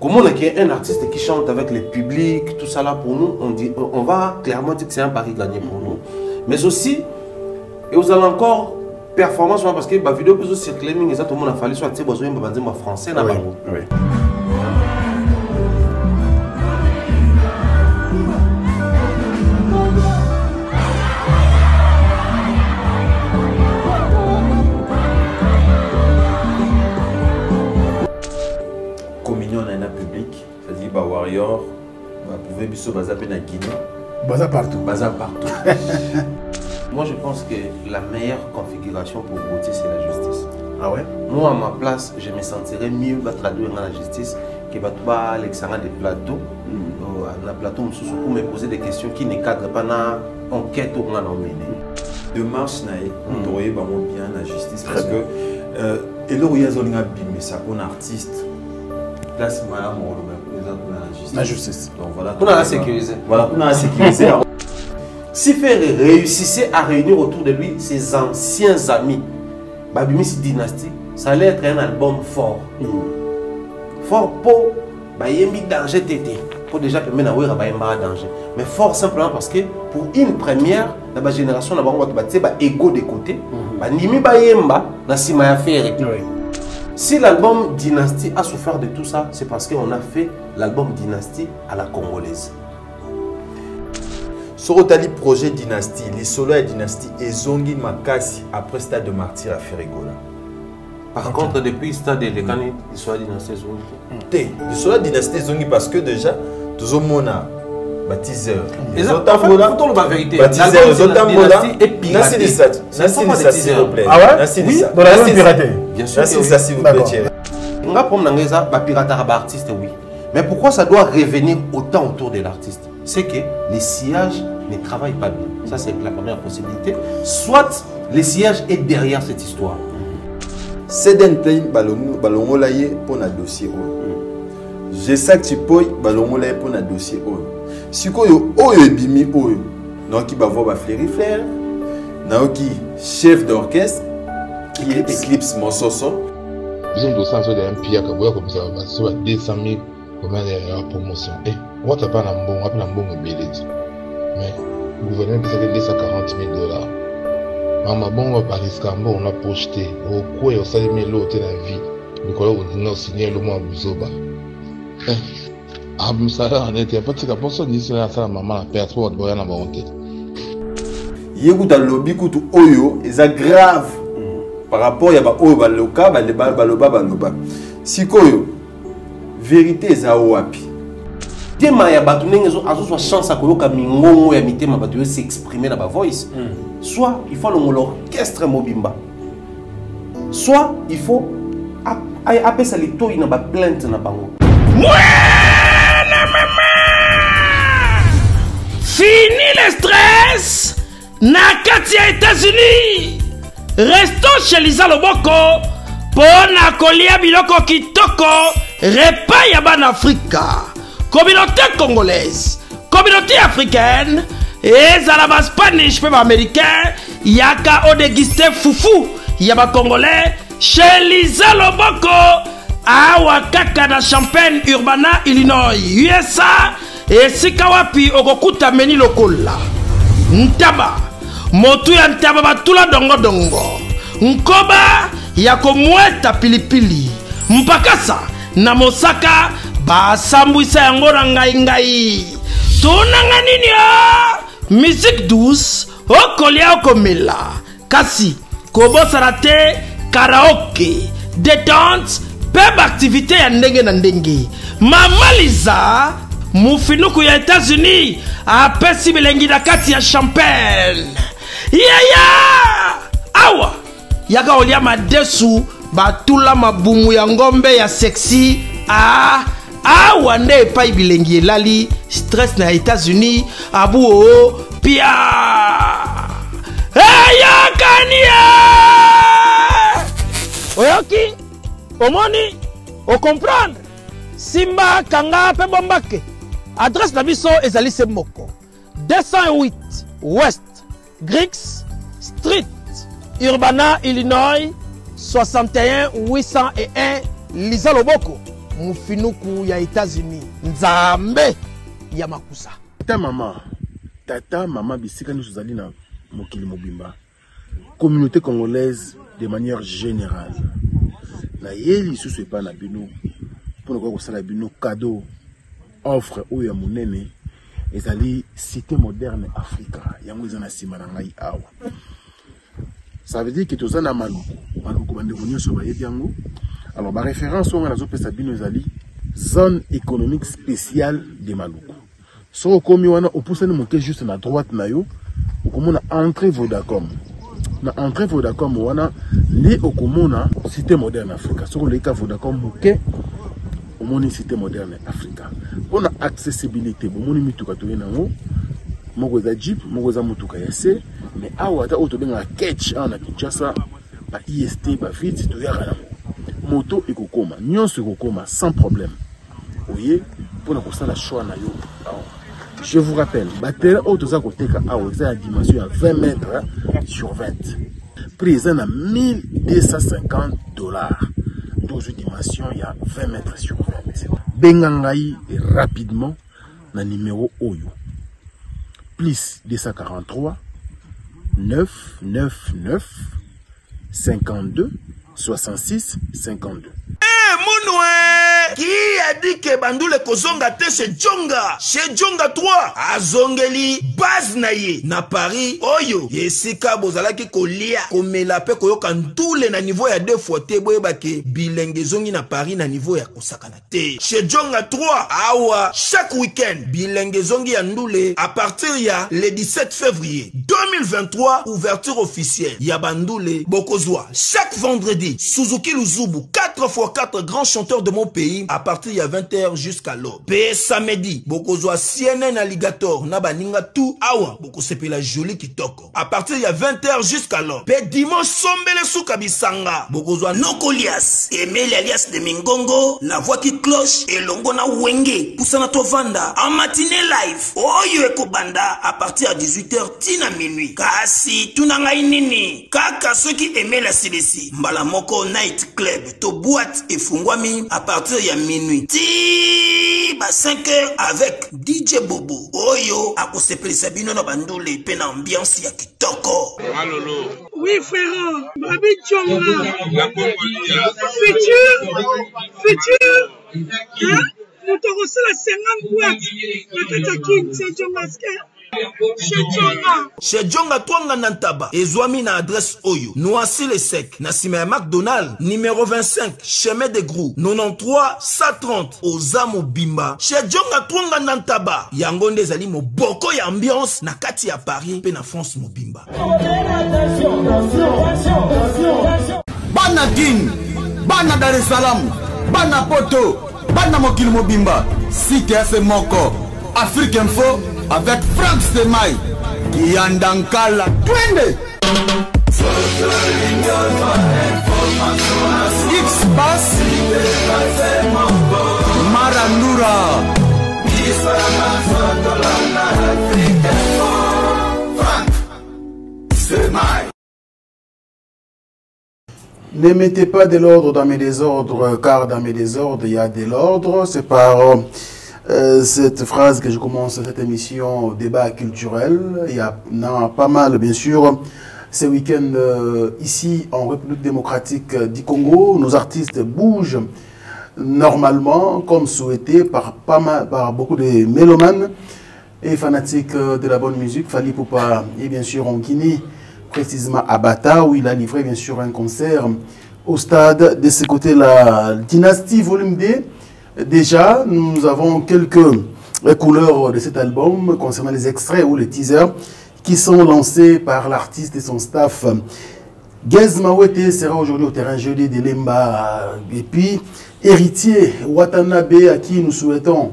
Comment on a un artiste qui chante avec le public, tout ça là pour nous, on va clairement dire que c'est un pari gagné pour nous. Mais aussi, et vous allez encore performance parce que la vidéo peut circuler, mais tout le monde a fallu soit français là-bas. Warrior, vous pouvez biso baza pe na Guinée. Baza partout. Baza partout. Moi je pense que la meilleure configuration pour Gauthier c'est la justice. Ah ouais? Moi à ma place, je me sentirais mieux de traduire dans la justice que de l'examen des plateaux. Dans plateau pour me poser des questions qui ne cadrent pas dans l'enquête ou dans l'emmener. De marche pour bien la justice parce que et là où il y a un artiste. Place la justice. Donc voilà. On a sécurisé. Voilà, on a sécurisé. Si Ferré réussissait à réunir autour de lui ses anciens amis, Babimisi Dynastie, ça allait être un album fort. Fort pour Bayembi danger tété. Pour déjà permettre à Bayemba danger. Mais fort simplement parce que pour une première, dans ma génération, on va égo de côté. Nimi Bayemba, dans Simaya Ferré. Si l'album Dynastie a souffert de tout ça, c'est parce qu'on a fait l'album Dynastie à la congolaise. Sur le projet Dynastie, les solos et Dynastie, et Zongi Makasi après Stade de Martyr à Ferregola. Par contre, depuis Stade de Lekani, les solos Dynastie Zongi. Les solos Dynastie Zongi parce que déjà, tout le monde a baptiseur. Les autres, la vérité. Baptiseur, les autres, et piraté. C'est ça, s'il vous plaît. Ah ouais? Oui, dans la zone piratée. Bien sûr. C'est ça, s'il vous plaît. On va prendre un piratage artiste, oui. Mais pourquoi ça doit revenir autant autour de l'artiste? C'est que les sillages ne travaillent pas bien. Ça, c'est la première possibilité. Soit les sillages est derrière cette histoire. C'est d'un plein ballon pour un dossier. Je sais que tu peux ballon pour un dossier. Si vous avez bimi, qui va voir Fléry Flair, qui chef d'orchestre, qui est Eclipse Monsoso. Ils ont dossier d'un pire comme ça, sur 200 000 comme la promotion. Et on va pas un bon belge. Mais le gouvernement a 240 000 $. Maman, bon, on va risquer, on a projeté. Au quoi, on s'est mis l'autre dans la vie. Le collègue a signé le mot à Bouzoba. Ah, ça on était pas si la personne dit ça la maman la perte pour boire na bonté. Yékou dans lobby kutu oyo, c'est grave par rapport à ba oyo ba loka ba le ba loba. Sikoyo vérité za wapi. Tema ya batu nengezo azo soit chance à koyoka mingongo ya mitema batu s'exprimer dans ba voice. Soit il faut l'orchestre mobimba. Soit il faut appeler ça les toy na ba plainte na bango. Fini le stress. Nakati ya États-Unis. Restons chez Lisa Loboko. Pona kolia biloko kitoko. Repas ya ban Afrika. Communauté congolaise. Communauté africaine. Et zalaba Spanish même américain. Yaka o déguisté foufou. Yaba congolais. Chez Lisa Loboko. Awa kaka na Champaign Urbana Illinois USA et sikawapi okokuta meni lokola ntaba motu ya ntaba batula dongo dongo nkoba ya komweta pilipili mpakasa na mosaka basambwisa yango na ngai tunanga nini musique douce okolia okomela kasi kobosana te karaoke détente Peb activité ya ndenge na ndenge. Mama Lisa, mufinuku ya États-Unis, apesi bilengi na kati ya Champagne. Awa, yaka olia madesu, batula mabumu ya ngombe ya sexy. Awa nde epai bilengi elali, stress na États-Unis, abu pia. Kania! Oyoki? Omoni, o comprendre. Simba Kanga pe bombake. Adresse na biso ezali se moko. 208 West Griggs Street, Urbana, Illinois 61 801 Lisa Loboko. mufinuku ya États-Unis nzambe ya makusa. Tata mama bisika nous allons na mokili mobimba. Communauté congolaise de manière générale. Na yeli sous pas na bino pour nous ko bino cadeau offre ou ya monene ezali cité moderne Africa yango ezana sima na ngai awa. Ça veut dire que tous na maluku bande vonyo so ba yango. Alors ma référence on a zo pesa bino ezali zone économique spéciale de Maluku. So komi wana opusani monter juste na droite na yo okomona entrée Vodacom. Na entrée Vodacom wana li okomona cité moderne Africa. So le ka Vodacom moke omoni cité moderne Africa. On a accessibilité bomoni mituka to yenango moko za jeep moko za mutuka ya se mais awa ta auto benga catch ana Kinshasa ba IST ba vite to yaka moto ekokoma nyonso ekokoma sans problème. Voyez pour la choix na yo. Je vous rappelle, batterie auto za koteka awa za dimension à 20 mètres sur 20. Prix à $1250. Dans une dimension il y a 20 mètres sur 20. Bengangai rapidement na numéro Oyo. Plus 243 999 52 66 52. Mounoué qui a dit que Bandoule kozonga te chez Djonga 3 azongeli base naye na Paris oyo yesika bozalaki kolia komela pe koyoka ntule na niveau ya 2 fois te boyebake bilenge zongi na Paris na niveau ya kosakana te chez Djonga 3 awa chaque week-end bilenge zongi ya ndule à partir ya le 17 février 2023 ouverture officielle ya Bandoule bokozwa chaque vendredi Suzuki Luzubu 4x4 grands chanteurs de mon pays à partir de 20h jusqu'à l'aube. Pe samedi, bokozwa CNN Alligator na baninga tout awa bokosepela la jolie kitoko. À partir de 20h jusqu'à l'aube. Pe dimanche sombele souka bisanga bokozwa Nokolias, Emile alias de Mingongo, la voix qui cloche et longo na wenge poussana tovanda en matinée live. Oyo ekobanda à partir de 18h tina minuit. Kasi tunanga inini kaka ceux qui aimaient la CDC. Mbala moko night club to boîte et fungwami à partir de minuit. Ti ba 5h avec DJ Bobo. Oyo akosepeli sabino na bandole pe na ambiance ya kitoko. Malolo. Oui frère, Babi Djonga. Futur. Hein? Nous te reçons la 50 boîtes. La Katakin, c'est Djonga. Chez Djonga Twanga Nantaba, Ezwami na adresse Oyo, Noisy le Sec, Nassima McDonald, numéro 25, chemin de Grou, 93 130, Ozamo Bimba. Chez Djonga Twanga Nantaba, Yangonde Zali mo boko ya ambiance, na kati ya Paris, pe na France mo Bimba. Bana Guine, Bana Dar es Salaam, Bana Poto, Bana Mokil Mobimba, CTF Moko, Afrique Info, avec Franck Stemay, Yandankala, Twende. X-Bass, Marandura, Franck Stemay. Ne mettez pas de l'ordre dans mes désordres, car dans mes désordres, il y a de l'ordre. C'est par cette phrase que je commence cette émission débat culturel. Il y en a pas mal, bien sûr. Ce week-end, ici, en République démocratique du Congo, nos artistes bougent normalement, comme souhaité, par beaucoup de mélomanes et fanatiques de la bonne musique. Fally Ipupa et bien sûr en Guinée, précisément à Bata, où il a livré bien sûr un concert au stade. De ce côté, la Dynastie Volume D. Déjà, nous avons quelques couleurs de cet album concernant les extraits ou les teasers qui sont lancés par l'artiste et son staff. Gez Mawete sera aujourd'hui au terrain jeudi de Lemba. Et puis, Héritier Watanabe, à qui nous souhaitons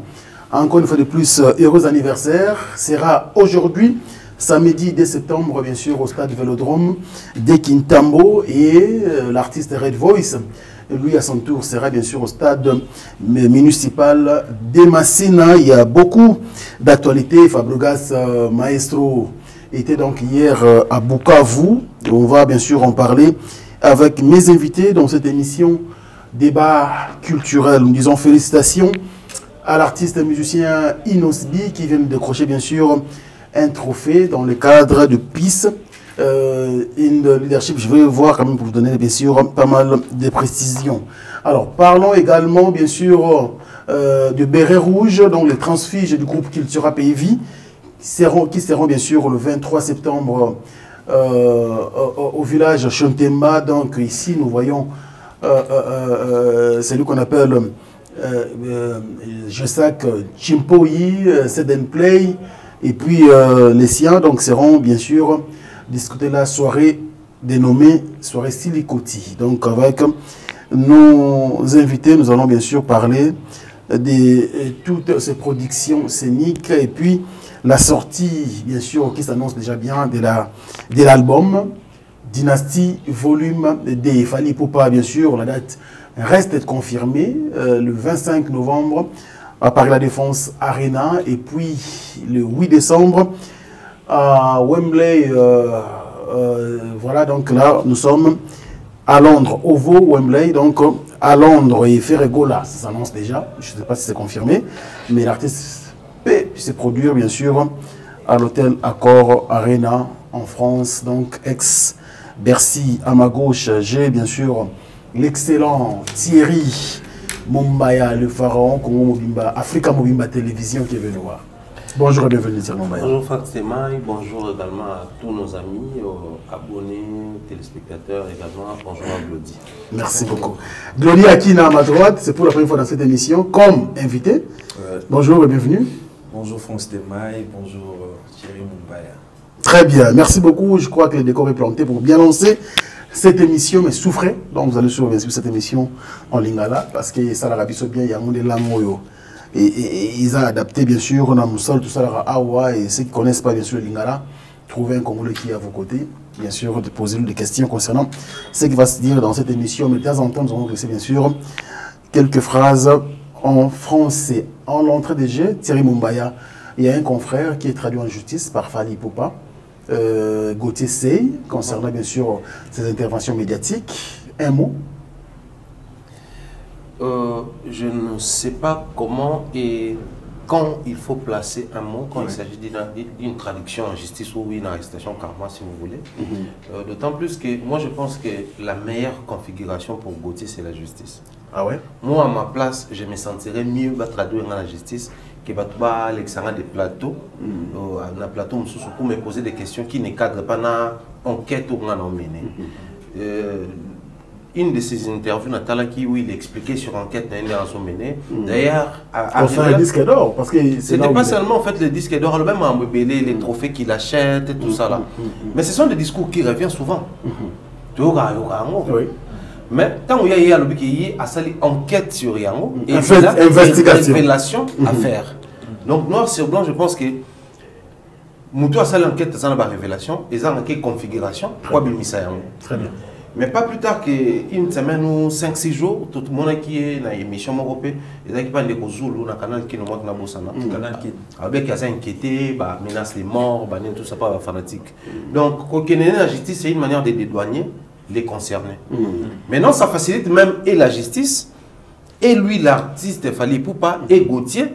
encore une fois de plus heureux anniversaire, sera aujourd'hui, samedi 2 septembre, bien sûr, au stade Vélodrome de Kintambo. Et l'artiste Red Voice, lui à son tour, sera bien sûr au stade municipal de Massina. Il y a beaucoup d'actualités. Fabregas Maestro était donc hier à Bukavu. On va bien sûr en parler avec mes invités dans cette émission débat culturel. Nous disons félicitations à l'artiste et musicien Inosbi qui vient de décrocher bien sûr un trophée dans le cadre de PIS. In leadership, je vais voir quand même pour vous donner bien sûr pas mal de précisions. Alors parlons également bien sûr de Béret Rouge, donc les transfiges du groupe Cultura PV qui seront bien sûr le 23 septembre au village Chontemba. Donc ici nous voyons celui qu'on appelle Jesak Chimpoyi, Seden Play et puis les siens donc seront bien sûr discuter la soirée dénommée soirée Silicoti. Donc avec nos invités, nous allons bien sûr parler de toutes ces productions scéniques et puis la sortie bien sûr qui s'annonce déjà bien de l'album Dynastie volume D. Fally Ipupa bien sûr, la date reste confirmée le 25 novembre à Paris La Défense Arena et puis le 8 décembre à Wembley, voilà, donc là nous sommes à Londres, OVO, Wembley, donc à Londres et Ferregola, ça s'annonce déjà, je ne sais pas si c'est confirmé, mais l'artiste peut se produire bien sûr à l'hôtel Accor Arena en France, donc ex-Bercy. À ma gauche, j'ai bien sûr l'excellent Thierry Mumbaya, le pharaon, Congo Mobimba, Africa Mobimba Télévision qui est venu voir. Bonjour et bienvenue Thierry Mumbaya. Bonjour Fatsemaï, bonjour également à tous nos amis, abonnés, téléspectateurs également, bonjour à Glody. Merci beaucoup. Glody Akina à ma droite, c'est pour la première fois dans cette émission comme invité. Bonjour et bienvenue. Bonjour Fatsemaï, bonjour Thierry Mumbaya. Très bien, merci beaucoup. Je crois que le décor est planté pour bien lancer cette émission, mais souffrez. Donc vous allez suivre bien sûr cette émission en lingala parce que ça l'Arabie bien, il y a un monde de l'amour. Et ils ont adapté bien sûr, on a Moussol, tout ça, Awa, et ceux qui ne connaissent pas bien sûr le lingala, trouvez un Congolais qui est à vos côtés, bien sûr, de poser des questions concernant ce qui va se dire dans cette émission. Mais de temps en temps, nous allons laisser bien sûr quelques phrases en français. En l'entrée des jeux, Thierry Mumbaya, il y a un confrère qui est traduit en justice par Fally Ipupa, Gauthier Sey, concernant bien sûr ses interventions médiatiques. Un mot? Je ne sais pas comment et quand il faut placer un mot, quand il s'agit d'une traduction en justice ou une arrestation karma si vous voulez. D'autant plus que moi je pense que la meilleure configuration pour Gauthier c'est la justice. Ah ouais? Moi à ma place je me sentirais mieux à traduire dans la justice que Alexandre des plateaux, un plateau pour me poser des questions qui ne cadrent pas dans l'enquête ou dans l'emmener. Une de ses interviews, où il expliquait sur enquête dans mené. D'ailleurs, le disque d'or, parce que c'était pas seulement en fait le disque d'or, même à Mbélé, les trophées qu'il achète et tout ça là. Mais ce sont des discours qui reviennent souvent. Mais tant qu'il y a une enquête sur Yango, et investigation, révélation à faire. Donc noir sur blanc, je pense que Moutou a fait l'enquête dans la révélation, et ça a une configuration. Très bien. Mais pas plus tard qu'une semaine ou 5-6 jours, tout le monde qui est dans l'émission européenne, ils ont parlé de Zulu, dans le canal qui nous montre dans le canal qui avec qui inquiété, menace les morts, tout ça, pas fanatique. Donc, quand on est dans la justice, c'est une manière de dédouaner les concernés. Maintenant, ça facilite même et la justice, et lui, l'artiste Fally Ipupa, et Gauthier.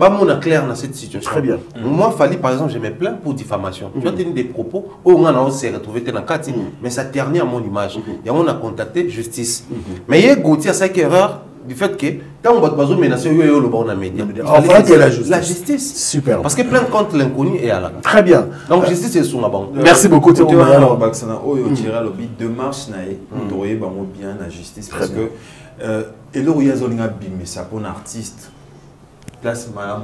On est clair dans cette situation. Très bien. Moi, Fally, par exemple, je me plains pour diffamation. Tu as tenu des propos où on s'est retrouvé dans le cas, mais ça ternit à mon image. Et on a contacté justice. Mais il y a Gauthier, c'est une erreur du fait que quand on va menacer, il y a le bon média. Enfin, que la justice. La justice. Super. Parce que plainte contre l'inconnu est à la. Très bien. Donc, justice est sur la banque. Merci beaucoup, Thierry Mumbaya. Alors, démarche, on bien la justice. Parce que, et là où il y a ça pour un artiste. Place madame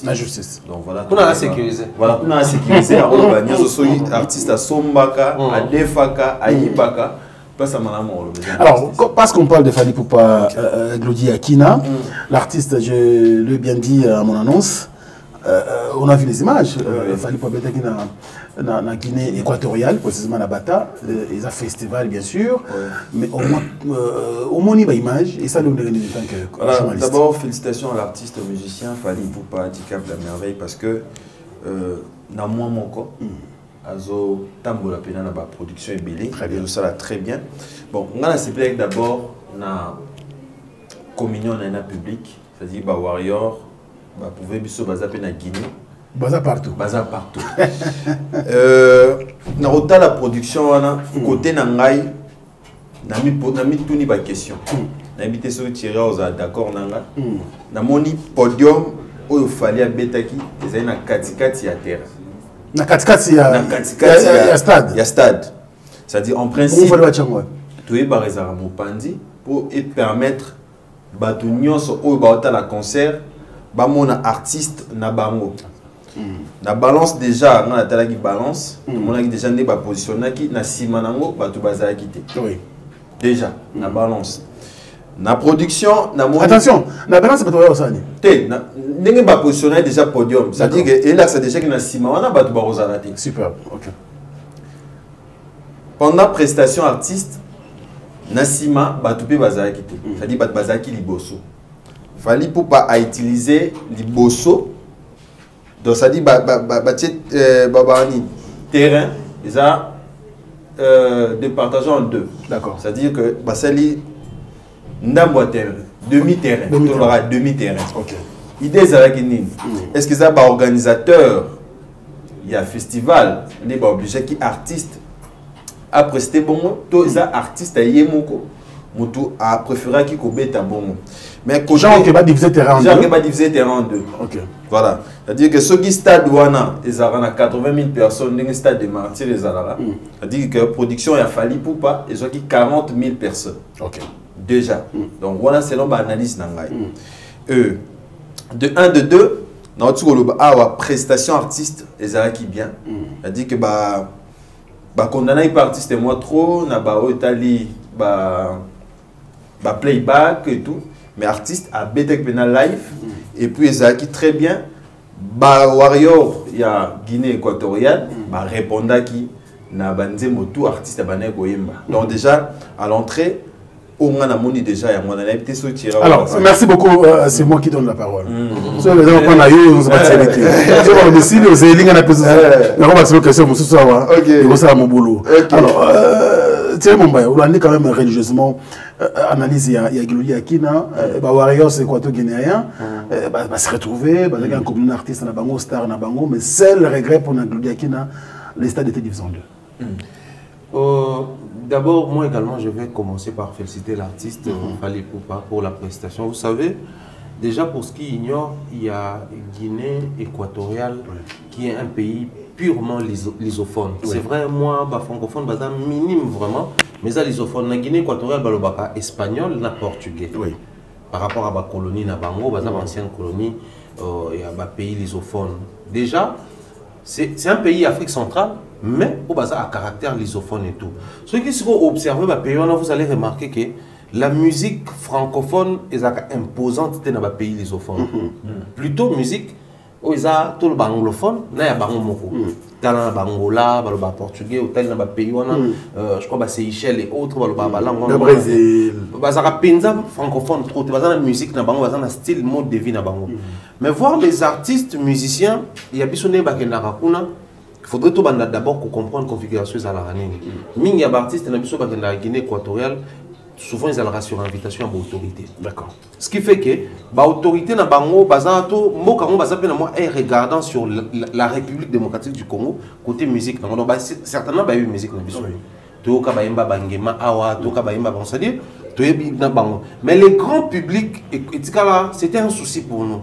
la justice. Donc voilà. On a sécurisé. Voilà, on a sécurisé. On a artiste à Sombaka, à Defaka, à Ibaka. Place à madame. Alors, parce qu'on parle de Fally Ipupa, Glody Akina, l'artiste, je l'ai bien dit à mon annonce, on a vu les images. Fally Ipupa dans la Guinée équatoriale, précisément à Bata, il y a un festival bien sûr, mais au moins il y a une image, et ça nous donne en tant que journaliste. D'abord, félicitations à l'artiste, au musicien, Fally Ipupa, handicap la merveille, parce que dans moi, mon corps, Azo Tambola Pena, la production est belle, ça va très bien. Bon, on a d'abord na communion na public, c'est-à-dire ba warrior ba pouvait biso baza pe na Guinée. Baza partout. Baza partout. Na rota la production wana côté na ngai na mi tuni ba question. Na habité sur tirer aux d'accord na nga. Na moni podium oyo fali abetaki ezali na katikati ya terre. Na katikati ya stade. Il y a stade. C'est-à-dire en principe tu es barézara mopandi pour permettre batu nyonso oyo baota la concert ba mona artiste na bango. Na balance déjà na talaki balance mona ki déjà ne ba positionnaki na sima nango batu bazaki te. Oui. Déjà na balance. Na production na mona attention, na balance batu ba osani. Te na ndenge ba positionner déjà podium, c'est-à-dire que et là c'est déjà que na sima wana batu ba rozala te. Super. OK. Pendant prestation artiste Nassima Batoupe Bazaki, c'est-à-dire Bazaki Liboso. Fali pour pas à utiliser Liboso, donc ça dit Babani terrain, ils a départagé en deux. D'accord. C'est-à-dire que Basali Ndambo terrain, demi-terrain, demi-terrain. OK. Idée Zarakinin. Est-ce que ça va organisateur, il y a festival, il est obligé qui artiste après c'était bon, tous les artistes Moutou a préféré qu'il beta bon. Mais quand gens qui va diviser terrain en deux. Gens qui diviser terrain en deux. OK. Voilà. C'est-à-dire que ceux qui stade wana, ils ont 80 000 personnes dans le stade de Martyrs les Alara. C'est-à-dire que la production a fallu pour pas, ils ont 40 000 personnes. OK. Déjà. Donc voilà selon l'analyse nangai. De 1 de 2, dans la prestation artiste, ils ont qui bien. C'est-à-dire que condamné par artiste et moi trop na ba Italie playback et tout mais artiste a betek pena live et puis ezaki très bien warrior il y a Guinée équatoriale répondra qui na banzemo tout artiste bané koyemba donc déjà à l'entrée on a moni déjà ya mona na petit soutien. Alors merci beaucoup, c'est moi qui donne la parole. So les gens qu'on a eu on se bat avec. Je vois le signe aux élinga na personne. Na on va se question mususu wa. Et ça à mon boulot. Alors tiens mon bail, on a quand même religieusement analyse ya Giloli Akina, ba warriors équato-guinéen, ba se retrouver, ba un comme artiste na bango star na bango mais seul regret pour Giloli Akina, les stades étaient divisés en deux. D'abord, moi également, je vais commencer par féliciter l'artiste Fali Poupa pour la prestation. Vous savez, déjà pour ce qui ignore, il y a Guinée équatoriale qui est un pays purement lusophone. C'est vrai, moi, francophone, c'est minime vraiment, mais ça lusophone. La Guinée équatoriale, c'est espagnol, na portugais. Par rapport à la colonie, na bango, ancienne colonie, il y a un pays lusophone. Déjà, c'est un pays Afrique centrale, mais au bas à caractère lusophone et tout. Ceux qui seront observés, vous allez remarquer que la musique francophone est imposante dans le pays lusophone. Plutôt musique où il y a tout le anglophone, il y a bango dans le bangola, le portugais, tel dans le pays je crois que c'est Seychelles et autres, le Brésil. Penza francophone trop, la musique dans bango, dans style mode de vie dans bango. Mais voir les artistes musiciens, il y a bisonné bakena il faudrait tout d'abord comprendre la configuration de la ranine. Ming ya artistes dans la Guinée équatoriale, souvent ils ont sur invitation à l'autorité. D'accord. Ce qui fait que l'autorité na bango bazato mo kango bazape na moi est regardant sur la République démocratique du Congo côté musique. Donc certainement ba eu musique na biso. Toka ba yemba bangema awa, toka ba yemba bon, c'est-à-dire mais le grand public c'était un souci pour nous.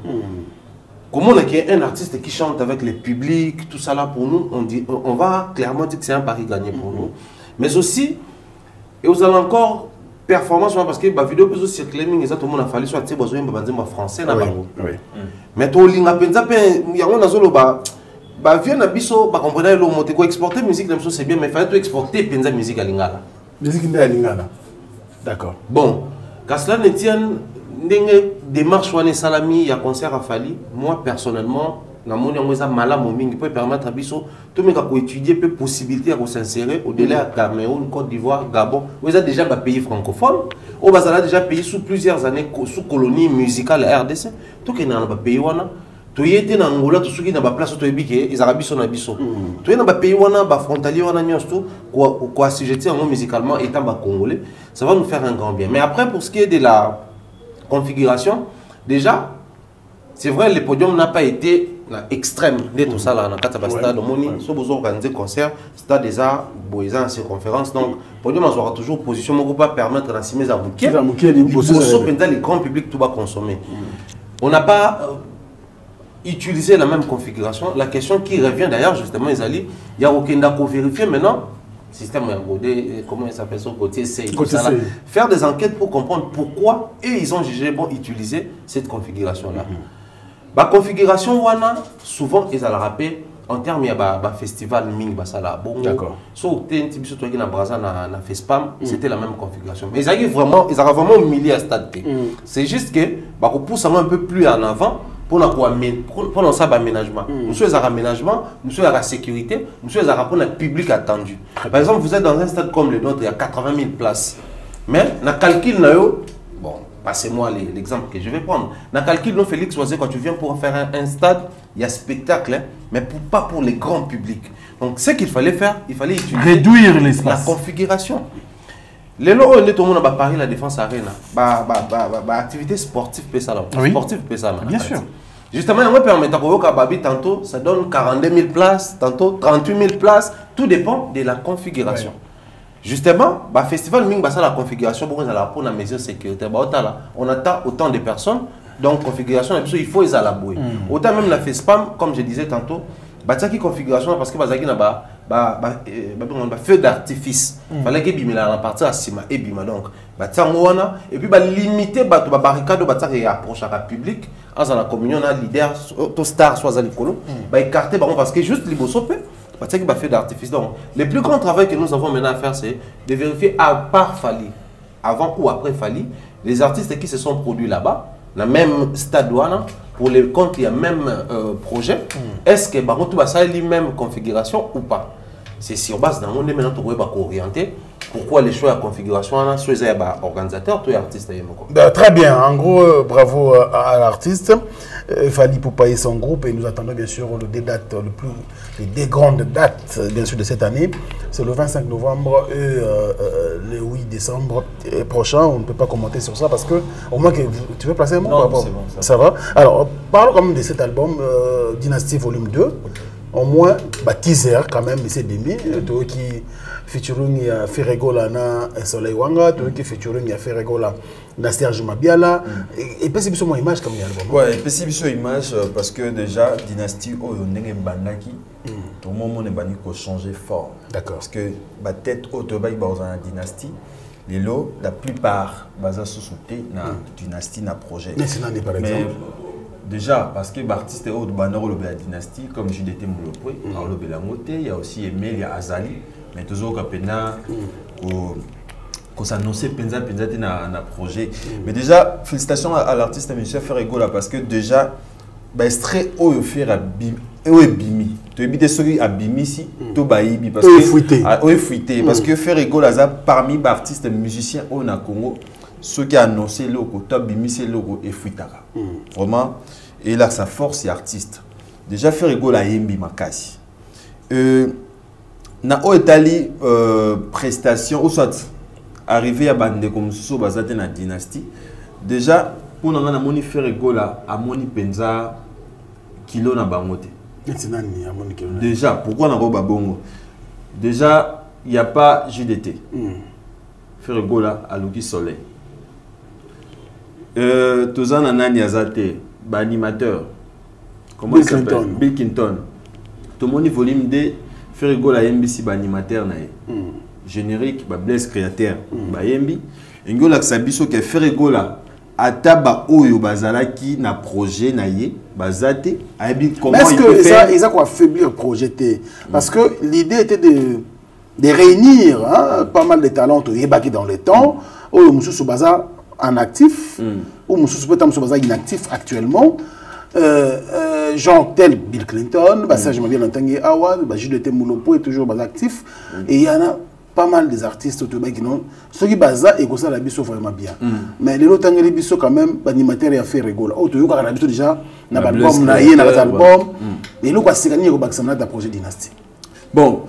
Comment on a un artiste qui chante avec le public, tout ça là pour nous, on va clairement dire que c'est un pari gagné pour nous. Mais aussi, et vous allez encore performance parce que la vidéo peut circuler, mais tout le monde a fallu soit besoin de français na bango. Mais tout le monde pensa il y a un azolo ba vient na biso ba comprendre le mot ko exporter musique na biso c'est bien mais il fallait tout exporter pensa musique à lingala. Musique à lingala. D'accord. Bon, qu'à cela ne tienne ndenge démarche wane salami ya concert à Fali, moi personnellement na moni ngoza malamu mingi peut permettre à biso tout meka ko étudier peu possibilité à s'insérer au-delà de Cameroun, Côte d'Ivoire, Gabon, vous êtes déjà un pays francophone, au bazala déjà pays sous plusieurs années sous colonie musicale RDC, tout que na ba pays wana tu y étais en Angola, tu sais qu'il y a une place où tu es biqué, ils arabes sont abisso. Tu es dans un pays où on a frontalier, on a tout, quoi si j'étais en musicalement étant congolais, ça va nous faire un grand bien. Mais après, pour ce qui est de la configuration, déjà, c'est vrai, le podium n'a pas été extrême de tout ça là, dans le stade, on a organisé concert, stade des arts, boisant circonférence, donc le podium aura toujours position, ne peut pas permettre d'assumer à bouquet. Les grands publics tout va consommer. On n'a pas utilisé la même configuration. La question qui revient d'ailleurs, justement, il y a aucun d'accord vérifier maintenant. Système comment il s'appelle ça, côté C, faire des enquêtes pour comprendre pourquoi et ils ont jugé bon utiliser cette configuration là. La configuration wana souvent ils allaient rappeler en termes il y a un festival ming basala bon d'accord so tu es surtout na Brazza na Fespam c'était la même configuration mais ils avaient vraiment humilié à stade c'est juste que bah on pousse un peu plus en avant pour nous ça aménagement nous sommes à aménagement nous sommes à la sécurité nous sommes à rapport au public attendu par exemple vous êtes dans un stade comme le nôtre il y a 80 000 places mais na calcul na yo bon passez-moi l'exemple que je vais prendre. Dans le calcul, non, Félix, quand tu viens pour faire un stade, il y a spectacle, hein, mais pas pour les grands publics. Donc, ce qu'il fallait faire, il fallait utiliser réduire l'espace. La configuration. Les lots, on est tout le monde à Paris, la Défense Arena. Activité sportive, sportive, bien sûr. Justement, on permet de tantôt, ça donne 42 000 places, tantôt 38 000 places. Tout dépend de la configuration. Ouais. Justement, le festival Ming la configuration pour la mesure sécurité. On attend autant de personnes, donc configuration, il faut les alabouer. Autant même la FESPAM, comme je disais tantôt, qui configuration parce que feu d'artifice. Il fallait que la partie à Sima et Bima donc. Et puis limiter la barricade et approche à public. En la communion, on a leader, tout star, soit à l'écolo, écarter parce que juste les c'est qui va faire d'artifice. Donc, le plus grand travail que nous avons maintenant à faire, c'est de vérifier à part Fali, avant ou après Fali, les artistes qui se sont produits là-bas, dans le même stade douane, pour les comptes, il y a même projet. Est-ce que tout va ça la même configuration ou pas? C'est sur base d'un monde maintenant tu vas orienter. Pourquoi les choix de configuration soit les organisateurs, tous les artistes. Très bien, en gros, bravo à l'artiste. Fali pour payer son groupe et nous attendons bien sûr les deux grandes dates bien sûr de cette année. C'est le 25 novembre et le 8 décembre prochain. On ne peut pas commenter sur ça parce que au moins que tu veux placer un mot. Non, c'est bon, ça va. Alors parlons quand même de cet album Dynasty Volume 2. Au moins teaser quand même c'est demi qui featuring ya Ferrego là na Soleil Wanga qui featuring ya Ferrego là na Serge Mabiala et puis c'est une image comme l'album. Ouais, et puis c'est une image parce que déjà Dynasty o ndenge bandaki tout le monde bani ko changer fort. D'accord. Parce que ba tête auto ba dans Dynasty les lots la plupart baza sous-souté na Dynasty na projet. Mais c'est par exemple déjà, parce que l'artiste est au banner de la dynastie, comme JDT Moulopoué, il y a aussi Emel, il y a Azali, mais toujours qu'on s'annonçait Penza dans un projet. Mais déjà, félicitations à l'artiste M. Ferrego là, parce que déjà, extrait au faire à Bimi. Tu es celui à Bimi ici, tu baïbi parce que fuité. Parce que Ferrego là, parmi les artistes musiciens au Congo, ceux qui ont annoncé le logo, top Bimi c'est le logo et fuitara. Vraiment. Et là, sa force est artiste. Déjà, Ferrego la yembi makasi. Na o etali prestation ou soit arrivé à bande comme so bazate na dynastie. Déjà, pour nous na moni Ferrego la a moni penza kilo na bangote. Déjà, pourquoi na roba bongo? Déjà, il n'y a pas JDT. Ferrego la a Luki Soleil. Tozan Anani Azate, animateur. Comment il s'appelle? Bill Clinton. Tout le monde volume 2, Ferrego la MBC animateur. Générique, Blaise créateur. Yembi. Ngo la Sabiso que Ferrego la ataba oyo bazalaki na projet na ye bazate. Comment est-ce que ça ils a quoi affaiblir projet? Parce que l'idée était de réunir pas mal de talents dans le temps. Oyo mususu baza en actif, ou Moussous peut-être inactif actuellement, genre tel Bill Clinton, Serge Mabiala Ntangué Awad, JDT Moulopoué est toujours actif, et il y en a pas mal des artistes qui non ceux qui baza et ça la biso vraiment bien mais les autres les biso quand même animateur a fait rigoler auto yo ka na biso déjà na album na yé na album et lo ka sikani ko baksamana da projet dynastie bon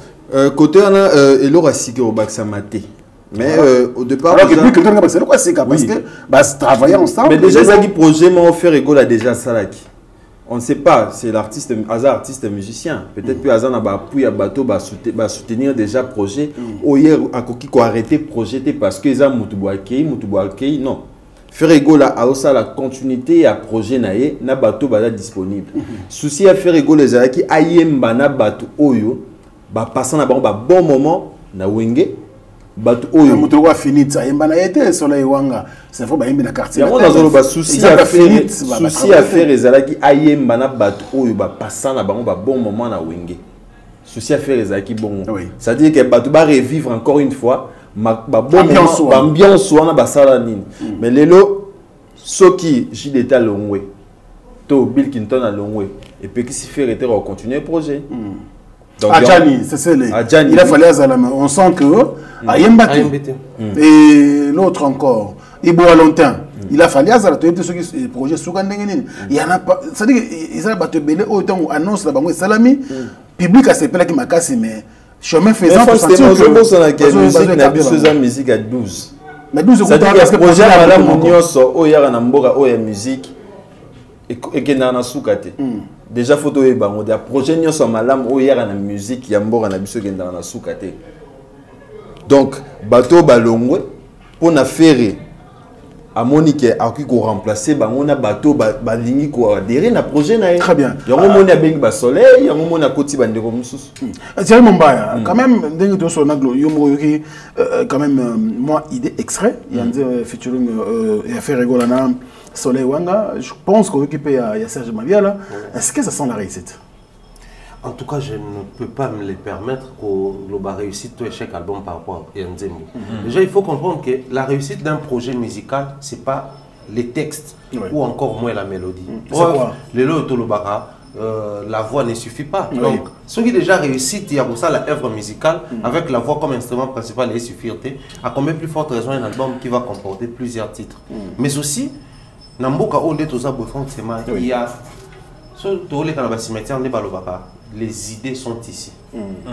côté on a elo ka siké au baksamate mais au départ alors que plus que toi parce que bah travailler ensemble mais déjà ça qui projet m'a offert rigoler déjà salaki. On ne sait pas, c'est l'artiste, hasard artiste musicien. Peut-être que hasard n'a pas appuyé à bateau, va soutenir déjà projet. Ou hier à coquille qu'on arrêté projeter parce que ça moutouboakei, non. Faire rigoler à aussi la continuité à projet naé, na bateau bala disponible. Souci à faire rigoler les qui ayemba na bateau oyo, ba passant na bon moment na wenge. Bateau oyo moto a fini ça yemba na été soleil wanga c'est faut ba yemba na quartier ya on a ba souci à faire ezalaki ayemba na bateau oyo ba passant na bango ba bon moment na wenge souci à faire ezalaki bon ça veut dire que bateau ba revivre encore une fois ba bon moment ambiance wana ba sala nini mais lelo soki JDT longwe to Bill Clinton a longwe et puis qui s'y fait rester continuer projet. Adjani, c'est ça. Il a fallu on sent que Ayembate et l'autre encore, Ibo à longtemps. Il a fallu ce projet Soukandengeni. Il y en a pas. C'est-à-dire qu'ils ont battu belé autant où annonce la banque salami. Public a s'appelé qui m'a cassé mais chemin faisant pour sentir que musique à 12. Mais 12 c'est-à-dire que projet madame Munyoso oyara na mboka oya musique et que na soukate. Déjà photo et bango des projets n'y sont malam ou hier en musique yambora na biso genda na soukate. Donc bateau balongwe pour na faire à Monique a qui ko remplacer bango na bateau balingi ko adhérer na projet na. Très bien. Yango moni a bengi ba soleil, yango moni a koti bandeko mususu. Thierry Mombaya quand même ndenge to so na glo yomo yoki quand même moi idée extrait il y a featuring et faire rigoler na Soleil Wanga, je pense qu'on occupe il y a Serge Mabiala. Est-ce que ça sent la réussite? En tout cas, je ne peux pas me le permettre qu'on réussite tout échec album par rapport à Yanzembo. Déjà, il faut comprendre que la réussite d'un projet musical, ce n'est pas les textes ou encore moins la mélodie. La voix ne suffit pas. Donc, ceux qui déjà réussissent, il y a pour ça l'œuvre musicale, avec la voix comme instrument principal et suffire, à combien plus forte raison un album qui va comporter plusieurs titres. Mais aussi, Namboka onde toza bofon sema il y a surtout les canabas cimetière ne balobaka les idées sont ici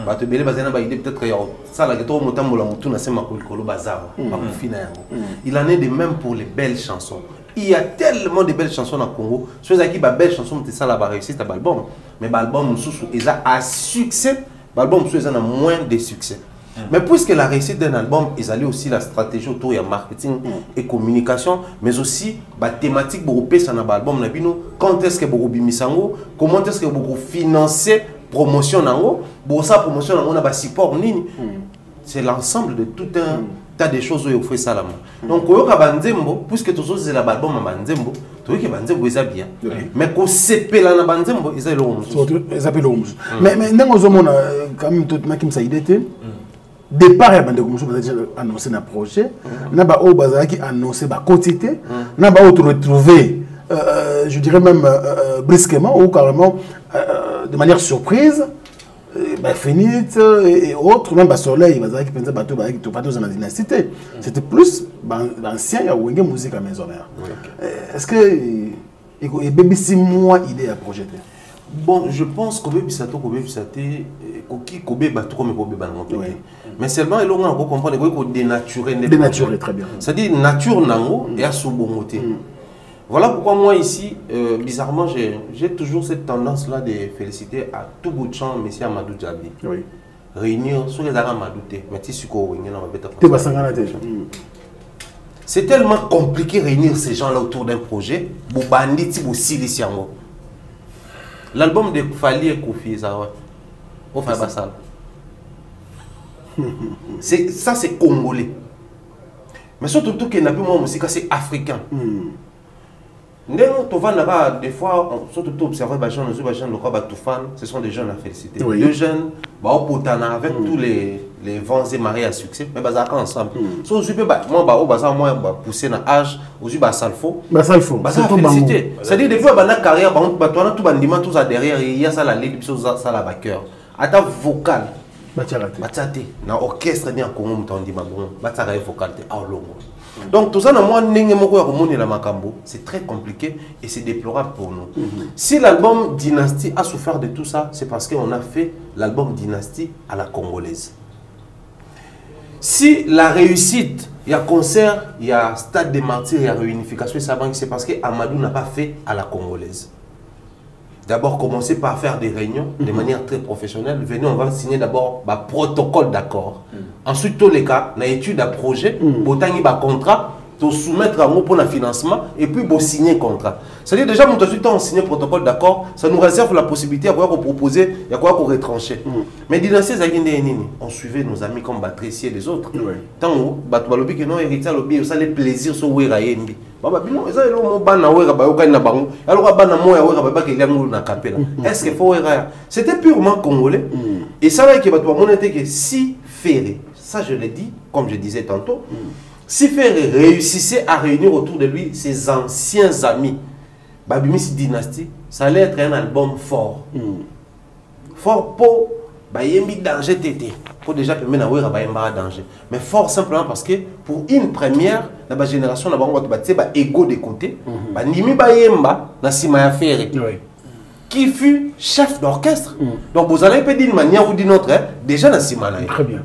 ba te belé bazana ba idée peut-être ça la to motambola mutu na sema ko bazar ba kufina yango il en est de même pour les belles chansons. Il y a tellement de belles chansons au Congo chose qui ba belles chansons c'est ça la ba réussite à l'album mais l'album sous eza à succès l'album sous eza na moins de succès. Mais puisque la réussite d'un album, ils allaient aussi la stratégie autour de marketing et communication, mais aussi la thématique pour ça dans l'album. Quand est-ce que vous bimisango, comment est-ce que vous financez promotion nango, pour ça promotion nango na ba support nini. C'est l'ensemble de tout un tas de choses où vous faites ça là. Donc koyoka banzembo, puisque tous autres c'est l'album à banzembo, tu vois que banzembo ils bien. Mais ko sepe là na banzembo ils le rose. Ils appellent le rose. Mais ndango zomona quand même tout makim ça idée. Départ ya bande comme déjà annoncé un projet na ba o bazala qui annoncé ba quantité na ba autre retrouver je dirais même brusquement ou carrément de manière surprise ba finite et autres même ba soleil bazala qui pensait bateau ba qui tout pas dans la dynastie c'était plus ancien ya wenge musique à maison mère. Est-ce que et baby 6 mois idée à projeter? Bon, je pense que mais seulement il faut comprendre qu'il faut dénaturer. Dénaturer, très bien. C'est-à-dire nature nango et à sous-bongoté. Voilà pourquoi moi ici, bizarrement, j'ai toujours cette tendance-là de féliciter à tout bout de champ M. Amadou Djabi. Oui. Réunir sur les armes Amadouté, mais tu sais quoi, c'est tellement compliqué de réunir ces gens-là autour d'un projet. L'album de Fali et Kofi, ça c'est congolais. Mais surtout qu'il n'y a plus de musique, c'est africain. Des fois, surtout observer les gens, ce sont des jeunes à féliciter. Deux jeunes, avec tous les vents et marées à succès, mais ils sont ensemble. Si vous pouvez pousser dans l'âge, vous pouvez salfo. Féliciter. C'est-à-dire, des fois, dans la carrière, tout derrière, il y a ça la ligue, ça la cœur. À ta vocale, Bachate. Na orchestre ni en Congo mutondi mabon. Bataka vocal te a longo. Donc tout ça na moi ndenge moko ya komoni la makambo, c'est très compliqué et c'est déplorable pour nous. Si l'album Dynastie a souffert de tout ça, c'est parce qu'on a fait l'album Dynastie à la congolaise. Si la réussite, il y a concert, il y a Stade des Martyrs, il y a réunification, c'est parce que Amadou n'a pas fait à la congolaise. D'abord, commencer par faire des réunions de manière très professionnelle. Venez, on va signer d'abord un protocole d'accord. Ensuite, tous les cas, on a étude à projet, on a un contrat, pour soumettre un mot pour le financement et puis pour signer un contrat. C'est-à-dire déjà, on signe un protocole d'accord, ça nous réserve la possibilité de proposer, il y a quoi qu'on retrancher. Mais Dynastie, on suivait nos amis comme Batrici et les autres. Tant que nous héritiers, ça les plaisirs sur Werayendi. Est-ce qu'il faut c'était purement congolais. Et ça, que si Ferré, ça je l'ai dit, comme je disais tantôt, si Ferré réussissait à réunir autour de lui ses anciens amis, Babimisi Dynastie, ça allait être un album fort. Fort pour Bayembi danger tété. Pour déjà permettre à Bayemba danger. Mais fort simplement parce que pour une première, dans la génération, on a égo de côté. Nimi Bayemba, na Simaya Ferré, qui fut chef d'orchestre. Donc vous allez peut-être d'une manière ou d'une autre, déjà dans Simaya. Très bien.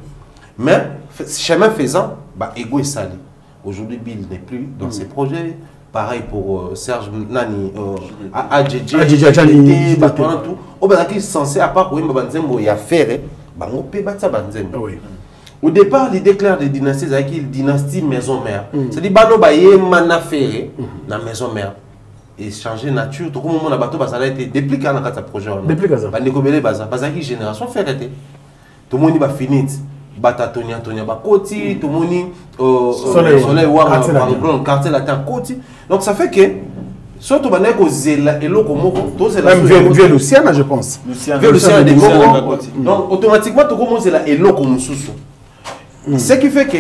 Mais chemin faisant, égo est salé. Aujourd'hui, Bill n'est plus dans ses projets. Pareil pour Serge Nani, AJJ, tout. Au bas qui censé à part où il y a faire, au départ, l'idée claire de dynastie, c'est qu'il dynastie maison-mère. C'est-à-dire que mana faire la maison-mère et changer nature. Tout le monde a bateau ça a été depuis quand on a projet. Depuis quand ça. Parce que génération fait tout le monde va finir. Batatonia Tonia Bakoti, tout le monde soleil war quartier latin Koti. Donc ça fait que surtout baneko zela et lokomoko to zela vieux Luciana je pense. Vieux Luciana de Moko. Donc automatiquement tout comme zela et lokomususu. Ce qui fait que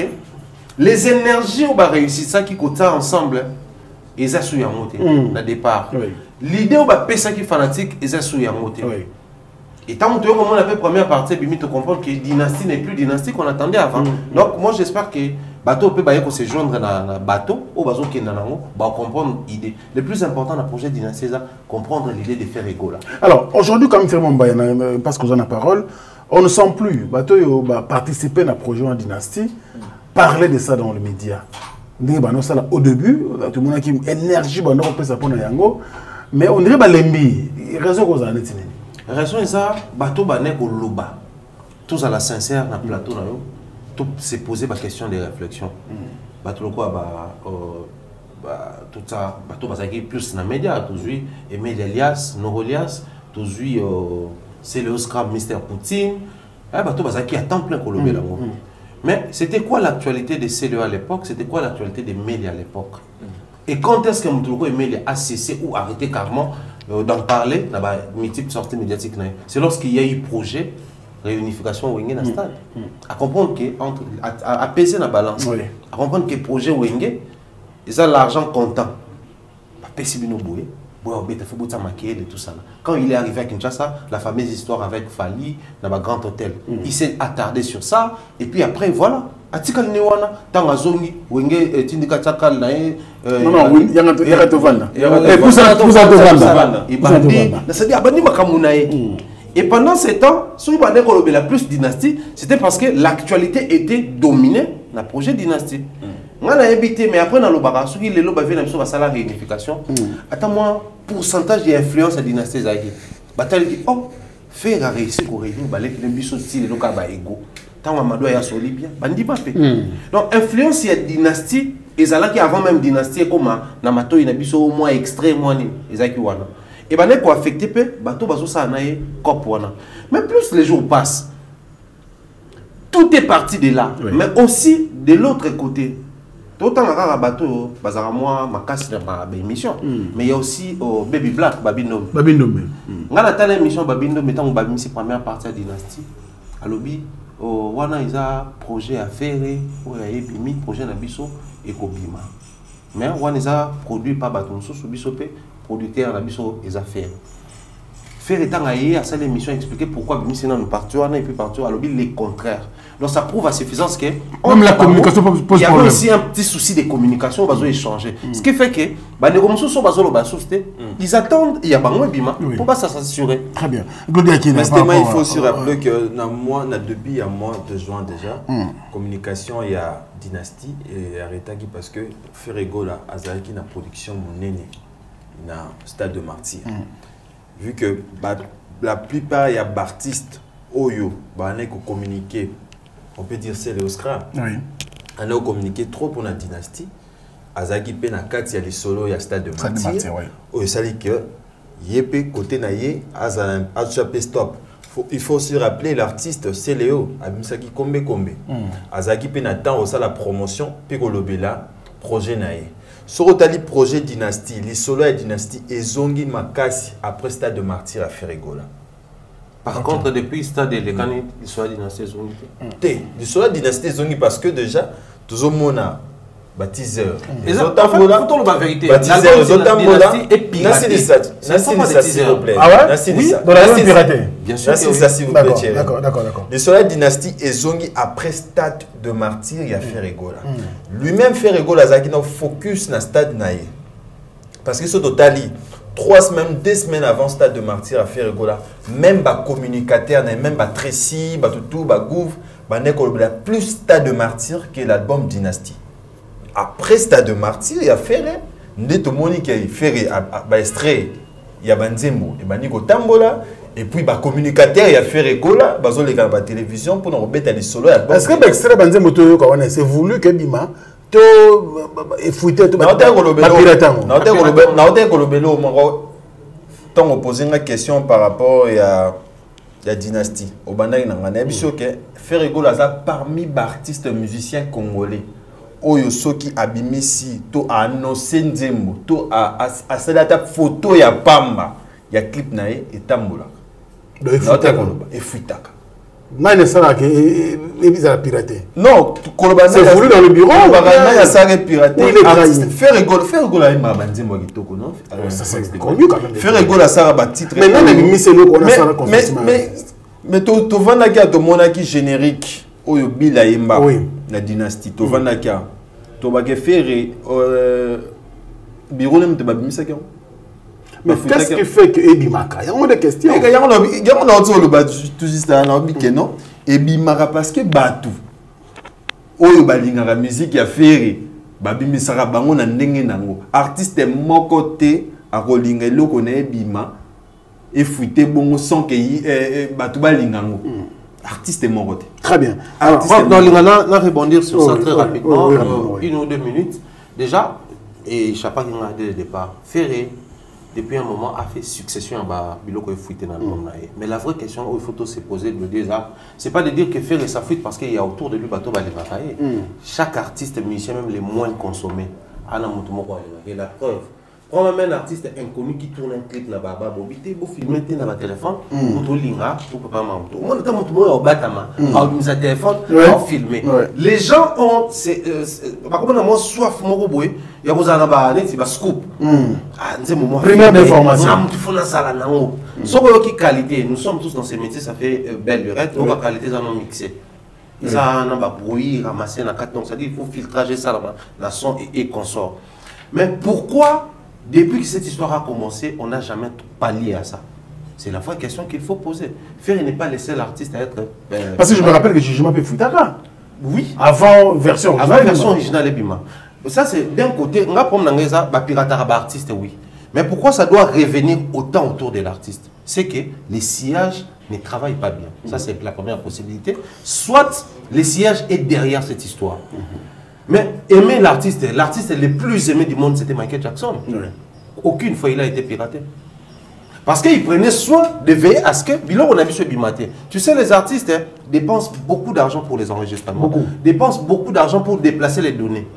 les énergies on va réussir ça qui côté ensemble ils a sous yamoté au départ. L'idée on va pesa qui fanatique ils a sous yamoté. Et tant que on a fait première partie, il faut comprendre que dynastie n'est plus dynastie qu'on attendait avant. Donc moi j'espère que bateau peut se joindre dans le bateau au bateau qui est dans va comprendre l'idée. Le plus important dans le projet dynastie, c'est comprendre l'idée de faire égo là. Alors aujourd'hui comme c'est parce que vous en avez la parole, on ne sent plus bateau participer à un projet en dynastie, parler de ça dans les médias. Au début, tout le monde a une énergie, mais on dirait que l'embi, raison qu'on a raison est ça, bateau banek au loba. Tous à la sincère dans le plateau, tout s'est posé la question de réflexion. Bateau quoi, tout ça, bateau basaki plus dans les médias, toujours Emile Elias, Norolias, toujours c'est le Oscar Mr Poutine. Bateau basaki à temps plein Colombie là. Mais c'était quoi l'actualité de CLE à l'époque? C'était quoi l'actualité des médias à l'époque? Et quand est-ce que Moutouko Emile a cessé ou arrêté carrément d'en parler dans les multiples sorties médiatiques? C'est lorsqu'il y a eu projet réunification Wenge dans le stade. À comprendre que à peser la balance, à comprendre que le projet Wenge, ils ont l'argent comptant. Et tout ça. Quand il est arrivé à Kinshasa, la fameuse histoire avec Fali dans le grand hôtel, il s'est attardé sur ça et puis après voilà. Atikal Newana, Tangazongi, Wenge, Tindika Chakal, non, il y a un Tovanda. Et pendant ce temps, si vous avez la plus dynastie, c'était parce que l'actualité était dominée dans le projet dynastie. On a habité, mais après, dans le barrage, ceux qui les lobes avaient la salle réunification. Attends-moi, pourcentage d'influence à la dynastie Zahir. Bataille dit, oh, faire réussir qu'on réunit, balai, les bisous, les locaux, ego. Tant Amadou a soli bien, bandi papé. Donc, influence il y a dynastie, et ça là qui avant même dynastie, comme Namato, il y a biso au moins extrême, et ça qui wana. Et ben, quoi affecté peu, bateau baso ça anaye, cop wana. Mais plus les jours passent, tout est parti de là, mais aussi de l'autre côté. Tout le temps, bateau, bazar moi, ma casse de ma émission. Mais il y a aussi Baby Black, Babindom. On a une émission Babindom, mettons Babim, c'est première partie de la dynastie. À l'objet, on a un projet à faire, un projet Nabiso et Kobima. Mais on a produit par Baton Sous Bisopé, producteur Nabiso et affaires. faire étant à ça l'émission expliquer pourquoi Bimissina nous partout et puis partout à l'objet les contraires. Donc ça prouve à suffisance que même la communication pose problème. Il y avait aussi un petit souci de communication bazo échanger. Ce qui fait que bah les commissions sont bazo ils attendent il y a pas moins Bima pour pas s'assurer. Très bien. Mais il faut aussi rappeler que depuis un mois de juin déjà communication il y a Dynastie et Aretaki parce que Ferregola Azalaki na production monene na Stade de Martyr. Vu que la plupart il y a d'artistes Oyo, on a communiqué, on peut dire c'est le Oscar. Oui. On a communiqué trop pour la Dynastie. Azaki Penaka, il y a les solos, il y a Stade de Martyr. Oui. Ça dit que Yépe côté naïe, Azapé stop. Il faut aussi rappeler l'artiste c'est Léo, Abimsaki Kombe Kombe. Azaki Penatan aussi la promotion, puis Golobela, projet naïe. Sur le projet Dynastie, les solos et Dynastie, et Zongi Makasi après Stade de Martyr à Ferregola. Par contre, depuis le stade de l'Ekani, il soit Dynastie Zongi. Il soit Dynastie Zongi parce que déjà, tout le monde a baptiseur. Les autres, faut la vérité. Baptiseur, les autres, Dynastie est piraté. Merci de ça, s'il vous plaît. Ah ouais? Oui, dans la même piraté. Bien sûr. Merci de ça, s'il vous plaît. D'accord. Le soleil Dynastie et Zongi après Stade de Martyr, il y a Ferregola. Lui-même, Ferregola, il a focus dans le stade naïe. Parce que ce total, 3 semaines, 2 semaines avant Stade de Martyr à Ferregola, même les communicateurs, même les Tracy, tout, les Gouv, plus Stade de Martyr que l'album Dynastie. Après Stade de Martyr, il y a Ferré, il y a Ferré, il y a Banzembo, il y a Tambola, et puis les communicateurs, il y a Ferré Gola, il y a la télévision pour nous remettre les solos. Est-ce que l'extrait Banzembo, c'est voulu que Bima tant on pose une question par rapport à la Dynastie au bandai Ferregola parmi les artistes musiciens congolais oyo soki abimisi to annoncé nzembo to a salata photo ya pamba ya clip nae etambola et fuitaka. Non, il piraté. Non, c'est voulu dans le bureau. Il est piraté. Ferregola est Mabanzembo Kitoko, non? Ça c'est connu quand même. Ferregola ça va titre. Mais non, mais tu vas dans monaki générique oyo bila yemba la Dynastie. Tu vas dans tu vas faire bureau nem te babimisa ki. Mais qu'est-ce qui fait que Ebimaka? Il y a des questions. Il y a tout juste non. Ebimaka parce que Batu. Oyo balingaka musique ya ferry. Babimisaka bango na ndenge nango. Artiste moko te akolinga eloko na Ebima. Efuite bongo sans que Batu balingango. Artiste moko te. Très bien. Alors, on va rebondir sur ça très rapidement. 1 ou 2 minutes. Déjà, et Chapa qui a dès le départ. Ferré. Depuis un moment, a fait succession à Biloko et Fouité dans le monde. Mais la vraie question il faut se poser de dire, c'est pas de dire que faire sa fuite parce qu'il y a autour de lui bateau Balibakaye. Chaque artiste musicien, même les moins consommés, a la preuve. Prends même un artiste inconnu qui tourne un clip na baba bobité, vous filmez dans votre téléphone, vous linga, vous pouvez pas m'entendre. Moi, quand vous au batama, vous avez téléphone, vous filmez. Les gens ont, par contre, moi soif, moi boy, il y a vous en avez c'est pas scoop. Première information. Il faut la salle na haut. Sans qui qualité, nous sommes tous dans ces métiers, ça fait belle lurette, on va qualité ça non mixé. Ça n'a pas bruit, ramasser la carte, donc ça dit il faut filtrager ça la son et consort. Mais pourquoi? Depuis que cette histoire a commencé, on n'a jamais pallié à ça. C'est la vraie question qu'il faut poser. Ferré n'est pas le seul artiste à être... Parce que je me rappelle que Jujuma peut Futaka. Oui. Avant version originale Ebima. Ça, c'est d'un côté, on va prendre un piratage artiste, oui. Mais pourquoi ça doit revenir autant autour de l'artiste? C'est que les sillages ne travaillent pas bien. Ça, c'est la première possibilité. Soit le sillage est derrière cette histoire. Mais aimer l'artiste le plus aimé du monde, c'était Michael Jackson. Aucune fois il a été piraté. Parce qu'il prenait soin de veiller à ce que, bilan on a vu ce bimaté. Tu sais, les artistes dépensent beaucoup d'argent pour les enregistrements. Dépensent beaucoup d'argent pour déplacer les données.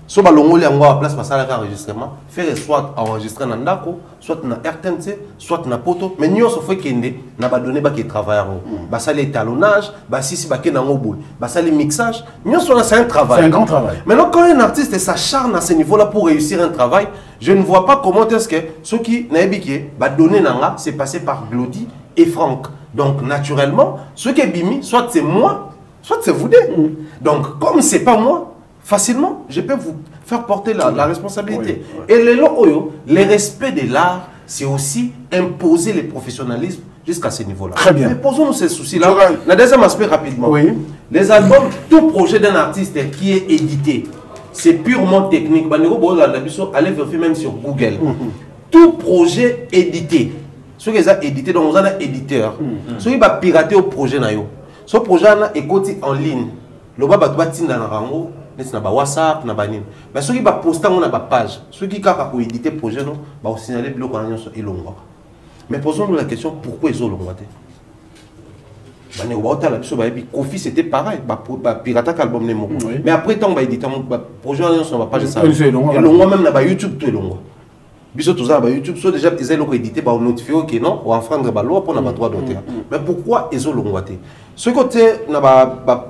so balongoli yango à place basalaka enregistrement faire soit enregistrer na ndako soit na RTNC soit na poto mais nyonso faut kende na badonné ba qui travaille yango basali étalonnage basisi bakende yango boule basali mixage nyonso na c'est un travail. C'est un grand travail. Maintenant quand un artiste s'acharne à ce niveau là pour réussir un travail, je ne vois pas comment est-ce que ceux qui n'habillent ba donné nanga c'est passé par Glody et Franck. Donc naturellement ce qui est bimi soit c'est moi soit c'est vous deux. Donc comme c'est pas moi, facilement, je peux vous faire porter la responsabilité. Oui, oui. Et le respect de l'art, c'est aussi imposer le professionnalisme jusqu'à ce niveau-là. Très bien. Mais posons-nous ces soucis-là. Le deuxième aspect rapidement. Oui. Les albums, tout projet d'un artiste qui est édité, c'est purement technique. Allez vérifier même sur Google. Tout projet édité, ceux qui ont édité, donc on a éditeur. Ceux qui ont piraté au projet, ce projet est en ligne. Le bas va tinda na rango, na ba WhatsApp na ba nini. Mais ceux qui va poster na ba page, ceux qui ka éditer projet non, ba signaler bloc en nyonso elongwa. Mais posons-nous la question pourquoi ils ont longwa té. Ba ne wa ta la biso ba bi Kofi c'était pareil, ba pirata album ne moko. Mais après tant ba éditer ba projet en nyonso na ba page ça. Elongwa même na ba YouTube tout elongwa. Biso tout ça ba YouTube so déjà ils ont édité ba notifier que non ou enfreindre ba loi pour na ba droit d'auteur. Mais pourquoi ils ont longwa té? Ce côté,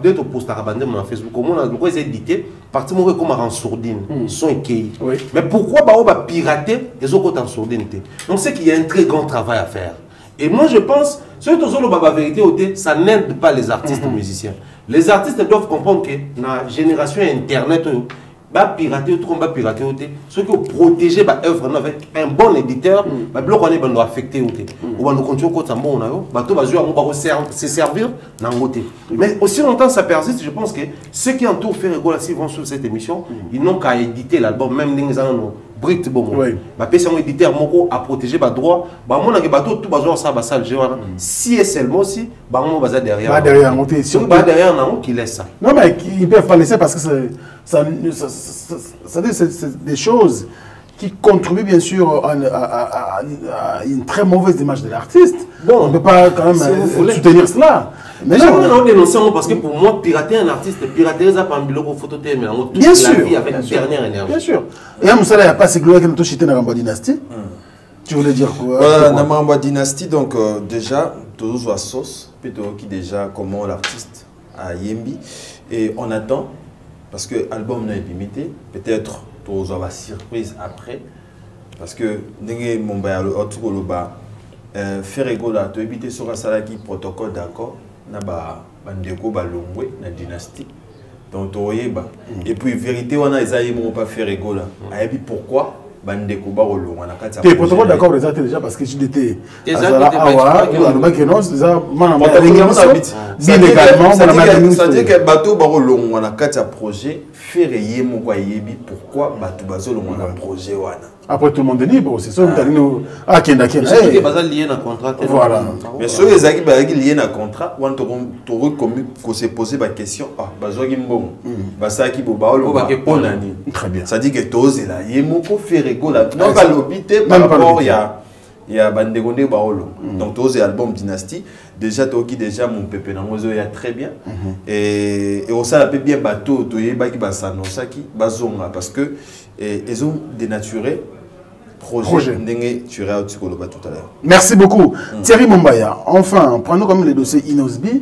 d'autres posts à sur Facebook, comment on a édité, partir comme en sourdine, son écueil. Mais pourquoi on va pirater les autres en sourdine? Donc c'est qu'il y a un très grand travail à faire. Et moi je pense, ce que la vérité, ça n'aide pas les artistes musiciens. Les artistes doivent comprendre que dans la génération Internet, pirater tout comme pirater ceux qui ont protégé l'œuvre avec un bon éditeur bloc on est ben affecté on va nous continuer côté bon on va se servir dans côté mais aussi longtemps ça persiste je pense que ceux qui entourent Ferrego là s'ils vont sur cette émission ils n'ont qu'à éditer l'album même les ans Brit bon personne éditeur moko à protéger ba droit mon que bateau tout besoin ça va ça si et seulement si mon bazar derrière derrière non qui laisse ça non mais ils peuvent pas laisser parce que c'est des choses qui contribuent bien sûr à une très mauvaise image de l'artiste. Bon, on ne peut pas quand même soutenir cela. Mais non, dénonçons parce que pour moi, pirater un artiste, pirater ça par un billet photo mais on toute la vie avec une dernière énergie. Bien sûr. Et à Moussala, il n'y a pas ces gloires qui nous touchent dans la Ramba Dynastie. Tu voulais dire quoi? Voilà, dans la Ramba Dynastie, donc déjà, toujours à sauce, plutôt qui déjà comment l'artiste a Yembi. Et on attend. Parce que l'album n'est pas limité, peut-être tu vas avoir surprise après. Parce que mon Ferrego là, tu éviter sur un qui protocole d'accord, na ba bandeko balongwe na dynastie. Donc et puis vérité on a Isaïe mon pas Ferrego là. Et puis pourquoi bandeko ba rolonga na kati. Tu protocole d'accord déjà parce que je l'étais. C'est-à-dire que bateau ba rolonga na kati projet Ferreye mon quoi yebi pourquoi bateau bazolonga na projet wana. Après tout le monde est libre, c'est ça. Ah, qui est lié à un contrat. Voilà. Mais ceux qui sont liés à un contrat, on peut se poser la question. Ah, très bien. Ça dit que tous là, il y a beaucoup de Ferrego là. Non, pas l'obité par rapport il y a Bandegonde Baolo. Donc tous les albums Dynastie. Déjà Toki déjà mon pépé dans il y a très bien. Et on sait un peu bien bateau, toyé baki basano saki bazonga parce que ils ont dénaturé projet. Tu tout à l'heure. Merci beaucoup. Thierry Mumbaya, enfin, prenons comme les dossiers Inosbi.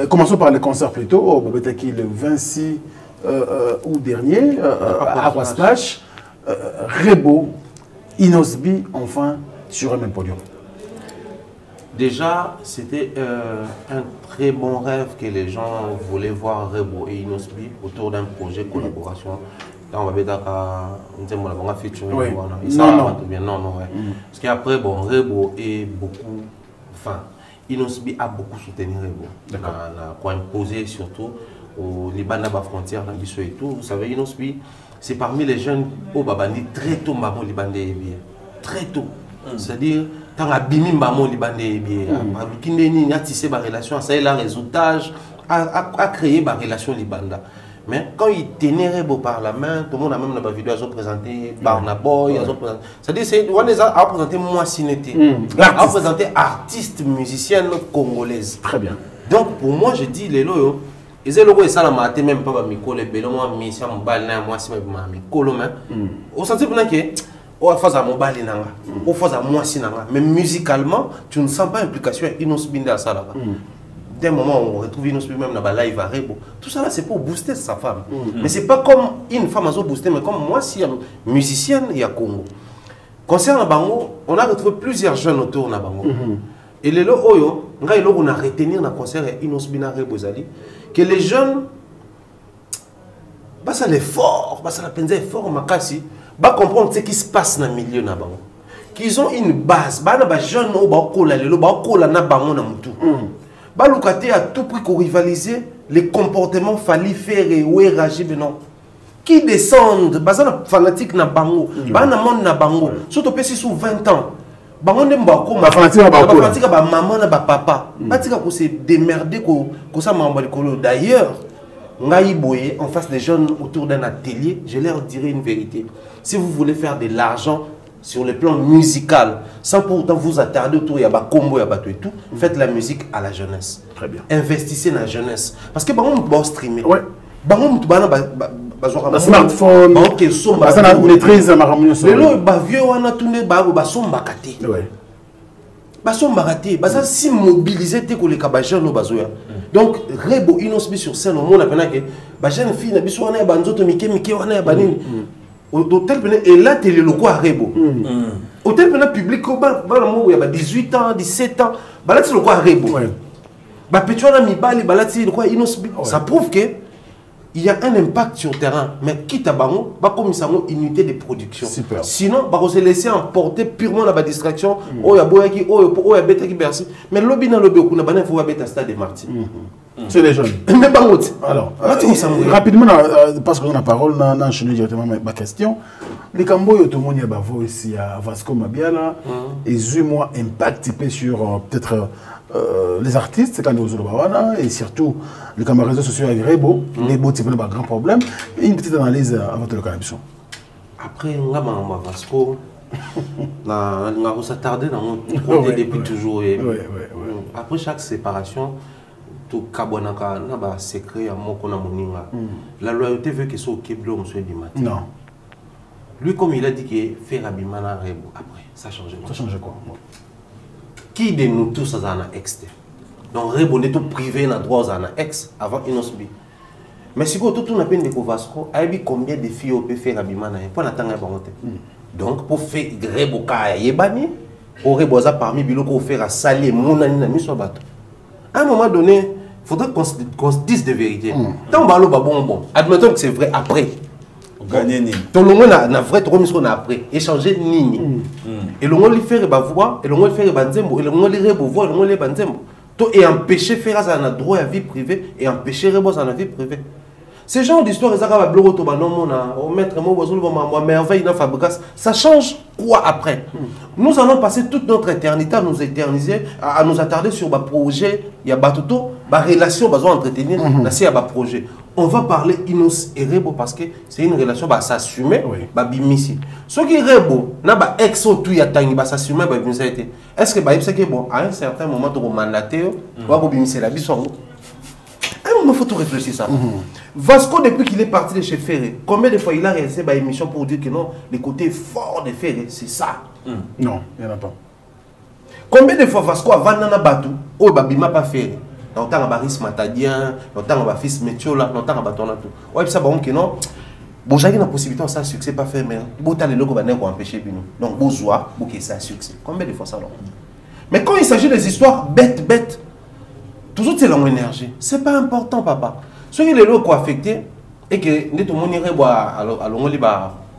Commençons par les concerts plutôt. Oh, peut-être le 26 août dernier, à Aquasplash. Rebo, Inosbi, enfin, sur un même podium. Déjà, c'était un très bon rêve que les gens voulaient voir Rebo et Inosbi autour d'un projet de collaboration. On va dire qu'on featuring. Non. Parce qu'après, bon, Rebo est beaucoup. Enfin, Inosbi a beaucoup soutenu Rebo. On a imposé surtout au Liban à la frontière, dans et tout. Vous savez, Inosbi, c'est parmi les jeunes au Babani très tôt, Mamo Libanais. Très tôt. C'est-à-dire, quand on a bimi Mamo Libanais, il a tissé ma relation, ça a eu le résultage, a créé ma relation Libanda. Mais quand il tenait Rebo par la main, tout le monde a même dans la vidéo, ils ont présenté Barnaboy, c'est-à-dire on les a présenté moi Cinété, a présenté artiste musicienne congolaise. Très bien. Donc pour moi je dis les loyaux, Et c'est le coup, ça, la matin, même pas mikolo, bello, moi, mission, mon bal, moi, si ma mikolo, mais. Au sens où, on fait à mon bal, on fait à moi, si mais musicalement, tu ne sens pas l'implication Inos Binda à ça là-bas. D'un moment où on retrouve Inos Binda même dans la live à Rebo. Tout ça là, c'est pour booster sa femme. Mais c'est pas comme une femme à booster, mais comme moi, si musicienne, il y a Congo. Concernant Bango, on a retrouvé plusieurs jeunes autour de Bango. Et les lots, on a retenu dans le concert Inos Binda Rebo Zali que les jeunes, ça l'effort, ça la peine d'effort, makasi, comprendre ce qui se passe dans le milieu na bango. Qu'ils ont une base, ba jeunes au ba kola lelo, ba kola na bango na mutu. Ba lukate à tout prix qu'on rivaliser les comportements fallait faire et ouais rager non. Qui descendent, bazana fanatique na bango, ba na monde na bango, surtout pesi sous 20 ans. Bango ne mbako ma fanatique ba maman na ba papa. Batika ko se démerder ko ça mamba likolo. D'ailleurs, en face des jeunes autour d'un atelier, je leur dirai une vérité. Si vous voulez faire de l'argent sur le plan musical, sans pour autant vous attarder autour, il y a des combos, il y a tout et tout, faites la musique à la jeunesse. Très bien. Investissez dans la jeunesse. Parce que on peut streamer. Ouais. Smartphone, maîtrise ma rémunération. vieux on a tourné ça si mobilisé te ko le kabajan no bazoya. Donc Rebo Inosbi sur scène on a pena que ba jeune fille na biso wana ba nzoto mike wana ya banini. Hôtel pena et là télé loko à Rebo. Hôtel pena public ba mo ya ba 18 ans, 17 ans, ba là loko à Rebo. Ba petona mibali ba là loko Inosbi. Ça prouve que il y a un impact sur le terrain, mais quitte à Bango, comme ça une unité de production. Super. Sinon, on se laisser emporter purement dans la distraction. Oh, il y a Boyaki, oh, il y a Beta qui berce. Mais lobby dans lobby, on a bien fait Beta Stade de Martin. C'est les jeunes. Mais Bango. Alors, rapidement, parce qu'on a la parole, on a enchaîné directement ma question. Les Camboyes, tout le monde y a bavo ici à Vasco Mabiala, et moi impact sur peut-être. Les artistes, quand nous avons et surtout les camarades sociaux avec Rebo, les beaux types de grands problèmes. Et une petite analyse avant de le canapison. Après, on a Vasco, on a s'attarder dans mon côté depuis toujours. Après chaque séparation, tout Kabonaka n'a pas secret à mon moninga. La loyauté veut que ce soit au Kéblo, on soit du matin. Non. Lui, comme il a dit qu'il fait Rabimana Rebo, après, ça change quoi? Ça change quoi? Qui de nous tous a un ex? Donc, Rebo est tout privé dans droit à un ex avant Inosbi. Mais si vous avez tout peine de Vasco, combien de filles on peut faire Rabimana pour n'attendre un donc, pour faire Rebo Kaya Yebani, pour Rebo parmi Bilo pour faire à Sali, Mounani, Nami sur bateau. À un moment donné, il faudrait qu'on se dise de vérité. Tant que bon, admettons que c'est vrai après. Tout le monde a vrai remission après échanger nini et le monde lui fait voir et le monde fait banzembo et le monde lui voir et le monde lui banzembo et empêcher faire ça dans droit à vie privée et empêcher rebo dans la vie privée. Ce genre d'histoire ça va bloquer tout non on mettre moi besoin merveille dans fabrication ça change quoi après. Nous allons passer toute notre éternité à nous éterniser à nous attarder sur un projet il y a batuto ba relation besoin entretenir là c'est un projet. On va parler Inos et Rebo parce que c'est une relation qui s'assumer, bimisi. Ce qui est Rebo, n'a pas exo tout ya tangi ba s'assumer ba bimisa été. Est-ce que ba c'est que bon à un certain moment tu mandater va bimisi la biso. Un moment faut tout réfléchir ça. Vasco depuis qu'il est parti de chez Ferré, combien de fois il a réalisé ba émission pour dire que non, le côté fort de Ferré, c'est ça. Non, il n'y en a pas. Combien de fois Vasco avant nana batu, oh ba bima pas Ferré. Dans le temps, on a Riz Matadien, dans le temps, on a Fils Metiola, dans le temps, on a Batona tout. Ouais, ça bon que non. Bon, j'ai une possibilité, ça succès pas fait, mais bon, t'as les logos pour empêcher nous. Donc, bon, joie, pour que ça succès. Combien de fois ça non? Mais quand il s'agit des histoires bêtes, toujours c'est longue énergie. C'est pas important, papa. Ceux qui les logos affectés et que tout le monde irait boire, alors on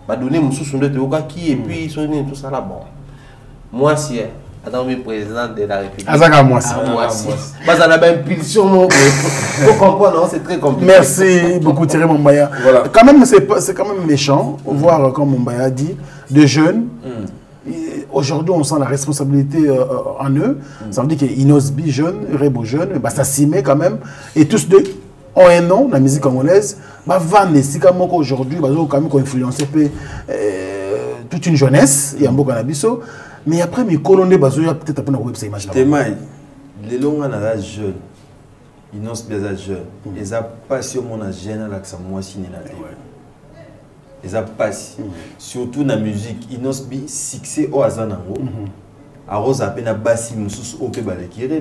va donner mon sous de qui et puis tout ça là, bon. Moi, si. Attends, le président de la République. Azaka Moissi. Parce qu'on a une impulsion pour comprendre, c'est très compliqué. Merci beaucoup Thierry Mombaya. Voilà. Quand même, c'est quand même méchant, voir comme Mombaya dit, de jeunes. Aujourd'hui, on sent la responsabilité en eux. Ça veut dire qu'Inosbi jeune, Rebo jeune, ça s'y met quand même. Et tous deux ont un nom, la musique congolaise. Si aujourd'hui, quand même, influencé toute une jeunesse, il y a un beau cannabis. Mais après, mes colonnes, peut-être après, on a cette image-là. Témoin, les longs, on a jeune. Inos Biaza jeune. Ils ont passion mon agène avec sa moi si n'a ils ont passion. Surtout dans la musique. Inos Bi succès au Azanango. A Rose a peine à bassi moussous au Pébale qui est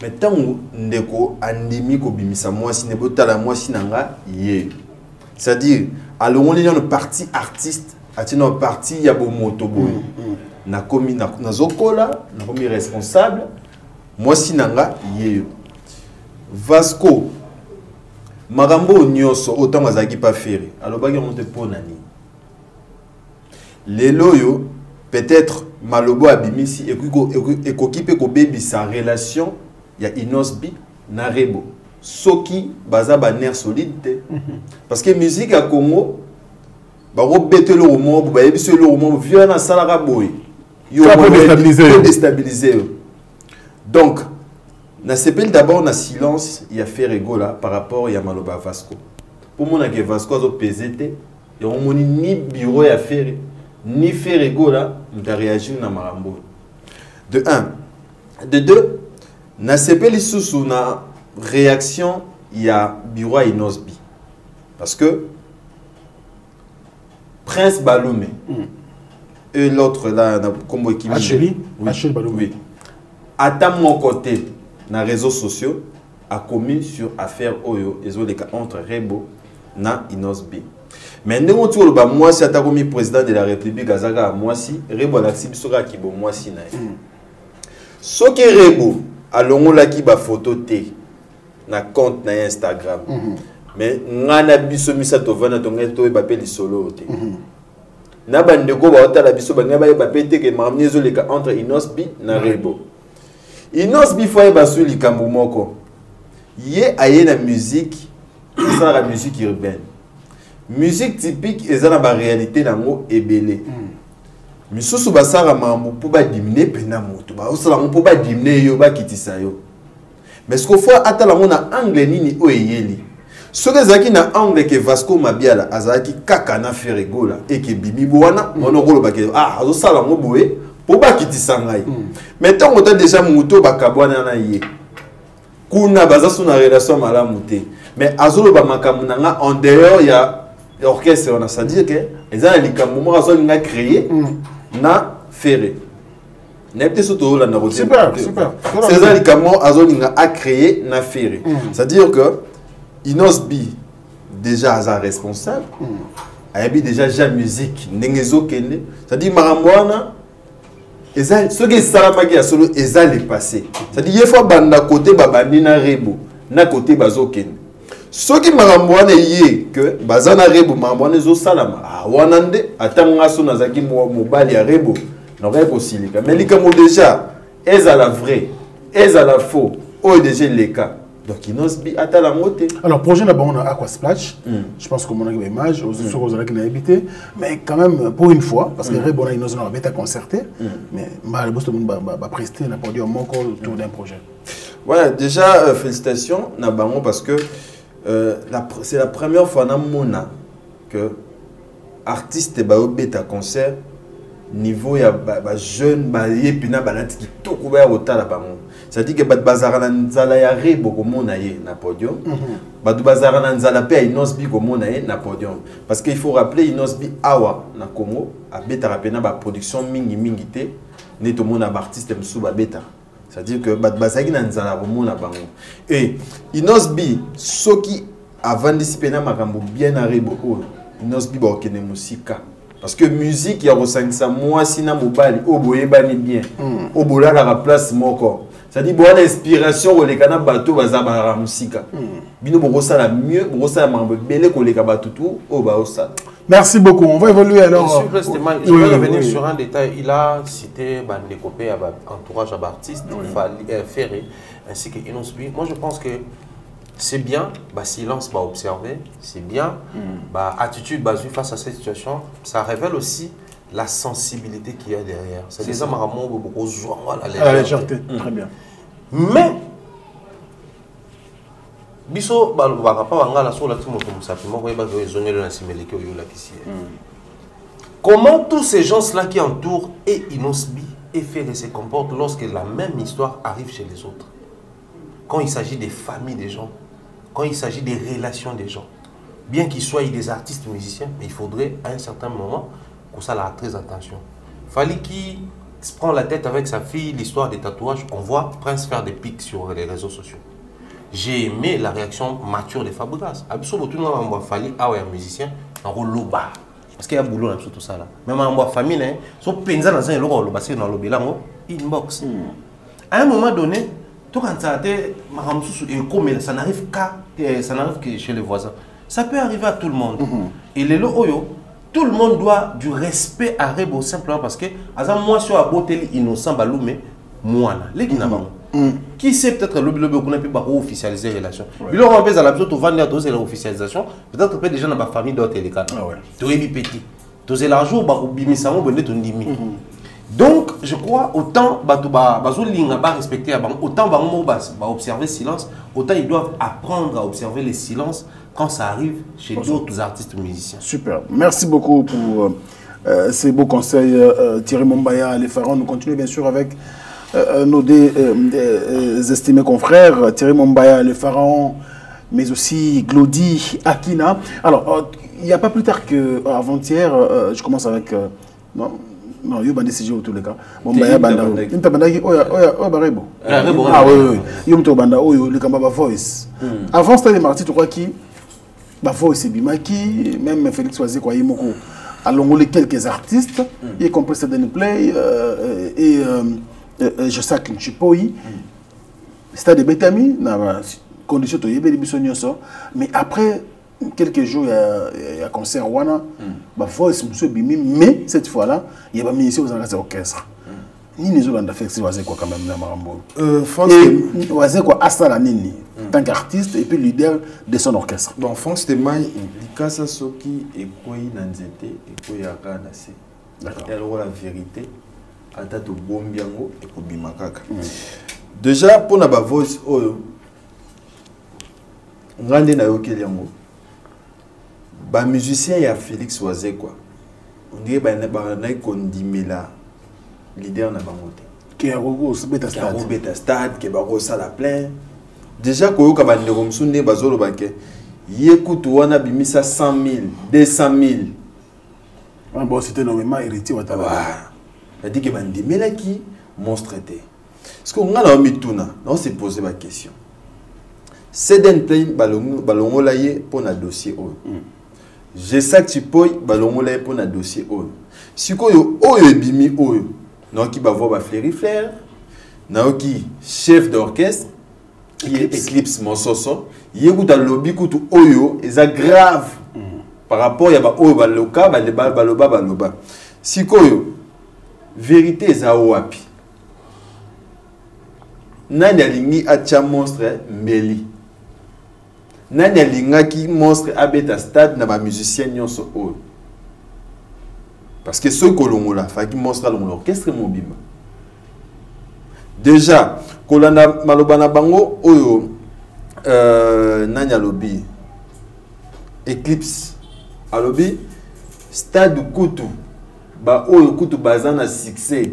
mais tant que ndeko andimi ko bimisa moi si nebo tala moi si nanga yé. C'est-à-dire alors on est dans le parti artiste, a tino parti ya bo moto boy. Na komi na zokola, na komi responsable. Moi si nanga yé. Vasco Marambo nyoso autant mazaki pas ferré. Alors bagi monte ponani. Les loyo peut-être malobo abimisi et kokipe ko baby sa relation il y a Inosbi Narebo soki baza ba nerf solide parce que musique à Congo ba robete le roman ba yebiso le roman vieux na salara boy yo déstabiliser donc na s'appelle d'abord na silence il y a fait rigola par rapport ya maloba Vasco pour mon que Vasco a pesete il y a moni ni bureau ya faire ni fait rigola on a réagi na marambo de 1 de 2 na sepeli sous na réaction il y a bureau Inosbi parce que Prince Balomé et l'autre là comme équipe Acheli oui à mon côté na réseaux sociaux a commis sur affaire Oyo et les cas entre Rebo na Inosbi mais nous on tourne moi si ata commis président de la République Azaga moi si Rebo la sibisora ki bo moi si na so que Rebo alongo la ki ba photo te na compte na Instagram mais ngana biso misa to vana to ngeto e bapeli solo te na bandeko ba otala biso ba ngaba e bapete ke mamnezo le ka entre Inosbi na Rebo Inosbi foi ba su likambo moko ye aye na musique ça la musique urbaine musique typique ezana ba réalité nango ebele misusu basara mambo pour ba diminuer pena moto ba osala mo pour ba diminuer yo ba kitisa yo mais ce qu'il faut atala mo na angle nini o eyeli ce que zaki na angle que Vasco Mabiala azaki kaka na faire rigola et que bimi bona mono kolo ba ke ah azosala mo boye pour ba kitisa ngai mais tant on déjà moto ba kabwana na ye kuna baza suna relation malamu te mais azolo ba makamu nga en dehors ya orchestre on a ça dire que ezana likambo mo azolo nga créer na ferré n'était surtout là na super c'est ça likambo azolo nga a créer na ferré c'est à dire que Inosbi déjà a responsable ayabi déjà ja musique ndengezo kende c'est à dire marambwana eza ce que ça la magie solo eza le passé c'est à dire il faut banda côté babandi na Rebo na côté bazokende ce qui marambwana yé que bazana Rebo marambwana zo salama ah wanande atanga so nazaki mobali ya Rebo n'aurait possible mais likamo déjà eza la vraie eza la faux ou déjà les cas donc Inosbi ata la moté alors projet là on a Aqua Splash je pense que mon image aux autres qui n'a habité mais quand même pour une fois parce que Rebo na Inosbi on va concerté mais le boss tout le monde va prester n'a pas dit encore autour d'un projet voilà déjà félicitations na bango parce que c'est la première fois na mona que artiste ba obeta concert niveau ya ba jeune ba yepina balati kitoko ba otala bango c'est-à-dire que bat bazara nzala ya Rebo komona ye na podium bat bazara nzala pe Inosbi komona ye na podium parce qu'il faut rappeler Inosbi awa na Congo a beta rapena ba production mingi te ne to mona ba artiste msu ba beta c'est-à-dire que bat bazaki na nzala komona bango et Inosbi soki avant disciplina makambo bien na Rebo Inosbi ba okene musika parce que musique ya resangisa moi sina mobali oboyebani bien obola la place moko c'est-à-dire bonne inspiration les kana bateau bazaba musika bino bokosa la mieux bokosa la mambe belé ko les bateau tout au ba osa. Merci beaucoup on va évoluer alors je vais revenir sur un détail il a cité bandekopé à entourage à artiste Ferré ainsi que Inosbi moi je pense que c'est bien, silence, observer, c'est bien, attitude face à cette situation, ça révèle aussi la sensibilité qu'il y a derrière. C'est des hommes à beaucoup la légèreté. Très bien. Mais, biso comment tous ces gens-là qui entourent et Inosbi et Ferré se comportent lorsque la même histoire arrive chez les autres? quand il s'agit des familles des gens, quand il s'agit des relations des gens, bien qu'ils soient des artistes musiciens, mais il faudrait à un certain moment qu'on ça la très attention. Fallait qu'il se prend la tête avec sa fille, l'histoire des tatouages. On voit Prince faire des pics sur les réseaux sociaux. J'ai aimé la réaction mature de Fabregas. Absolument, tout le monde a fallu un musicien en rôle loba. Parce qu'il y a boulot dans tout ça là. Même en famille, si on pense dans un logo, parce que dans le bilan, inbox. À un moment donné, tout quand ça a été, ça n'arrive que chez les voisins. Ça peut arriver à tout le monde. Et les lots, tout le monde doit du respect à Rebo simplement parce que, moi, je suis à beauté innocent, baloumé, moi, les qui sait peut-être le qu'on a pu officialiser les relations. Il aura besoin de la vendre c'est l'officialisation. Peut-être que des gens dans ma famille doivent être les cas. Tu es petit. Tu es l'argent, donc, je crois, autant respecter, autant observer le silence, autant ils doivent apprendre à observer les silences quand ça arrive chez d'autres artistes musiciens. Super. Merci beaucoup pour ces beaux conseils, Thierry Mumbaya, les pharaons. Nous continuons bien sûr avec nos estimés confrères, Thierry Mumbaya, les pharaons, mais aussi Glody Akina. Alors, il n'y a pas plus tard qu'avant-hier, je commence avec... non, il y a des CG autour de cas. Mumbaya Banda. Il y a Barebo. Ah oui, il y a Banda, le Kambaba Voice. Avant, c'était les martyrs, tu crois qui Voice et Bimaki, même Félix Oisé, quoi, il y a allons quelques artistes, y compris Sudden Play et je sais que Chipoyi, c'était des bétamis, condition de yébé mais après quelques jours il y a concert Wana, Voice monsieur Bimi, mais cette fois-là il y a pas mis ici aux orchestres. Ni les autres fait c'est Oisé quoi quand même na Marambo. Et Oisé quoi Asta Nini tant qu'artiste et puis leader de son orchestre. Bon, France de Maï, Likasa Soki et Koi Nanzete et Koi Yaka Nase. Elle aura la vérité, à date au Bombiango et au Bimakaka. Déjà, pour la voice, on a des Keliango. Ba musicien, il y a Félix Oisé quoi. On dirait qu'on dit Mela, leader na Bangote. Qui est un robot, Beta Stade, qui est un salle à plein. Déjà, quand on a dit que Yékout wana bimisa 100 000, 200 000. Bon, c'était normalement héritier. Il dit que bandi mais là qui monstre était. Parce qu'on a mis tout là, on s'est posé la question. C'est d'un plein ballon laye pour un dossier. Je sais que tu peux ballon laye pour un dossier. Si quoi yo bimi non qui va voir flair flair, non qui chef d'orchestre. Qui est Eclipse Monsoso, il y a un lobby qui est grave par rapport à loka, baloba. Si koyo, vérité est à Oapi. Nani alingi acha monstre Meli. Nani alinga qui monstre Abeta Stade na ba musicien nyonso oyo. Parce que ce kolongola, fa qui monstre l'orchestre mobimba. Déjà, kolanda malobana bango oyo nanya lobby Eclipse alobi Stade Kutu ba oyo Kutu bazana succès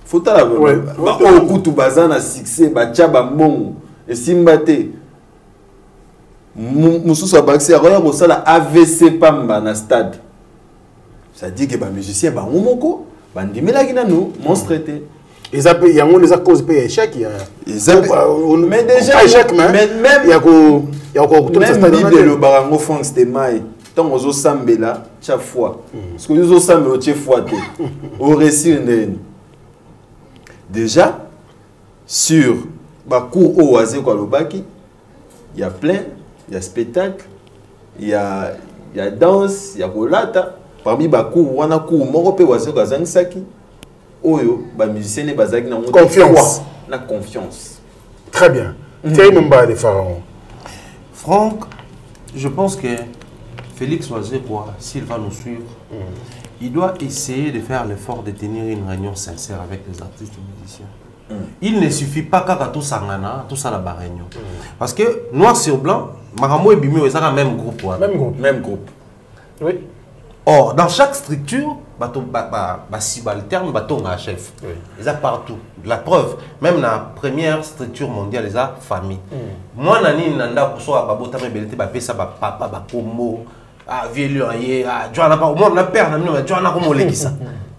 fotala ba oyo Kutu bazana succès ba tchaba mbongo esimbate mususu abaxi akoya kosala AVC pamba na stade, ça dit que ba musicien ba ngomoko bandimela kina no monstre te. Il y a une cause de échec. Mais déjà, échec, même il y a le barango France de Maï, tant aux Osambela, chaque fois. Parce que nous Osambela, chaque fois, au récit, déjà, sur Bakou Oazé Kwalobaki, il y a plein, il y a spectacle, il y a danse, il y a Golata. Parmi Bakou, Wanakou, Morope Oazé Kwazanisaki. Oyo, ba musicien et bazaki na confiance. Na confiance. Très bien. Thierry Mumbaya des pharaons. Franck, je pense que Félix Oisé, s'il va nous suivre, il doit essayer de faire l'effort de tenir une réunion sincère avec les artistes et musiciens. Il ne suffit pas qu'à tout ça la réunion. Parce que noir sur blanc, Maramo et Bimio, ils ont le même groupe. Même groupe. Oui. Or, dans chaque structure, le terme bâton à chef. Ils ont partout. La preuve, même dans la première structure mondiale, les famille. Moi, nani nanda kusoa babota mebelete ba pesa ba papa ba kombo ah vieux loyer ah joana pas moi na père na mino joana ko molekisa.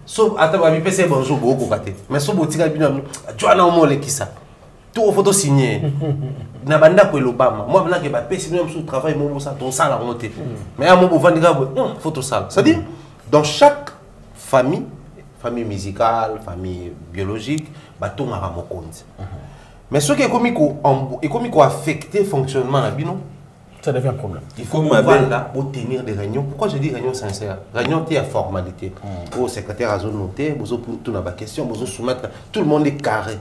So ata ba pesa bonjour go kate. Mais so botika bino joana ko molekisa. Tout photo signé. Na banda ko Obama. Moi bana ke ba pesa bino sous travail mo ça ton sala noté. Mais à mo bo vandika photo sale. C'est-à-dire dans chaque famille musicale, famille biologique, bateau m'a mon compte. Mais ce qui est comique affecté le fonctionnement là, ça devient un problème. Il faut là pour tenir des réunions. Pourquoi je dis réunion sincère? Réunion c'est la formalité. Au secrétaire a zone noté, besoin pour tout dans la question, besoin soumettre, tout le monde est carré.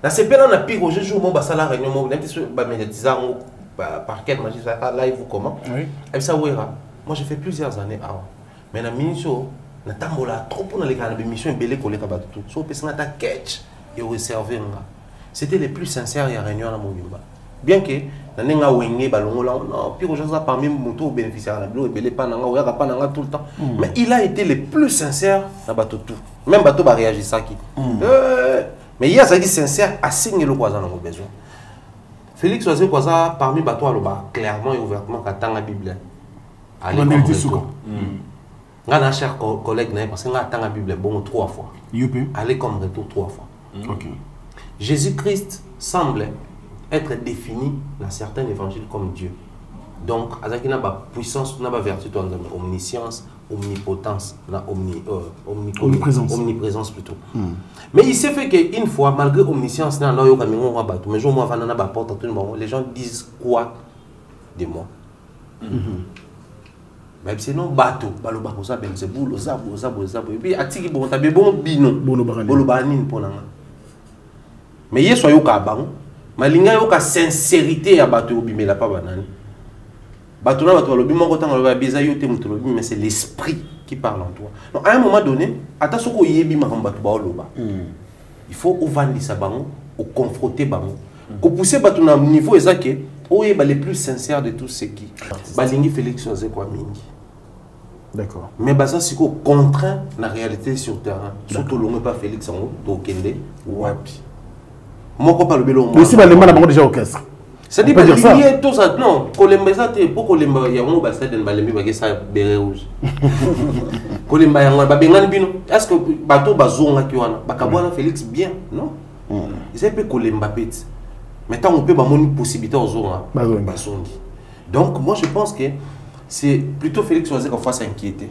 Dans ces pays là on a pire au jour mon basa la réunion mon même si ba médiatiser par quel magistrat live ou comment. Oui. Et ça ouera. Moi j'ai fait plusieurs années avant. Mais la ministre na tambola trop pour les gars mission belé collé ka batu so pesa na catch et réserver nga c'était les plus sincères ya réunion na mobimba bien que na nga wengé balongo là non puis aux gens parmi moto bénéficiaire na bilo belé pas na nga oya pas na nga tout le temps mais il a été les plus sincères na batu tout même batu ba réagir ça qui mais il y a ça qui sincère à signer le quoi dans besoin Félix Oise quoi ça parmi batu aloba clairement et ouvertement ka tanga bible allez un cher collègue, parce que j'ai la Bible bon 3 fois. Allez comme retour 3 fois. Okay. Jésus-Christ semble être défini dans certains évangiles comme Dieu. Donc, il y a une puissance, une vertu, omniscience, omnipotence, omniprésence plutôt. Mais il s'est fait qu'une fois, malgré omniscience, les gens disent quoi de moi? Même sinon bateau baloba ko ça Belzebul ozabo et puis atiki bon tabe bon bino bolobanine pour nanga mais yeso yo ka bango malinga yo ka sincérité ya bateau bimela pa banani bateau na bateau lobi moko tanga loba biza yo te mutu lobi mais c'est l'esprit qui parle en toi. Donc à un moment donné ata soko yebi makambo bateau ba loba il faut ovandisa bango au confronter bango ko pousser bateau na niveau ezake oye ba les plus sincères de tous ceux qui balingi Félix Oise quoi mingi. D'accord. Mais ça c'est qu'on contraint la réalité sur le terrain. Surtout l'on pas Félix Ango, Tokende, Wapi. Moi pas le bélo. Mais si les gens déjà orchestre. C'est-à-dire que tout ça non, Kolemba ça pour Kolemba il y a un bastard de Balembi ba ça béret rouge. Kolemba ya ba bengani bino. Est-ce que bateau bazonga ki wana ba kabwana Félix bien, non? Il s'appelle Kolemba pet. Maintenant on peut ba moni possibilité aux zonga. Bazongi. Donc moi je pense que c'est plutôt Félix Oise qu'on fasse s'inquiéter.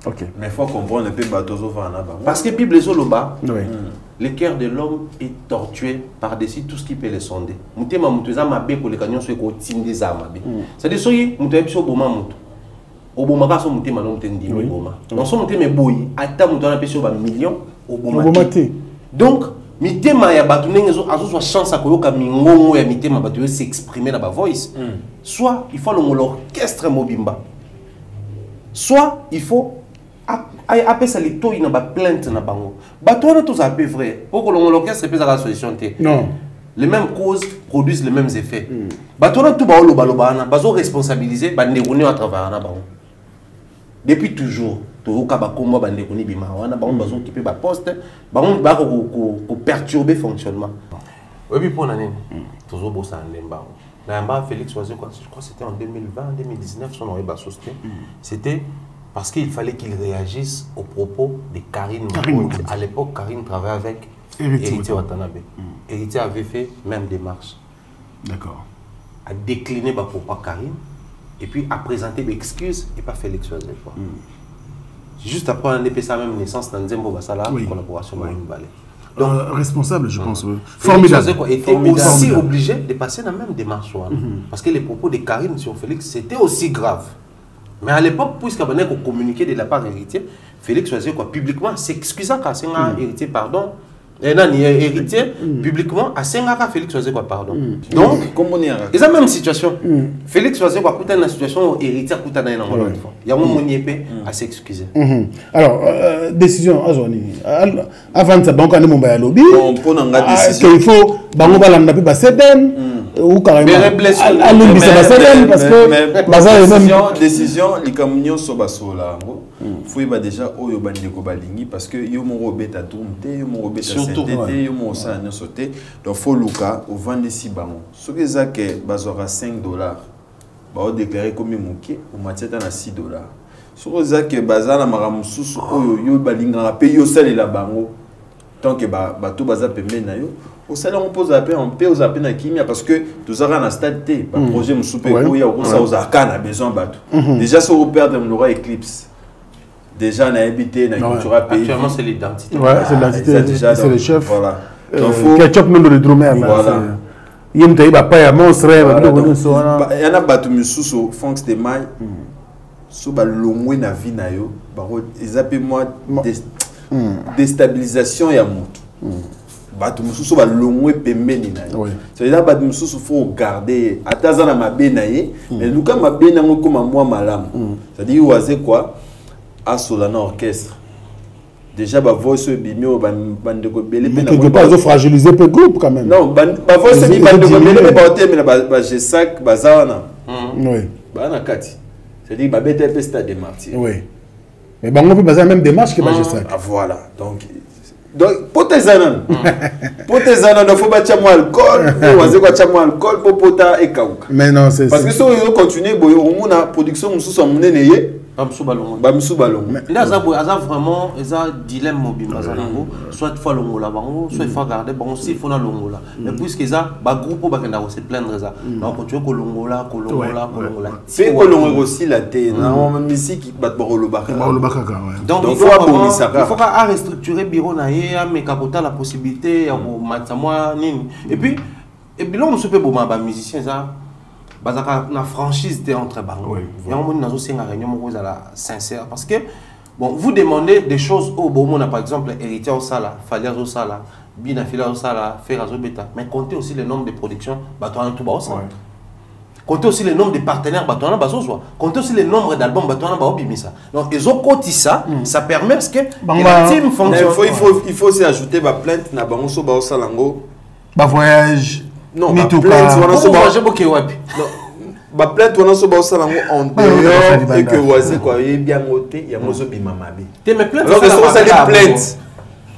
Ok. Mais il faut comprendre un peu bateau. Parce que la Bible est sur le bas. Oui. Le cœur de l'homme est tortué par-dessus tout ce qui peut le sonder. Moutema mouteza mabe pour les canyons sur les tindi za mabe. C'est-à-dire soyi moutema biso boma moutou. Oboma ka so moutema non tendi boma. Donc so moutema boyi ata moutona peso ba million oboma. Donc mitema ya batu nengezo azo chance à koyoka mingongo ya mitema batu s'exprimer dans ba voice. Soit il faut l'orchestre mobimba. Soit il faut appeler ça les taux na ba plainte na bango. Bato na tous appel vrai. Pour que l'orchestre puisse la solution té. Non. Les mêmes causes produisent les mêmes effets. Bato na tout ba lo baloba na bazo responsabiliser ba ndekoni à travers na bango. Depuis toujours toka ba komba ba ndekoni bima wana ba bazo kiper ba poste ba ba ko perturber fonctionnement. Oui puis pour l'année toujours bossa ndemba. Félix Oise, je crois que c'était en 2020, 2019, son nom est Bassosté. C'était parce qu'il fallait qu'il réagisse aux propos de Karine. À l'époque, Karine travaillait avec Héritier Watanabe. Héritier avait fait même démarche. D'accord. À décliner pourquoi Karine et puis à présenter des excuses et pas Félix Oise. Juste après, on a fait sa même naissance dans Nzembo Bassala, collaboration avec Balé. Donc, responsable, je pense. Formidable. Était aussi obligé de passer dans la même démarche. Parce que les propos de Karine sur Félix, c'était aussi grave. Mais à l'époque, puisqu'il y avait communiqué de la part d'héritier, Félix Oise publiquement s'excusa quand c'est un héritier, pardon. Héritier publiquement à Sengara Félix Oise pardon. Donc, ils ont la même situation. Félix Oise est dans la situation où héritier est dans la fois. Il y a un moment à s'excuser. Alors, décision avant ça, donc on est mon lobby. Il faut bango balanda pe baseden ou carrément à parce que décision les camions sont basola faut y déjà oyo bandeko balingi parce que yo moko beta tourne yo moko beta Surtout, synthé yo moko ça ne sauter donc faut luka au vendre si bango ce que ça que bazora $5 ba o déclarer comme moké au matiata na $6 ce que ça que bazana maramususu oyo yo balinga pe yo salela bango tant que bato baza pembe na yo au salaire on pose appel on paie aux appels na kimia parce que tous aura na stade T pas projet me souper ou ya ou ça aux arcanes a besoin bato déjà sur perdre on aura Eclipse déjà na habité na culture pays actuellement c'est l'identité ouais c'est l'identité c'est le chef voilà ketchup nom de drummer là voilà yim tayi ba pa ya monstre il y en a bato misusu Frank Stemai so ba longwe na vie na yo ba ezape moi déstabilisation ya moto bato mususu ba longwe pembeni na yo ça veut dire bato mususu faut garder ataza na mabe na ye mais luka mabe na ngo comme moi malamu ça dit oaze quoi asola na orchestre déjà ba voice bimio bande ko belé pe na quelque part ils fragiliser peu groupe quand même non ba voice bi bande ko belé ba hotel mais ba G5 bazawana oui ba na kati c'est dire ba bete pe stade de martyr oui mais bango peut baza même démarche que ba G5 voilà donc potezanan il faut battre moi alcool oaze quoi tchamo alcool pour pota et kauka mais non c'est parce que si on continue boyo on a production mususu munene ye Bamsou Balongo. Là, ça vraiment un dilemme mobile. Soit il faut longola, soit il faut garder, aussi il faut na longola. Mais puisque ça, ba groupe ba kenda se plaindre ça. Donc continue ko longola. C'est ko longola aussi la té. Na musique bat borolo baka. Donc il faut qu'à restructurer bureau na ye, mais kapota la possibilité ya ko matsamwa nini. Et puis là on se peut bon ba musicien ça. Bazaka na franchise de entre bango. Il y a un moment dans une réunion où vous allez sincère parce que bon vous demandez des choses au bon moment par exemple héritier au sala, Falias au sala, Bina Fila au sala, Ferraz au bêta, mais comptez aussi le nombre de productions batouana tout bas au sala. Comptez aussi le nombre de partenaires batouana bas au soir. Comptez aussi le nombre d'albums batouana bas au bimisa. Donc ils ont coté ça, ça permet parce que la team fonctionne. Il faut aussi ajouter ma plainte na bango so bas au salango. Ba voyage non, ma plainte, on a so ba plainte on a so ba salango en dehors et que oaze quoi y bien moté ya mozo bimamabe. Te me plainte alors que ça dit plainte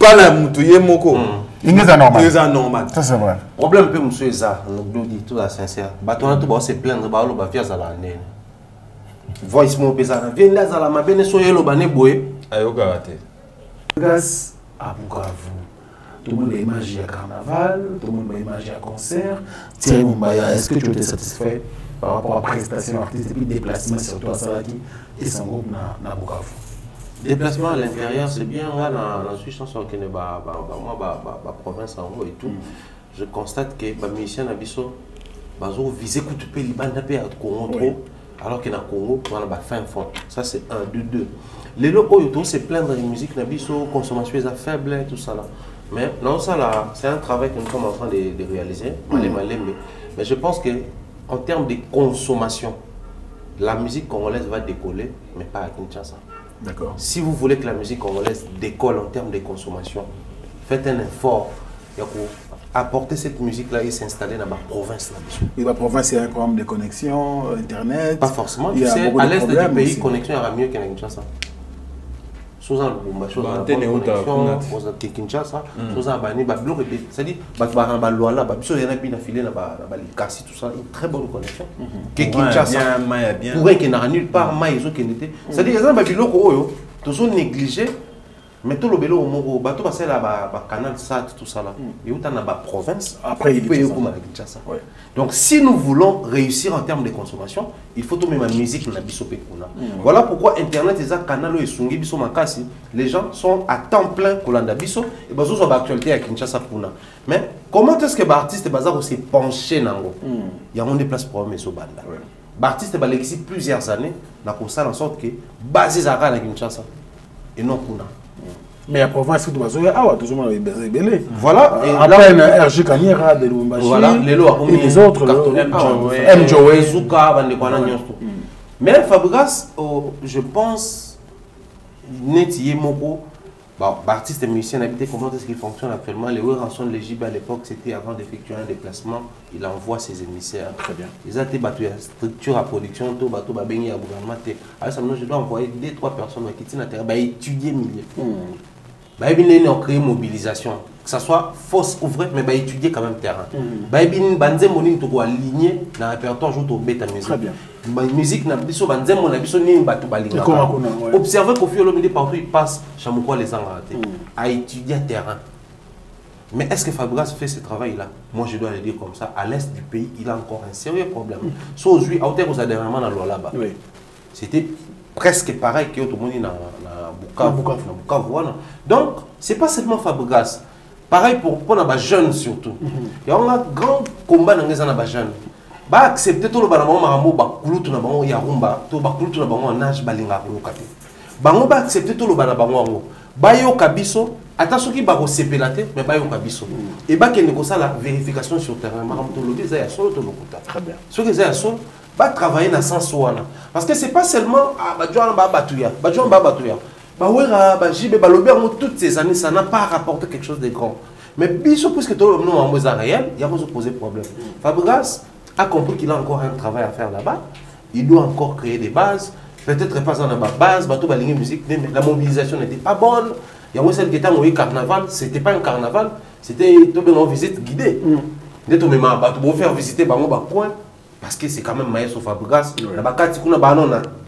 pas la mutu ye moko. Il est normal. Il est normal. Ça c'est vrai. Problème peu monsieur ça, nous dit tout la sincère. Ba toi tout ba se plaindre ba lo ba via za la nene. Voice mo pesa vient là za la mabene so yelo ba ne boye. Ayo karaté. Grâce à Bukavu. Tout le monde a imagé à carnaval, tout le monde a imagé à concert. Thierry Mumbaya, est-ce que tu étais satisfait par rapport à la prestation artistique et puis déplacement surtout à Salaki et son groupe na Bukavu? Déplacement à l'intérieur, c'est bien. Là, dans une chanson qui est ma province en haut et tout, je constate que les musiciens n'abisso, ils visent que tu peux les bandes à Congo trop, alors qu'il y a Congo, on a fin fond. Ça, c'est un, deux. Les locaux, ils se plaindre de musique n'abisso, consommation est faible, tout ça là. Mais non, ça là, c'est un travail que nous sommes en train de réaliser. Mais je pense qu'en termes de consommation, la musique congolaise va décoller, mais pas à Kinshasa. D'accord. Si vous voulez que la musique congolaise décolle en termes de consommation, faites un effort pour apporter cette musique-là et s'installer dans ma province. Et la province, il y a un problème de connexion, Internet. Pas forcément. Tu sais, à l'est du pays, connexion aura mieux qu'à Kinshasa. Soza Lubumba, Soza Kinshasa, Soza Bani, c'est-à-dire, Baloala, Babiso, il y en a bien affilé dans Kassi, tout ça, une très bonne connexion. Kinshasa, pour un qui n'a nulle part, Maïso qui n'était. C'est-à-dire, il y a un Babyloko, tout ça négligé, mais tout le bélo au Moro, bateau passé là, canal SAT, tout ça là, et où tu as la province, après il peut y avoir Kinshasa. Donc, si nous voulons réussir en termes de consommation, il faut tomber ma musique dans la Bissopekuna. Voilà pourquoi Internet et Canal et Sungi Bisso Makasi, les gens sont à temps plein Kolanda Bisso et Bazo sont actualité à Kinshasa Puna. Mais comment est-ce que l'artiste Bazar s'est penché Nango? Il y a un déplace pour mes Banda. L'artiste va l'exister plusieurs années, dans en sorte que basé à Kinshasa et non Puna. Mais la province de Bazo, toujours voilà. Et après, RG Kanyera, de Lumbashi, voilà, et les autres, MJOE, Zuka, mais Fabregas, je pense, Neti Moko, Bon, artistes et musiciens habités, comment est-ce qu'ils fonctionnent actuellement? Les rançons légibles à l'époque, c'était avant d'effectuer un déplacement, il envoie ses émissaires. Très bien. Ils ont été structure à production, tout bateau, babenghi à gouvernement. Alors, ça, je dois envoyer 2-3 personnes qui tiennent à terre, étudier milieu. Ils ont créé une mobilisation, que ce soit fausse ou vraie, mais étudier quand même terrain. Ils ont aligné dans le répertoire jour au bêta musique. Très bien. Musique na biso banzemo na biso ni batu balinga. Observer qu'au fur et à mesure partout il passe Chamoukwa les enratés à étudier terrain. Mais est-ce que Fabregas fait ce travail-là? Moi je dois le dire comme ça, à l'est du pays, il a encore un sérieux problème. Soit aujourd'hui, à hauteur aux dernièrement dans là-bas. C'était presque pareil que tout le monde dans Bukavu. Donc, c'est pas seulement Fabregas. Pareil pour les jeunes surtout. Il y a un grand combat dans les jeunes. Ba accepter tout le banamo marambo ba kulutu na bango ya rumba to ba kulutu na bango nage balinga ko kate bango ba accepter tout le banabo ba yo kabiso ata soki ba ko sepelate mais ba yo kabiso et ba kende ko la vérification sur terrain marambo to lobi za ya solo to lokuta. Très bien. Soki za ya solo ba travailler na sens wana parce que c'est pas seulement ba joana ba batuya ba wera ba jibe ba lobi en toutes ces années ça n'a pas rapporté quelque chose de grand mais biso puisque tout le monde est réel il y a besoin de poser problème. Fabregas a compris qu'il a encore un travail à faire là-bas. Il doit encore créer des bases. Peut-être pas dans la base, la musique, mais la mobilisation n'était pas bonne. Il y a celle qui était en carnaval, c'était pas un carnaval, c'était une visite guidée. Pour faire visiter le coin, parce que c'est quand même Maestro Fabregas.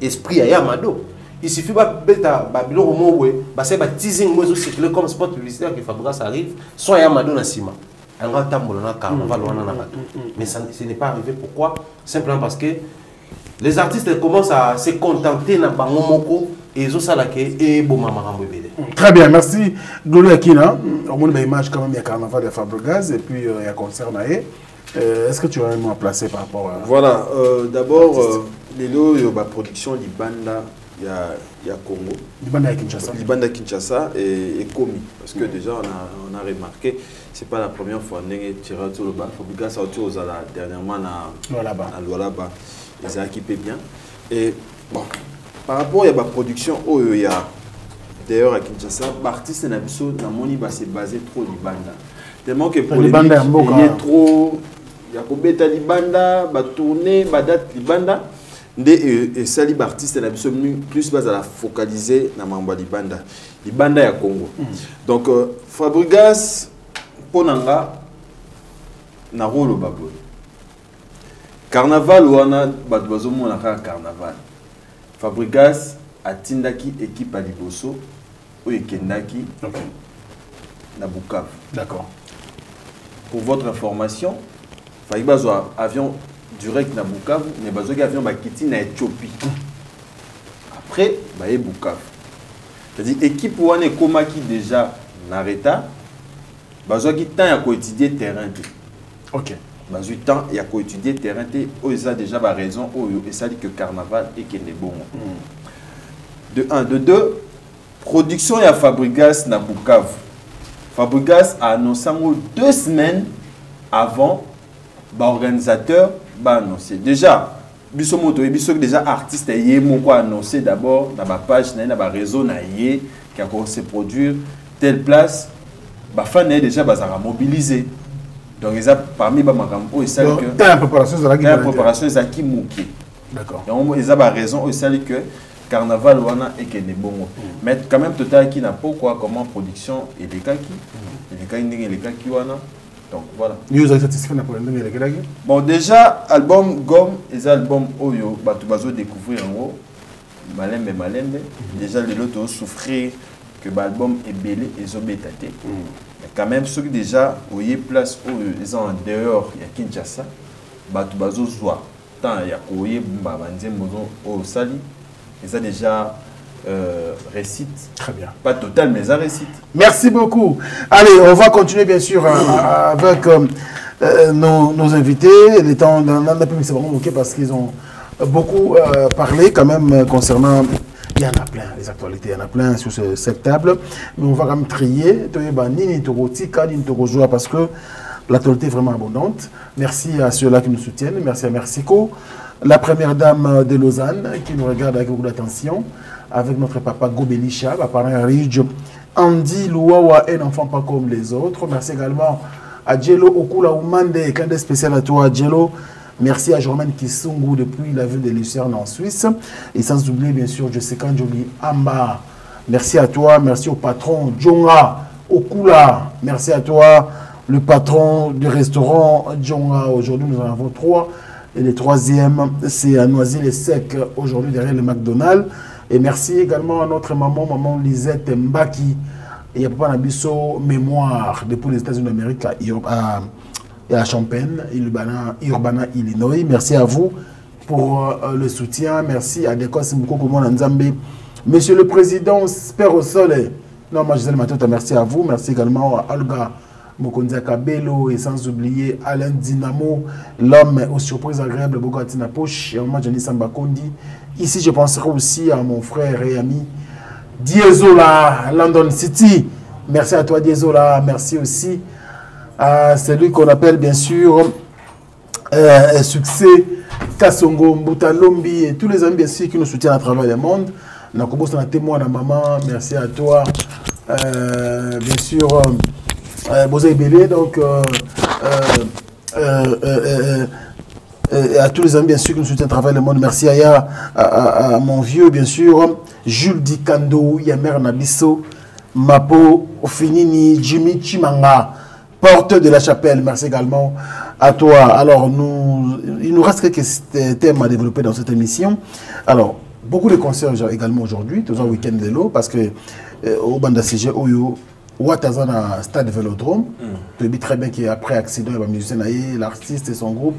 Esprit à Yamado. Il suffit de Babylon Romo, de teasing comme spot publicitaire que Fabregas arrive, soit Yamado Nassima. Mais ça, ce n'est pas arrivé. Pourquoi? Simplement parce que les artistes commencent à se contenter de Bangomoko et ils ont ça là et Très bien, merci. Glolo Akina, on a une image quand même, il y a carnaval de Fabregas et puis il y a concert Naé. Est-ce que tu as un mot à placer par rapport à... Voilà, d'abord, les lots, il y a la production Libanda. Il y a Congo, Libanda Kinshasa et Komi. Parce que déjà, on a remarqué, ce n'est pas la première fois qu'on a tiré sur le bas. Fabregas a été dernièrement à Lualaba. Ils ont équipé bien. Et bon, par rapport à la production, il y a d'ailleurs à Kinshasa, l'artiste s'est basé trop Libanda. Tellement que pour Libanda, il y a trop. Il y a Kobeta Libanda, tourner, date Libanda. Et sali artiste na biso plus base à la focaliser na mamba libanda ya Congo. Donc Fabregas ponanga na rolo babo carnaval wana bato bazomona ka carnaval Fabregas atindaki équipe à liboso oyo ekendaki na Bukavu. D'accord. Pour votre information, Fabregas a avion direct na Bukavu, mais bazoki avion bakiti na Éthiopie. Après, baye Bukavu. C'est-à-dire équipe wana ekomaki déjà na reta, bazoki temps ya ko étudier terrain. OK. Bazoki temps ya ko étudier terrain té, ça déjà ba raison et ça dit que carnaval et que ne bon. De 1, de 2, production ya Fabregas na Bukavu. Fabregas a annoncé 2 semaines avant l'organisateur va annoncer. Déjà, déjà artiste a annoncé d'abord dans ma page, dans ma réseau, qui a commencé à produire telle place, les fans déjà mobilisé. Donc, parmi les gens, ils savent que la préparation est qui mouké. D'accord. Donc, ils ont raison, ils savent que carnaval et que est bon. Mais quand même, total qui n'a pas quoi, comment production et les cas qui donc voilà. Vous êtes satisfait de la première? Bon, déjà, album Gomme, et album Oyo, tu vas découvrir en haut. Malembe. Déjà, les autres ont souffert que l'album est belé et ils ont bétaté. Mais quand même, ceux qui déjà ont eu place, ils sont en dehors, il y a Kinshasa, tu vas voir. Tant il y a Koye, au Sali, ils ont déjà. Récite. Très bien. Pas total, mais ça récite. Merci beaucoup. Allez, on va continuer bien sûr avec nos invités. Les temps d'un peu, c'est vraiment ok parce qu'ils ont beaucoup parlé quand même concernant. Il y en a plein, les actualités, il y en a plein sur cette table. Mais on va quand même trier. Parce que l'actualité est vraiment abondante. Merci à ceux-là qui nous soutiennent. Merci à Mersiko, la première dame de Lausanne qui nous regarde avec beaucoup d'attention. Avec notre papa Gobelisha, parent Ridge Andy Louawa, un enfant pas comme les autres. Merci également à Djelo Okula Oumande, cadet spécial à toi, Djelo. Merci à Jorman Kisungu depuis la ville de Lucerne en Suisse. Et sans oublier, bien sûr, Jessica Njoli Amba. Merci à toi. Merci au patron Djonga Okula. Merci à toi, le patron du restaurant Djonga. Aujourd'hui, nous en avons 3. Et le 3e, c'est à Noisy-le-Sec, aujourd'hui derrière le McDonald's. Et merci également à notre maman Lisette Mbaki. Et il y a Papa Nabiso Mémoire depuis les États-Unis d'Amérique à Champaign, Urbana, Illinois. Merci à vous pour le soutien. Merci à Dekos Mukoko Nzambe. Monsieur le Président, Père au Soleil. Non, moi, Gisèle Matota, merci à vous. Merci également à Olga Mokondia Kabelo et sans oublier Alain Dynamo, l'homme aux surprises agréables, Bogatina Poche, et moi, Johnny Sambakondi. Ici, je penserai aussi à mon frère et ami Diezola, London City. Merci à toi, Diezola. Merci aussi à celui qu'on appelle, bien sûr, Succès, Kassongo, Mbutalombi et tous les amis, bien sûr, qui nous soutiennent à travers le monde. Nakobo, c'est un témoin de maman. Merci à toi. Bien sûr, Bozaï Bélé, donc à tous les amis bien sûr qui nous soutiennent à travers le monde. Merci à mon vieux bien sûr Jules Dikando, Yamer Nabiso, Mapo Finini, Jimmy Chimanga, porte de la chapelle. Merci également à toi. Alors il nous reste quelques thèmes à développer dans cette émission. Alors beaucoup de concerts également aujourd'hui, tout un week-end de l'eau parce que au Banda CG Oyo Ouattazana Stade Vélodrome, tu dis très bien qu'après accident, il va musicien, l'artiste et son groupe,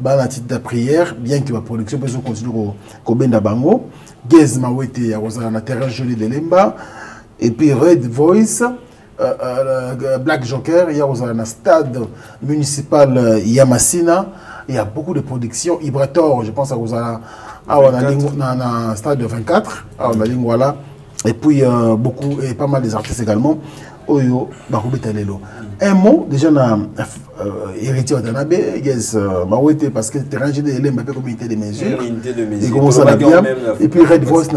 la titre de prière, bien que la production peut continuer au Benda Bango, Gez Mawete, il y a un terrain joli de Lemba, et puis Red Voice, Black Joker, il y a un stade municipal Yamasina, il y a beaucoup de productions, Ibrator, je pense à un stade de 24, voilà, et puis beaucoup, et pas mal des artistes également. Oyo, un mot, déjà, héritier Watanabe, parce que le terrain de l'élève, communauté de mesures. Et comment ça va bien. Et puis Red Voice,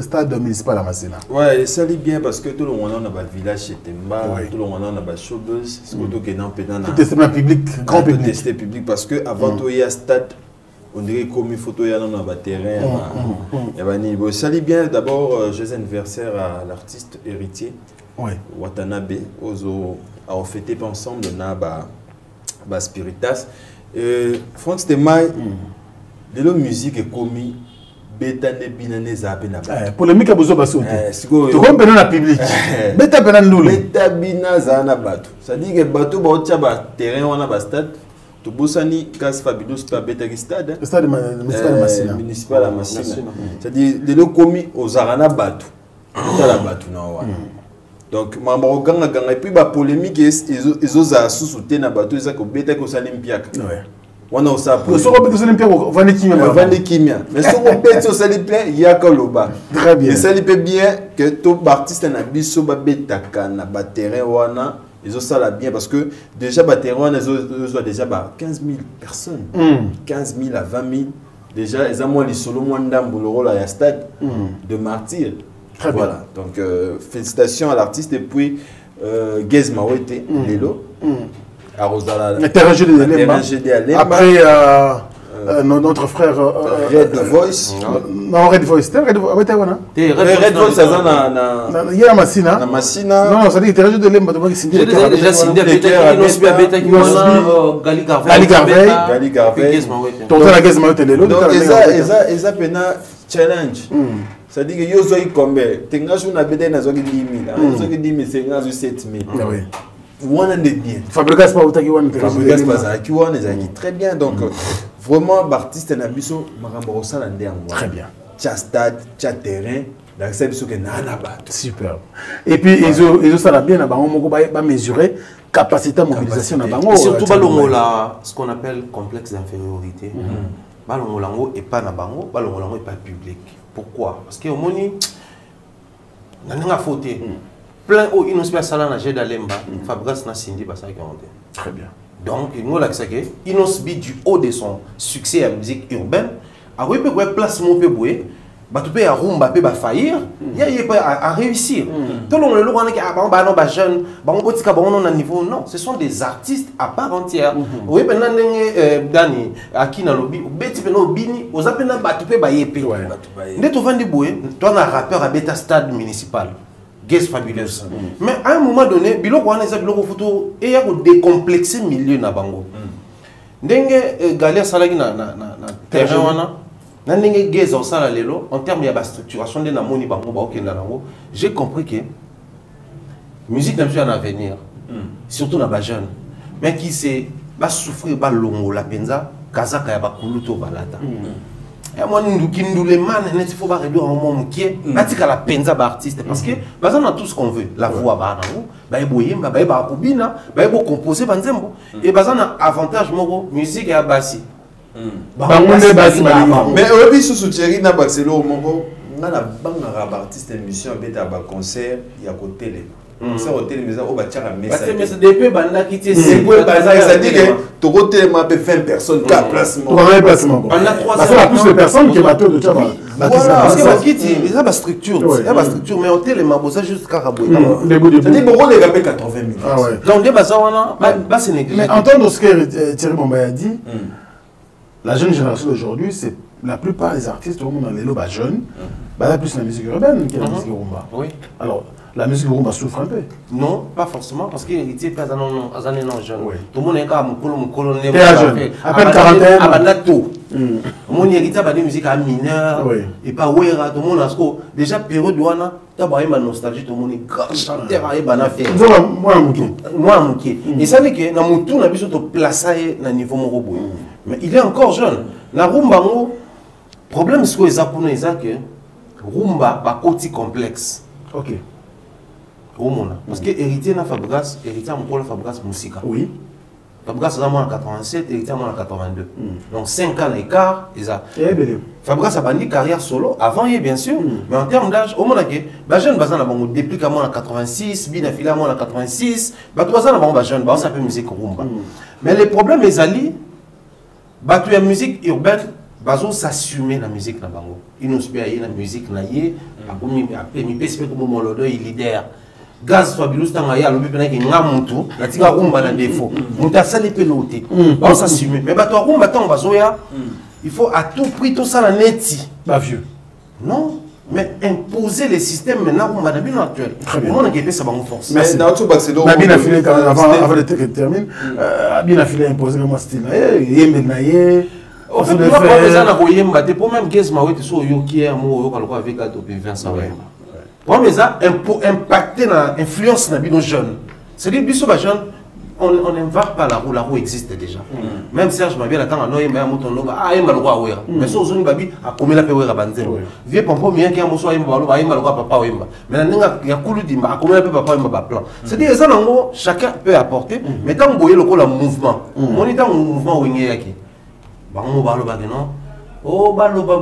stade municipal à Massena. Ouais, ça lit bien parce que tout le monde a un village chez Temba, tout le monde a un showbuzz, tout testement public, grand public. Testé public parce que avant tout, il y a stade. On dirait comme une photo, il y a un terrain. Ça lit bien d'abord, joyeux anniversaire à l'artiste héritier. Watanabe, a fêté ensemble na Spiritas. France de Mai, de la musique est commis. Beta ne binane zape na ba. Polémique à besoin basso. Tu comprends na public. Beta benan ndoule. Beta bina zana bato. Ça dit que bato ba otia ba terrain wana ba stade. To bosani gas fabulous pa beta ki stade. Stade municipal Massina. Municipal à Massina. Ça dit de lo commis aux arana bato. Ta la bato na wana. Donc mambo ganga ganga et puis ba polémique ils osent sous-soutenir na bato ils a ko beta ko salimpiaka. Ouais. On a aussi le sort de l'Olympia vendre kimia mais si on pète au salipé il y a Koloba très bien le salipé bien que tout artiste na biso ba betaka na ba terrain wana ils ont ça là bien parce que déjà ba terrain ils ont déjà 15 000 personnes 15 000 à 20 000 déjà ils ont moins les solo moins d'ambuloro là ya stade de martyr très bien voilà donc félicitations à l'artiste et puis Gez Mawete Lelo après notre frère Red Voice non Red Voice Red Voice il y a Massina non ça dit que Red de Lemba déjà signé Gali Garvey donc eza pena challenge ça dit que yo zoi combien tenga juna bede na zoki 10 000 zoki 10 000 c'est ngazu 7 000 oui One bien. Fabrikas pas autant Fabrikas pas qui one est très bien donc vraiment l'artiste na biso makambo sala ndengo. Très bien. Tcha stade, tcha terrain, donc c'est biso que nana ba. Super. Et puis ils ça bien na bango moko ba mesurer capacité de mobilisation na bango. Surtout balongola ce qu'on appelle complexe d'infériorité. Balongolango et pas na bango, balongolango et pas public. Pourquoi? Parce que au moni nanga fauté. Plein où ils n'ont pas ça dans la Lemba, Fabrice n'a Cindy Bassa qui ont très bien. Donc, il nous l'a dit ils n'ont subi du haut de son succès à la musique urbaine. À oui, peut place mon peu boué, bato pe ya rumba pe ba faillir ya yé pas à réussir tout le monde le wana ki ba non ba jeune ba on botika ba on na niveau non ce sont des artistes à part entière oui pendant ndenge dani akina lobi beti pe no bini ozapena bato pe ba yépé nde to vandi boye toi na rappeur à Beta Stade municipal Guest Fabulous mais à un moment donné biloko wana eza biloko photo et ya ko décomplexer milieu na bango ndenge Galia salaki na terrain wana na ndenge Geza osala lelo en termes de structuration de na moni bango ba okenda nango j'ai compris que musique n'a plus un avenir surtout na ba jeune mais qui c'est ba souffrir ba longo la penza kazaka ya ba kuluto balata et moi ndukindule man net faut ba réduire en moment qui batika la penza ba artiste parce que bazan a tout ce qu'on veut la voix ba nango ba eboyemba ba ba kubina ba ebo composer banzembo et bazan a avantage moko musique ya basi mais oui sous Thierry na Barcelone moko na la banga artiste émission beta ba concert ya côté les concert hôtel mais au batiara message mais depuis banda qui était c'est quoi ça dit que to côté m'a fait 20 personnes 4 placements pendant 3 ans plus de personnes que bateau de Tchaba parce que bakiti ils a ba structure il y a ba structure mais hôtel m'a bossa juste caraboué ça dit bon les gars 80 000 donc des bazawana ba c'est négligé mais entendre ce que Thierry Bombay a dit la jeune génération d'aujourd'hui, c'est la plupart des artistes, tout le monde dans les lobes jeunes, bah plus la musique urbaine que la musique rumba. Oui. Alors, la musique rumba souffre un peu. Non, pas forcément, parce qu'il était pas dans les non jeunes. Tout le monde est comme un colonel. Jeune. À peine quarantaine. À Banato. Tout le monde est de musique à mineur. Et pas ouera, tout le monde a ce déjà période douana. D'abord, il y a une nostalgie, tout le monde est grand chanteur, il y a moi, et ça veut dire que dans mon tour, on a besoin de placer à niveau mon robot. Mais il est encore jeune. La rumba, le problème, c'est que les Japonais, c'est que rumba, c'est un côté complexe. Ok. Parce que héritier na Fabregas, héritier mon Fabregas Musica. Oui. Fabregas a en 87, héritier en 82. Donc 5 ans d'écart, et ça. Fabregas a banni carrière solo avant bien sûr, mais en termes d'âge, au moins que jeune bazan a bango depuis qu'à moi en 86, bin a filé à moi en 86, 3 ans avant jeune, ça peut musique rumba. Mais le problème est ali, tu la musique urbaine, bazo s'assumer la musique na bango. Il nous spéa la musique na yé, mi pèse comme mon lodo il leader. Gaz Fabulous tanga ya lobi pena ki ngamuntu, na tika rumba na défaut. Muta sali peloté. On s'assumer. Mais toi rumba tanga bazo ya, il faut à tout prix tout ça la neti. Bah vieux. Non. Mais imposer les systèmes maintenant, on va bien actuel. On a gagné ça va force. Mais dans tout Barcelone, bien affilé avant le truc termine. Bien affilé imposer le style. Yembenaye. En fait, moi quand les ana koyemba, te pour même Gez Mawe te so yo qui est mo yo kaloko avec Gato puis Vincent Wemba. Pour mais ça impacter na influence na bino jeune. C'est dire biso ba jeune on n'invente pas la roue existe déjà. Même Serge Mabia la tanga no yemba ya moto no ba yemba lo kwa wera. Mais so zoni babi akomela pe wera banzelo. Vie pompo mien ki amoso yemba lo ba yemba lo kwa papa wemba. Mais na ninga ya kulu dimba akomela pe papa wemba ba plan. C'est dire ça nango chacun peut apporter mais tant boyer le mouvement. On est dans un mouvement wenge yaki. Bango balo ba non. Oh baloba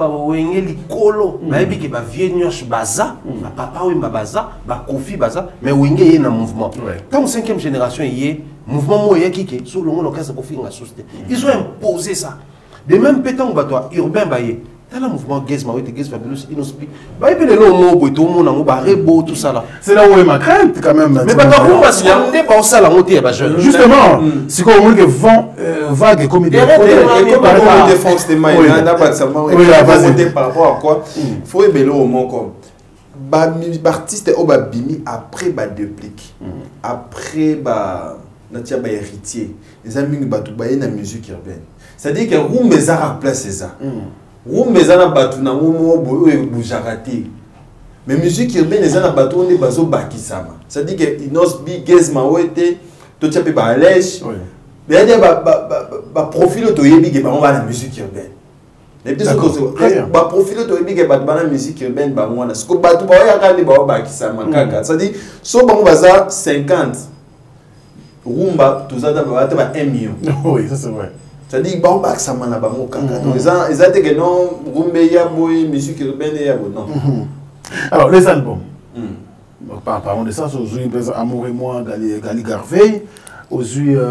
wenge likolo nayebi ke ba vieux nyosh baza ba papa wemba baza ba kofi baza mais wenge ye na mouvement tant 5e génération yé mouvement moyen kike sur le monde lokasa kofi nga société ils ont imposé ça de même pétant ba toi urbain ba yé dans le mouvement Gez Mawe te Gez Fabulous inospi ba yé le mo bo to mo na ngo ba rebo tout ça là c'est là où est ma crainte quand même mais ba toi on va se demander ba ça la montée ba jeune justement c'est comme on que vent vague comme des défense des mains par rapport à quoi faut ébeler au monde comme artiste au bimi après ba déplique après ba natia ba héritier les amis batu ba na musique urbaine c'est-à-dire que rumba za place ça rumba za na batu na momo boyo bujarati mais musique urbaine za na batu on est bazo bakisama c'est-à-dire que inos bi Gez Mawe te to tia pe ba lèche mais il y a profil de Toyebi qui est la musique urbaine. Les petits profil de Toyebi qui est la musique urbaine. Ce que tu vas c'est-à-dire, si on va 50 rumba, tout ça va 1 million. Oui, ça c'est vrai. C'est-à-dire, il va ça man bango kaka. Ils ont dit que non, rumba ya boy, musique urbaine ya non. Alors les albums. Parlons de ça, sur Amour et moi, Gali Garvey. Aux yeux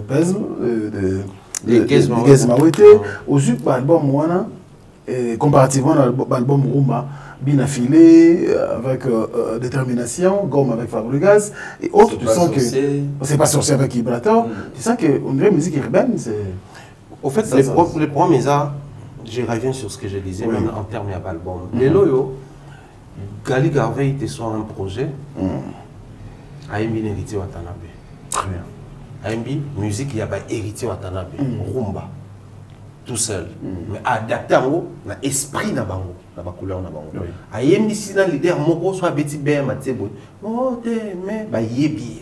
pèse de Gez Mawe aux yeux par album moana comparativement à l'album Rumba, bien affilé, avec détermination, Gomme avec Fabregas, et autres, tu sens que c'est pas sorcier avec Ibrator, tu sens qu'on dirait musique urbaine, c'est... Au fait, les premiers je reviens sur ce que je disais, même en termes d'album. Les loyaux, Gali Garvey était sur un projet, Aimbi héritier Watanabe. Très bien. Aimbi, musique, il y a pas héritier Watanabe, Rumba, tout seul. Mais adapté à l'esprit na bango, na ba couleur na bango. Aimbi si dans leader moko soit Betty Bem Matebo. Oh mais ba yebi.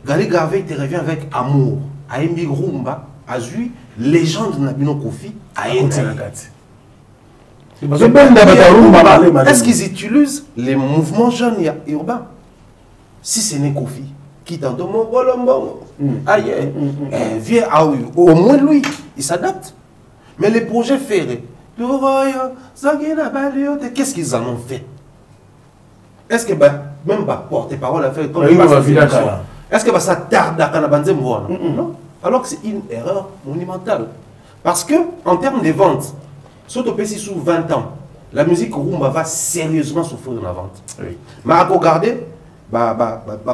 Gali Garvey te revient avec amour. Aimbi Rumba, Azui, légende na bino Kofi, est-ce qu'ils utilisent les mouvements jeunes urbains? Si ce n'est Kofi, qui t'entend mon bolombo, aïe, viens, au moins lui, il s'adapte. Mais les projets ferrés, qu'est-ce qu'ils en ont fait? Est-ce que même porte-parole a fait comme est-ce que ça tarde à Kanabanze Mouana? Non. Alors que c'est une erreur monumentale. Parce que, en termes de vente, surtout sous 20 ans, la musique Rumba va sérieusement souffrir de la vente. Oui. Mais à regarder,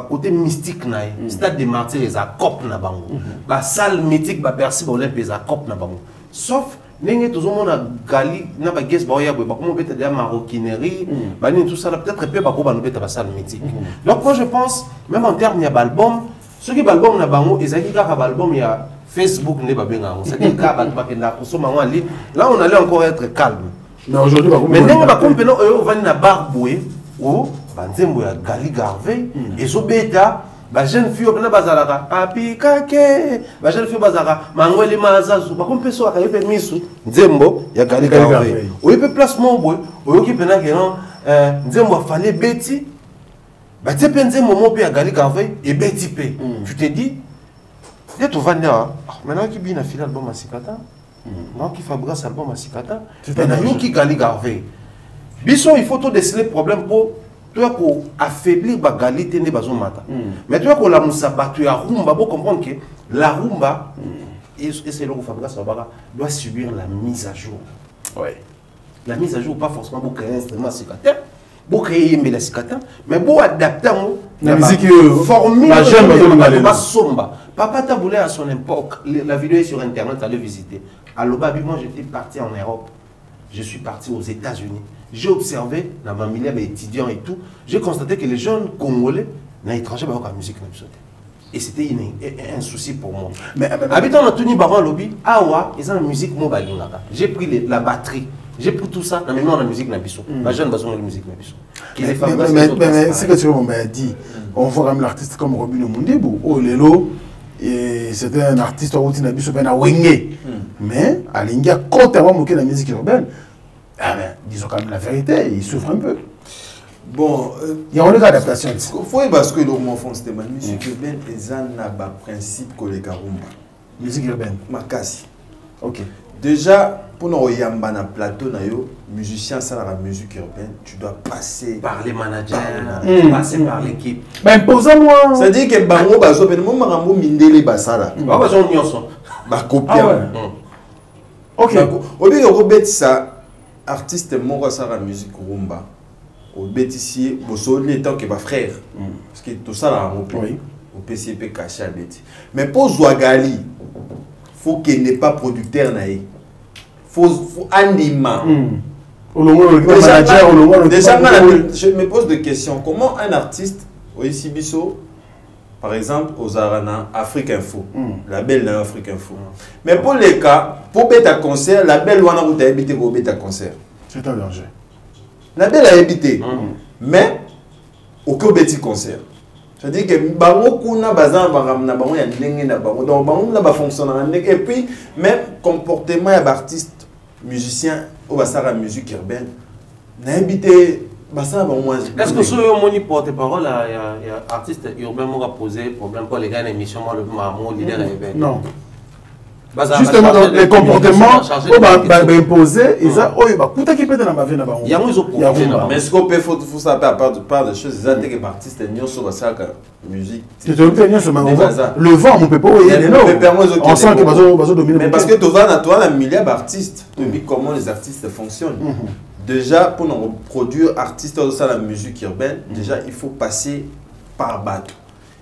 côté mystique, stade des martyrs, ils accopent na bango. La salle mythique, Bercy, Olympe, ils accopent na bango. Sauf, n'est-ce tout le monde a gali, n'a pas guess, bah, comment peut-être de la maroquinerie, tout ça, peut-être peu, peut-être la salle mythique. Donc, moi, je pense, même en termes d'album, ceux qui album na bango, ils ont dit album il y a Facebook n'est pas bien. C'est-à-dire là on allait encore être calme. Mais aujourd'hui, mais on va comprendre on va na barboué ou banzembo ya Gali Garvey et zo beta ba jeune fille na bazalaka papi kake ba jeune fille bazalaka mangweli mazazu ba comprendre so akayepe misu nzembo ya Gali Garvey. O peut placement boy o ki pena que non nzembo fallait beti. Bah, tu penses moment puis à Gali Garvey et Betty P. Tu te dis, tu vas dire, maintenant qui bien a fini l'album à Sikata, maintenant qui fabrique l'album à Sikata, maintenant qui Gali Garvey. Bisson, il faut tout déceler le problème pour affaiblir la Gali Tene Bazomata. Mais tu vois que la Moussa tu as Rumba, pour comprendre que la Rumba, et c'est là où Fabrice doit subir la mise à jour. Ouais. La mise à jour, pas forcément pour créer un instrument à Sikata. Pour créer la Sikata, mais pour adapter la musique formule somba. Papa Taboulé à son époque, la vidéo est sur internet, allez visiter. À l'Obabi, moi j'étais parti en Europe, je suis parti aux États-Unis. J'ai observé dans ma milieu d'étudiants et tout, j'ai constaté que les jeunes Congolais dans l'étranger n'avaient pas la musique. Et c'était un souci pour moi. Mais habitant dans Tony Baron Lobby, ils ont la musique mobile. J'ai pris la batterie. J'ai pris tout ça dans la musique Nabiso. La jeune besoin de musique Nabiso. Mais c'est que tu m'as dit, on voit quand même l'artiste comme Robin Mundebo. Oh Lelo, c'était un artiste au routine Nabiso ben à Wenge. Mais à l'India, contrairement à la musique urbaine, disons quand même la vérité, il souffre un peu. Bon, il y a une adaptation. Il faut parce que l'homme enfant c'était ma musique urbaine, ils ont un principe que les Karumba. Musique urbaine. Makasi. Ok. Déjà, pour nous yamba na plateau na yo, musicien ça la musique urbaine, tu dois passer par les managers, passer par l'équipe. Ben posez-moi. C'est-à-dire que bango bazo ben mo marambo mindele basala. Ba bazo nyonso. Ba copia. OK. Au lieu de rebet ça artiste moko ça la musique rumba. Au bétissier, bosso les temps que ba frère. Parce que tout ça la mo oui. Au PCP caché à Betty. Mais pour Zouagali, faut qu'il n'est pas producteur naïe. Faut animer. Déjà, je me pose des questions. Comment un artiste, au Isibiso, par exemple, aux Arana, Afrique Info, la belle Afrique Info. Mais pour les cas, pour bêta concert, la belle Wana vous avez habité pour bêta concert. C'est un danger. La belle a habité. Mais, aucun petit concert. C'est-à-dire que bango kuna bazan baramna bango ya ndenge na bango donc bango na ba fonctionner et puis même comportement ya artiste musicien au basara musique urbaine na habité basara ba moins. Est-ce que sur mon porte-parole il y a artiste urbain m'a posé problème pour les gars d'émission moi le maman leader urbain. Non. justement les comportements imposés ils ont tout qui peut dans ma vie il y a ils ont mais ce qu'on peut faut ça à part de choses ils ont des artistes nions sur ça musique le vent on peut pas on sent que bazo dominer mais parce que tu vas dans toi la milliard d'artistes depuis comment les artistes fonctionnent déjà pour nous produire artistes dans la musique urbaine déjà il faut passer par bateau.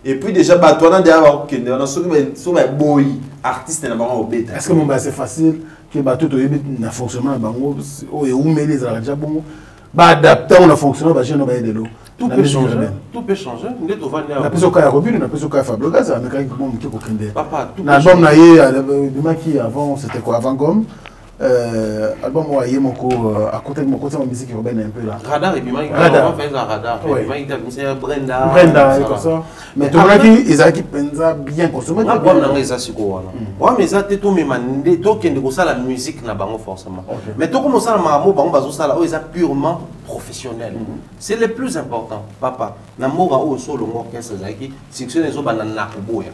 Et puis déjà, bateau, on a déjà sur les boy artistes au bêta. Est-ce que c'est facile que bateau na fonctionnement bango ou mais les déjà bon adapter on a fonctionnement je no ba de l'eau. Tout peut changer. Tout peut changer. Na peso ka Robin, na peso ka Fabio Gaza, mais quand bon qui kokende. Papa, tout. L'album na yé qui avant c'était quoi avant gomme album moi yé moko à côté de mon côté en musique urbaine un peu là. Radar et puis on fait la radar. C'est Brenda comme ça. Mais tout le monde ils a qui pensa bien consommé. Na bon na eza siko wana. Wa mais ça te to me mande to kende ko sala musique na bango forcément. Mais to comme ça na mamo bango bazo sala o eza purement professionnel. C'est le plus important papa. Na mora o solo mo orchestre zaki section les obana na kuboya.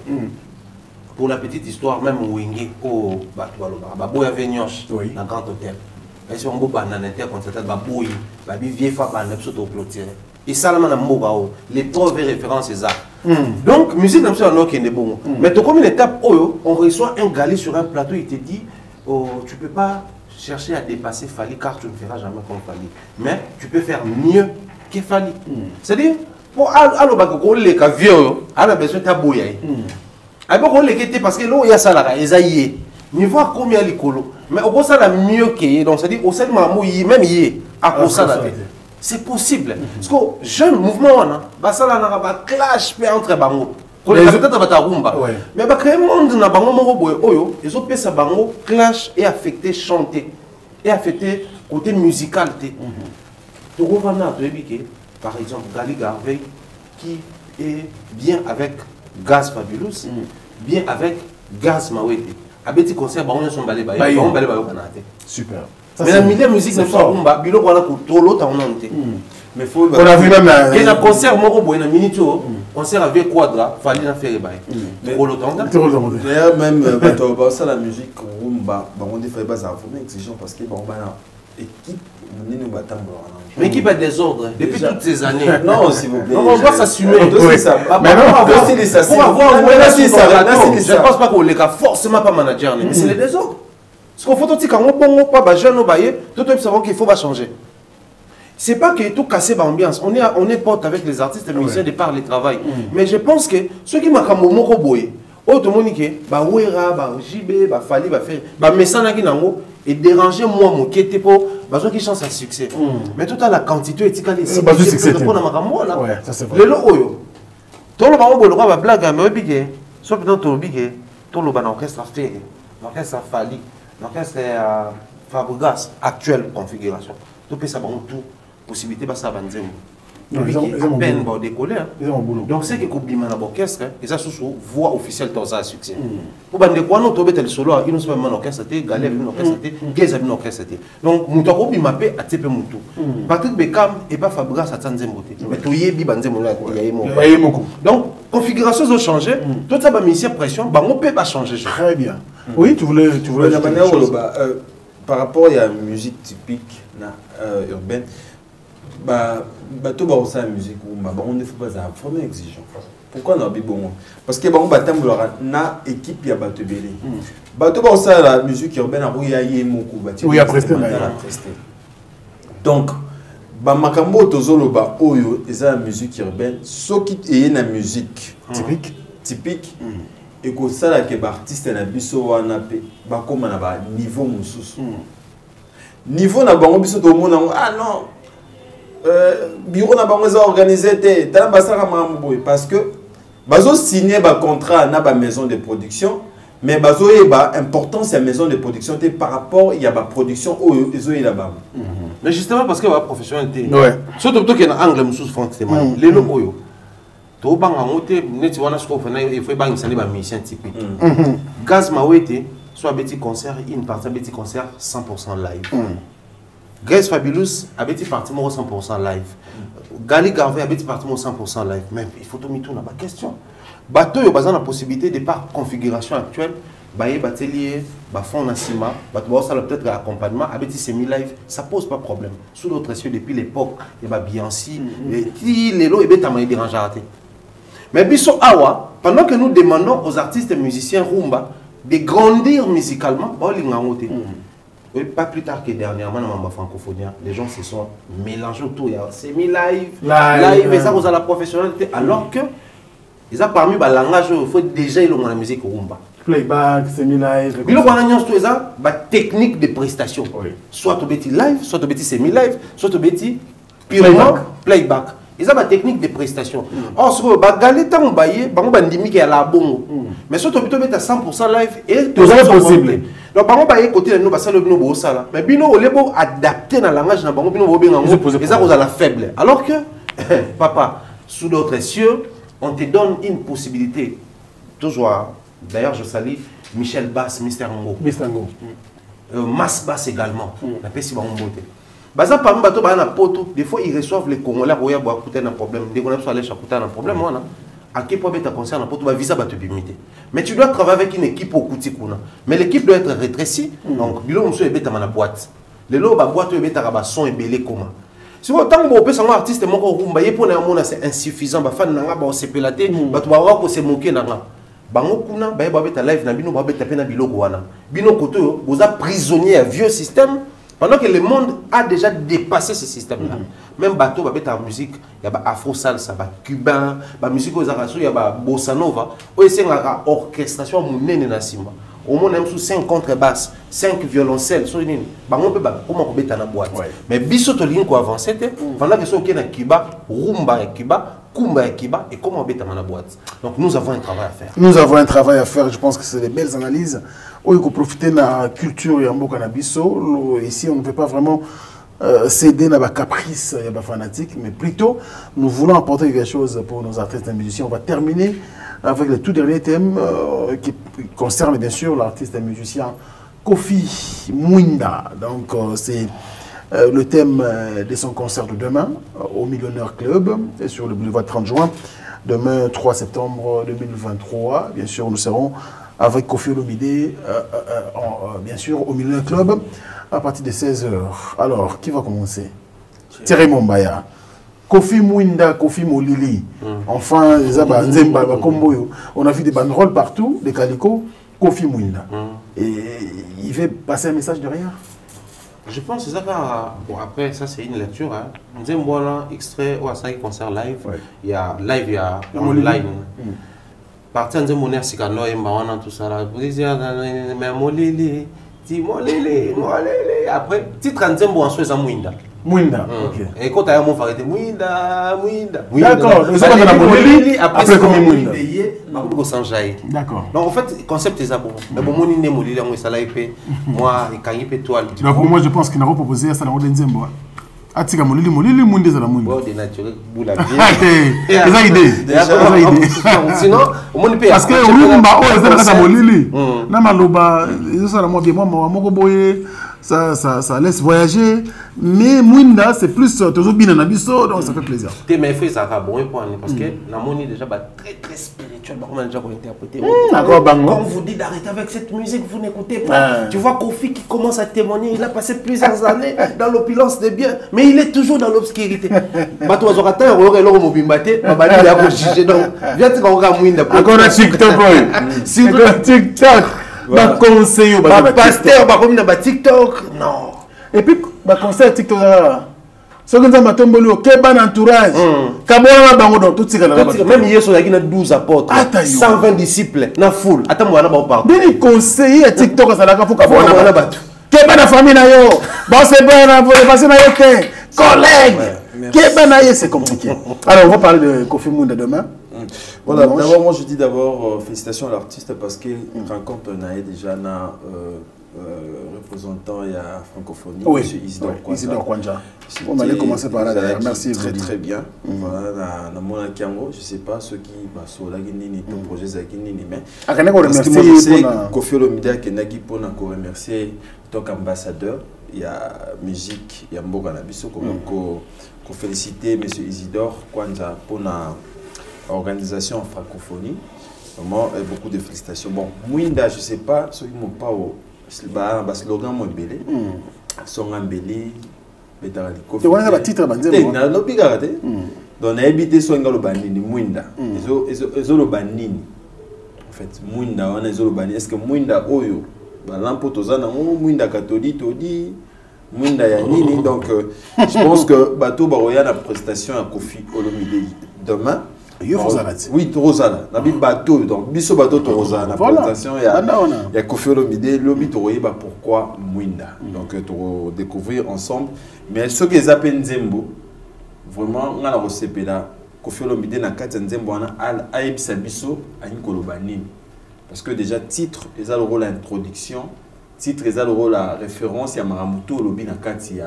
Pour la petite histoire, même Wenge, au Baboya Vignoche, dans Grand Hôtel. Et si on va dans l'intercontinental, Baboy, Babi vieille femme, on a plutôt clôturé. Et ça, les preuves et références, c'est ça. Donc, musique, comme ça, on a qui est bon. Mais comme une étape, on reçoit un galet sur un plateau, il te dit, oh, tu ne peux pas chercher à dépasser Fali car tu ne feras jamais comme Fali. Mais tu peux faire mieux que Fali. C'est-à-dire, pour aller au les vieux, on a besoin de Baboya. Parce que là, il y a ça là, il y a niveau combien les colos. Mais au bout ça la mieux que donc c'est-à-dire au sein de mamou même y à cause ça c'est possible. Parce que jeune mouvement bah ça là n'a pas clash entre bango. Peut-être va ta rumba. Mais bah créer monde na bango moko boy oyo, ils ont fait ça bango clash et affecté chanter et affecté côté musicalité. Tu revois par exemple Gali Garvey qui est bien avec Gaz Fabulous, bien avec Gaz Mawete. Abeti concert, on sont balé baye, on balé baye au Canada. Super. Mais la milieu musique ne soit rumba, bilo voilà pour trop l'autre en monté. Mais faut. On a vu même un concert moko boy na minito, concert avec Quadra, fallait na faire baye. Trop l'autre en d'ailleurs même quand ça la musique rumba, on dit fait base à former exigeant parce que bon bah équipe nous battons. Mais qui va désordre depuis toutes ces années. Non, s'il vous plaît. On doit s'assumer. Mais non, pour avoir je ne pense pas qu'on les cas forcément pas manager, mais c'est le désordre. Parce qu'on faut aussi quand on ne peut pas jeune au bail, tout le monde savons qu'il faut pas changer. C'est pas que tout casser l'ambiance. On est potes avec les artistes et les musiciens de par le travail. Mais je pense que ceux qui m'ont comme moko boy, automonique, bah ouera, bah JB, bah Fali, bah faire, bah messana qui nango et déranger moi mon qui était pour besoin qui chance à succès. Mais tout à la quantité est égalée. C'est pas succès. Pour la makambo là. Ouais, ça c'est vrai. Le lo oyo. Tout le monde le roi blague mais bigué. Soit plutôt tout bigué. Tout le ban orchestre fait. L'orchestre Fali. L'orchestre Fabregas actuelle configuration. Tout peut ça bon tout possibilité bah ça banzemo. Ils ont peine pour décoller. Donc c'est que Koubima na orchestre et ça sous voix officielle dans un succès. Pour bande quoi nous tomber tel solo, il nous fait un orchestre té, Galère une orchestre té, Geza une orchestre té. Donc muto Koubima pe a tepe muto. Patrick Beckham et pas Fabregas à Tanzembo té. Mais tout yebi banzemo là il y a beaucoup. Donc configuration ont changé, tout ça ba mission pression, ba on peut pas changer. Très bien. Oui, tu voulais la manière par rapport à la musique typique urbaine. Bateau ça musique on ne faut pas informer exigeant. Pourquoi on a bon parce que bon na équipe ya bateau belé. Bateau ça la musique urbaine a yé moko oui a presté. Donc makambo tozoloba oyo eza la musique urbaine soki eye na musique typique et que ça la que artiste na biso wana pe ba koma na ba niveau mususu. Niveau na bango biso to mona ah non bureau na bango organisé parce que bazo signé ba contrat na ba maison de production mais bazo ba importance la maison de production par rapport il y a ba production ezo yi là-bas. Mais justement parce que la professionnalité surtout que na angle mususu fonctionnement les lo oyo to banga moté neti wana sco fana il faut banga sali ba musicien typique Gaz Mawete soit petit concert une partie petit concert 100% live. Grace Fabulous avait été parti 100% live. Gali Garvey avait été parti 100% live. Mais il faut tout mettre dans la question. Bateau, il y a la possibilité de par configuration actuelle, bailler batelier, fond nassima, peut-être l'accompagnement, avec semi-live, ça pose pas de problème. Sous d'autres cieux, depuis l'époque, il y a Bianci, les lots, il y a dérangé. Mais biso awa, pendant que nous demandons aux artistes et musiciens rumba de grandir musicalement, pas plus tard que dernièrement dans ma francophonie, les gens se sont mélangés autour. Il y a semi-live, live, et ça vous a la professionnalité. Alors que, ils ont parmi le langage, il faut déjà ils ont la musique rumba. Playback, semi-live. Mais le technique de prestation. Soit au petit live, soit au petit semi-live, soit au petit purement playback. Ils ont la technique de prestation. Or, sur le galeta, on baille, on va dire qu'il y a la bombe. Mais soit au petit à 100% live et tout ça possible. Donc, par exemple, côté de nous, ça le bino ça. Mais bino, on est adapté dans le langage, dans bino, ils ont la faible. Alors que, papa, sous d'autres cieux, on te donne une possibilité. Toujours. D'ailleurs, je salue Michel Bass, Mr. Ngo. Mr. Ngo. Mas Bass également. La paix, bon beauté. Baza parmi bateau na poto, des fois ils reçoivent les Congolais pour y avoir un problème. Dès qu'on a aller chapeauter un problème, moi à qui peut être concerne poto va visa bateau bimité. Mais tu dois travailler avec une équipe au Koutikuna. Mais l'équipe doit être rétrécie. Donc bilo monsieur est bête à ma boîte. Les lots ba boîte est bête à son et belé comment. Si vous tant que vous artiste mon rumba, pour c'est insuffisant. Ba fan nanga ba se pelater, ba tu va voir que c'est moqué nanga. Bango kuna ba ba live na bino ba beta pena biloko wana. Bino koto vous a prisonnier à vieux système. Pendant que le monde a déjà dépassé ce système-là. Même bateau, il y a musique, il y a afro salsa, il y a cubain, il y a musique il y a bossa nova. Il y a orchestration au moins même sous 5 contrebasses, 5 violoncelles, on peut comment mettre dans boîte. Mais biso to link avancer pendant que ce qui est Kiba, rumba et Kiba, kumba et Kiba et comment mettre dans la boîte. Donc nous avons un travail à faire. Nous avons un travail à faire, je pense que c'est des belles analyses. Il faut profiter de la culture et en Canabiso. Ici, on ne peut pas vraiment céder à la caprice et à la fanatique, mais plutôt, nous voulons apporter quelque chose pour nos artistes et musiciens. On va terminer avec le tout dernier thème qui concerne bien sûr l'artiste et musicien Kofi Mwinda. Donc, c'est le thème de son concert de demain au Millionnaire Club et sur le boulevard 30 juin. Demain, 3 septembre 2023, bien sûr, nous serons avec Kofi Olomide, bien sûr, au Millionnaire Club, à partir de 16h. Alors, qui va commencer? Thierry Mombaya. Kofi Mwinda, Kofi Molili. Enfin, on a vu des banderoles partout, des calicots. Kofi Mwinda. Et il veut passer un message derrière? Je pense que c'est ça. Bon, après, ça, c'est une lecture. Nous avons un extrait où ça concert live. Il y a live, il y a online. Partant de mon air, c'est quand on tout ça là. Vous disiez, mais Molili, dis Molili. Après, petit 30e, bon, c'est Mwinda. Mwinda, ok. Et quand tu as un mot, il Mwinda. D'accord, vous avez la Molili, après comme Mwinda. D'accord. Donc en fait, le concept est ça bon. Mais bon, Molili, Molili, moi, quand il peut toi. Donc pour moi, je pense qu'il n'a pas proposé ça dans le deuxième mois. Atika Molili, Mwinda, ça la Mwinda. Bon, des naturels, boula bien. C'est idée. Sinon, on peut parce que Rumba, oh, c'est Molili. Namaloba, ça la moi bien, moi, ça laisse voyager. Mais Mwinda, c'est plus toujours bien dans biso, donc ça fait plaisir. Mais fait ça bon point parce que la monnaie déjà très très spirituel, on a déjà interprété. Quand vous dites d'arrêter avec cette musique, vous n'écoutez pas. Tu vois Kofi qui commence à témoigner, il a passé plusieurs années dans l'opulence des biens, mais il est toujours dans l'obscurité. Bato azorata on aurait l'homme mobimbate, babali il a jugé donc. Viens tu vas Mwinda. Encore un TikTok boy. Sur TikTok. Bah conseil au pasteur bah comme na TikTok. Non. Et puis bah conseil TikTok là. Ce que nous avons tombé au Keban entourage. Kabona bango dans tout ça là. Même hier sur la guine 12 apôtres. 120 disciples na full. Attends moi na ba parle. Bien conseiller à TikTok ça là faut kabona na batu. Keban na famille na yo. Bon c'est bon na pour passer na yo collègue. Keban na yo c'est compliqué. Alors on va parler de Kofi Mwinda demain. Voilà, d'abord, moi je dis d'abord félicitations à l'artiste parce qu'il rencontre déjà un représentant et à francophonie, oui. M. Isidore Kwanja. On allait commencer par là d'ailleurs, merci. Très très bien. Voilà, dans mon Kiango, je ne sais pas ceux qui sont là, ton projet Zakini, mais. Parce que moi je sais Kofi Olomide qui pour remercier donc ambassadeur il y a musique, il y a Mboka Nabiso, qu'on féliciter M. Isidore Kwanza pour la organisation en francophonie. Vraiment, beaucoup de félicitations. Bon, Mwinda, je ne sais pas, ceux qui n'ont pas au slogan Mwembele, son Ambele, Betaliko. Tu vois, il y a un titre, donc on a habité sur le Banini, Mwinda. Ils ont le Banini. En fait, Mwinda, on a le Banini. Est-ce que Mwinda, Oyo, l'Ampotozana, Mwinda catholique, Todi, Mwinda Yanini. Donc, je pense que Bato Baroya, la prestation à Kofi Olomide demain. Oui, Torozana. Nabi bateau, donc biso bateau Torozana. La présentation, il y a Kofi Olomide, Lobi Toroye, pourquoi Mwinda. Donc, pour découvrir ensemble. Mais ce que les appellent Nzembo, vraiment, on a la recette là. Kofi Olomide na kati Nzembo, on a Aïbsa Biso, Aïnkolo Banini. Parce que déjà, titre, ils ont le rôle d'introduction. Titre, ils ont le rôle de référence. Il y a Maramuto, Lobi na kati,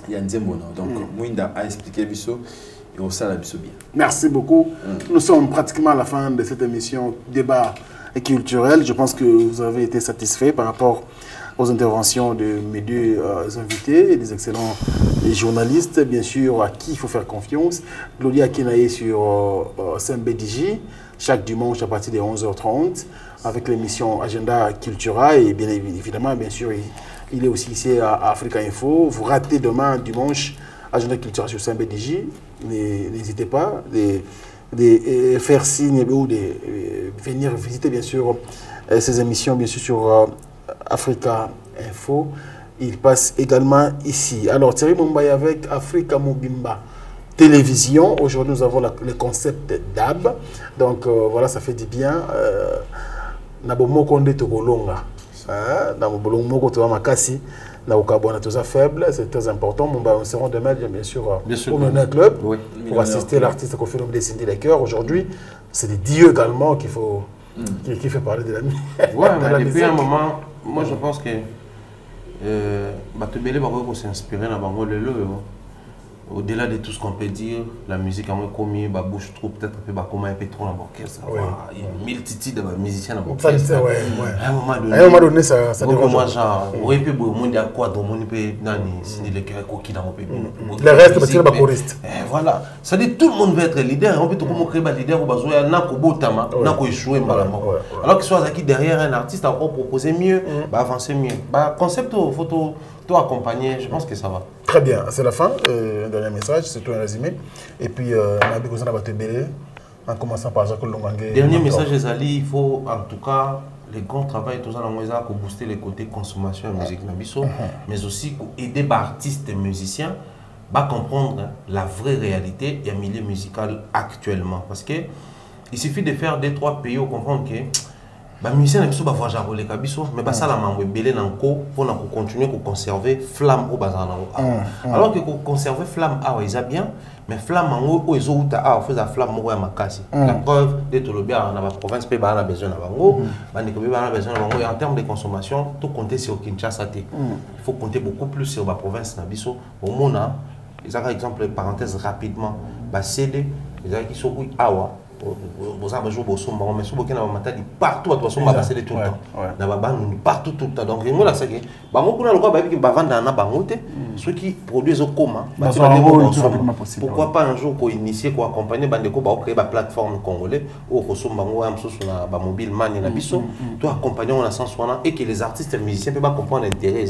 il y a Nzembo. Donc, Mwinda a expliqué Biso. Merci beaucoup. Nous sommes pratiquement à la fin de cette émission débat culturel. Je pense que vous avez été satisfait par rapport aux interventions de mes deux invités, des excellents journalistes, bien sûr, à qui il faut faire confiance. Claudia Kinaye sur CMBDJ, chaque dimanche à partir de 11h30, avec l'émission Agenda Cultura. Et bien évidemment, bien sûr, il est aussi ici à Africa Info. Vous ratez demain, dimanche, Agenda Cultura sur CMBDJ. N'hésitez pas de faire signe ou de venir visiter bien sûr ces émissions bien sûr sur Africa Info. Il passe également ici. Alors Thierry Mumbai avec Africa Mobimba Télévision. Aujourd'hui nous avons le concept DAB. Donc voilà, ça fait du bien. Nabomokonde Togolonga. Nabomokonde Togolonga. Faible, c'est très important. On sera demain, bien sûr, pour mener un club, pour assister l'artiste Kofi Olomide Cindy les cœurs. Aujourd'hui, c'est des dieux également qu'il faut, qui fait parler de la musique. Ouais, mais depuis un moment, moi je pense que Batebele va s'inspirer dans Bango Lelo. Au-delà de tout ce qu'on peut dire, la musique a moins commis, bah bouge trop, peut-être un peu bah comment un peu trop dans l'orchestre. Il y a une multitude de musiciens dans l'orchestre. À un moment donné, ça dérange. Moi, genre, oui, puis bon, monde a quoi dans mon pays, c'est les cœurs coquilles dans mon pays. Le reste, c'est pas choriste. Voilà, ça dit tout le monde veut être leader. On peut tout comment créer un leader, on va n'a qu'au beau tama, n'a qu'au échouer malamment. Alors que soit qui derrière un artiste a encore proposé mieux, bah avancer mieux. Bah concept photo. Accompagner, je pense que ça va. Très bien, c'est la fin. Un dernier message, c'est tout un résumé. Et puis, en commençant par Jacques Longangé. Dernier message, les alliés, il faut en tout cas les grands travail tout ça pour booster les côtés consommation et musique Nabiso, mais aussi pour aider les artistes et musiciens à comprendre la vraie réalité et le milieu musical actuellement. Parce que il suffit de faire 2-3 pays pour comprendre que les musiciens ne peuvent pas voir les cabisso, mais ça la mangue belé nanko pour continuer à conserver flamme au bazar. Alors que conserver flamme ils a bien, mais flamme mango ils ont on fait la flamme au makasi. La preuve de tout le bien dans la province peut ba besoin na bango, besoin na bango en termes de consommation, tout compter sur Kinshasa té. Il faut compter beaucoup plus sur la province na biso. Au mona, ils ont exemple parenthèse rapidement, CD, ils ont qui sont awa vous avez joué au sommet, mais souvent qu'il y a un partout à toi, on va passer tout le temps. Partout tout le temps. Donc, moi, là, c'est que, ceux qui produisent au coma, pourquoi pas un jour qu'on initie, qu'on accompagne, qu'on crée une plateforme congolaise, ou qu'on soit un mobile man, tout accompagner en sens et que les artistes et les musiciens peuvent comprendre l'intérêt.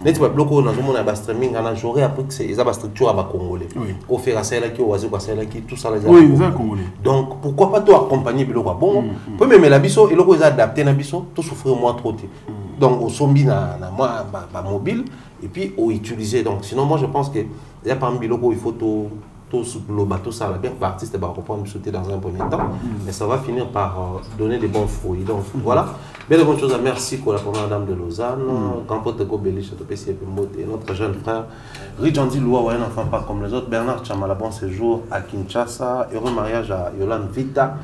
Les gens qui ont un streaming, j'aurais appris que c'est une structure à congolais. Au faire à celle qui, au oiseau, à celle qui, tout ça, les congolais. Donc, pourquoi pas tout accompagner biloko bon peut même la biso et loko adapté na biso tout souffrir moins trop donc au sombi na moi mobile et puis au utiliser donc sinon moi je pense que il y a parmi biloko il faut tout le bateau ça la bien artiste va reprendre sauter dans un premier temps mais ça va finir par donner des bons fruits donc voilà belle bonne chose à merci pour la première dame de Lausanne grand pote de Gobeli et notre jeune frère Rijandi Loua un enfant pas comme les autres Bernard Chamala bon séjour à Kinshasa heureux mariage à Yolande Vita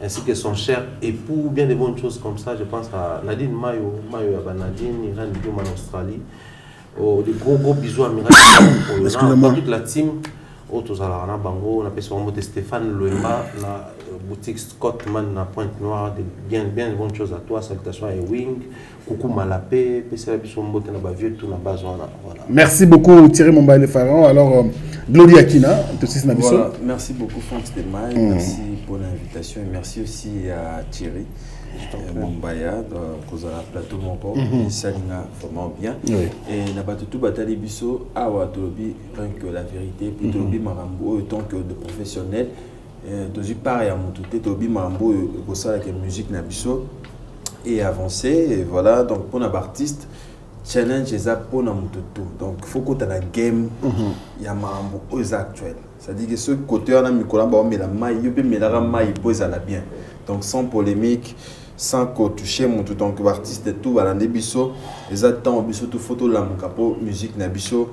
ainsi que son cher époux bien des bonnes choses comme ça je pense à Nadine Mayo à Nadine Irène Dioma en Australie des gros bisous à Mireille toute la team autour à la bango on appelle son mot Stéphane Loema boutique Scottman na Pointe-Noire, bien bonnes choses à toi. Salutations à Ewing, coucou Malapé, PC Biso Mbote na Bavieux, tout na base. Voilà. Merci beaucoup Thierry Mombaile Pharaon. Alors, Gloria Akina, voilà. Merci beaucoup Franck Stemay, merci pour l'invitation et merci aussi à Thierry Mombaya, cause à la plateau mon corps, Salina vraiment bien. Et n'a pas tout batali biso, awa tolobi rien que la vérité, puis tolobi marambo autant que de professionnels. Tozi pareil à mon tout tolobi marambo pour ça avec musique na biso et avancer et voilà donc pour un artiste. Challenge est pour na mututu donc il faut que tu aies la game ya marambo aux actuels c'est-à-dire que ce côté on a mis colamba mais la maille il peut mettre la maille pose à la bien donc sans polémique sans toucher mon tout donc artiste et tout voilà biso exactement biso tout photo la mon capot musique na biso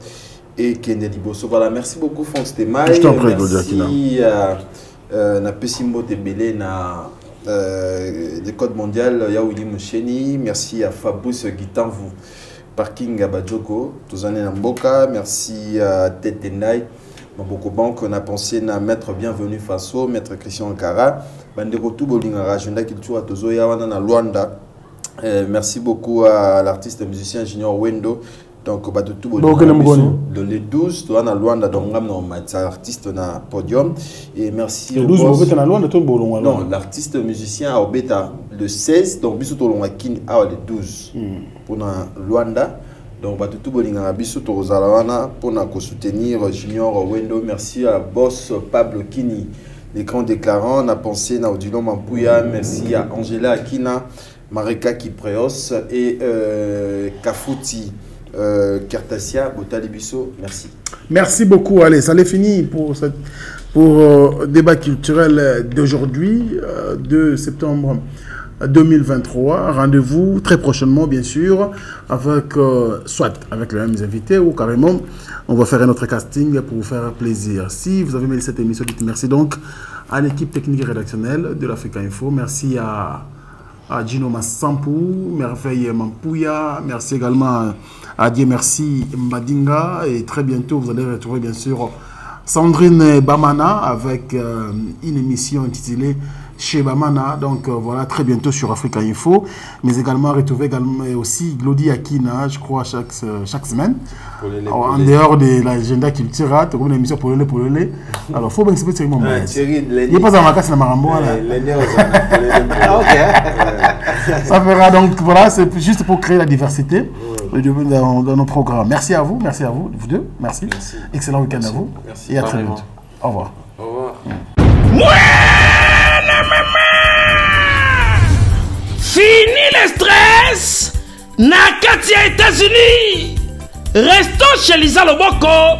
et Kennedy Bosso voilà merci beaucoup Franck Stemay je t'en prie merci na Pessimbo Tebele na le code mondial ya Willy Moucheni merci à Fabrice Guitan vous Parking à Badjoko, tous en Mboka, merci à Tetenai, Maboko Banque, on a pensé à Maître Bienvenu Faso, Maître Christian Kara, Bandeko Tubolinga, Agenda Culture à Tozoya, Wana Luanda. Merci beaucoup à l'artiste musicien Junior Wendo. Donc, dans les 12, tu as Luanda, donc l'artiste na podium. Et merci. Le 12, vous êtes à Luanda, non, l'artiste musicien a Obeta le 16, donc Bissou Tolongakin a le 12 pour Luanda. Donc, Batutu Bolinga Bissou Torozalawana pour soutenir Junior Wendo. Merci à boss Pablo Kini, l'écran déclarant. On a pensé à Odilon Mampouya. Merci à Angela Akina, Mareka Kipreos et Kafuti. Cartasia, Botalibiso, merci. Merci beaucoup. Allez, ça l'est fini pour débat culturel d'aujourd'hui, 2 septembre 2023. Rendez-vous très prochainement, bien sûr, avec soit avec les mêmes invités ou carrément, on va faire un autre casting pour vous faire plaisir. Si vous avez aimé cette émission, dites merci donc à l'équipe technique et rédactionnelle de l'Africa Info. Merci à Gino Massampou, Merveille Mampouya, merci également à Dieu merci Mbadinga et très bientôt vous allez retrouver bien sûr Sandrine Bamana avec une émission intitulée Chez Bamana, donc voilà très bientôt sur Africa Info, mais également retrouver également aussi Glody Akina, je crois chaque semaine. En dehors de l'agenda culturel, tu as une émission pour le. Alors faut bien que c'est mon moment. Il n'y a pas à ma casse la marambo là. Ça fera donc voilà, c'est juste pour créer la diversité dans nos programmes. Merci à vous, vous deux, merci. Excellent week-end à vous et à très bientôt. Au revoir. Au revoir. Fini le stress nakati ya États-Unis. Restons chez Lisa Loboko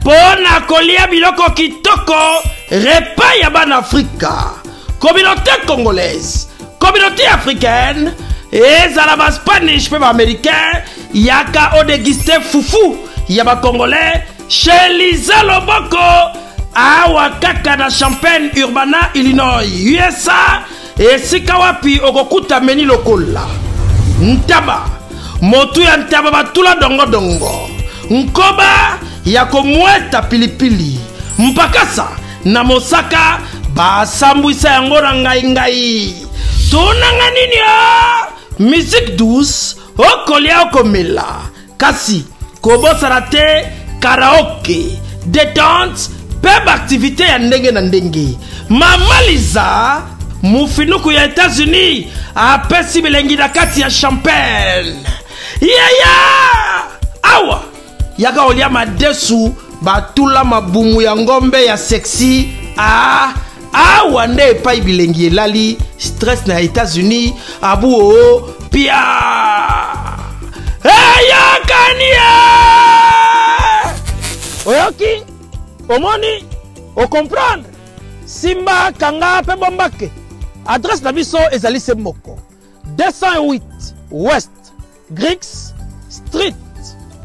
pona kolia biloko kitoko repas ya ban Afrika. Communauté congolaise, communauté africaine, ezala ba Spanish pe ba américain, yaka o déguster foufou ya ba congolais chez Lisa Loboko awa kaka na Champaign Urbana, Illinois, USA. Esika wapi okokuta meni lokola ntaba motu ya ntaba batula dongo nkoba ya komweta pilipili mpakasa na mosaka basambwisa yango na ngai tonanga nini musique douce okolia okomela kasi kobosana te karaoke détente peb activité ya ndenge na ndenge Mama Liza mufinuku ya États-Unis apesi bilengi na kati ya Champagne awa yaka olia madesu batula mabumu ya ngombe ya sexy awa nde epai bilengi elali stress na États-Unis abu pia yakania oyoki omoni o comprendre simba kanga pe bombake. Adresse la biso ezali se moko 208 West Griggs Street,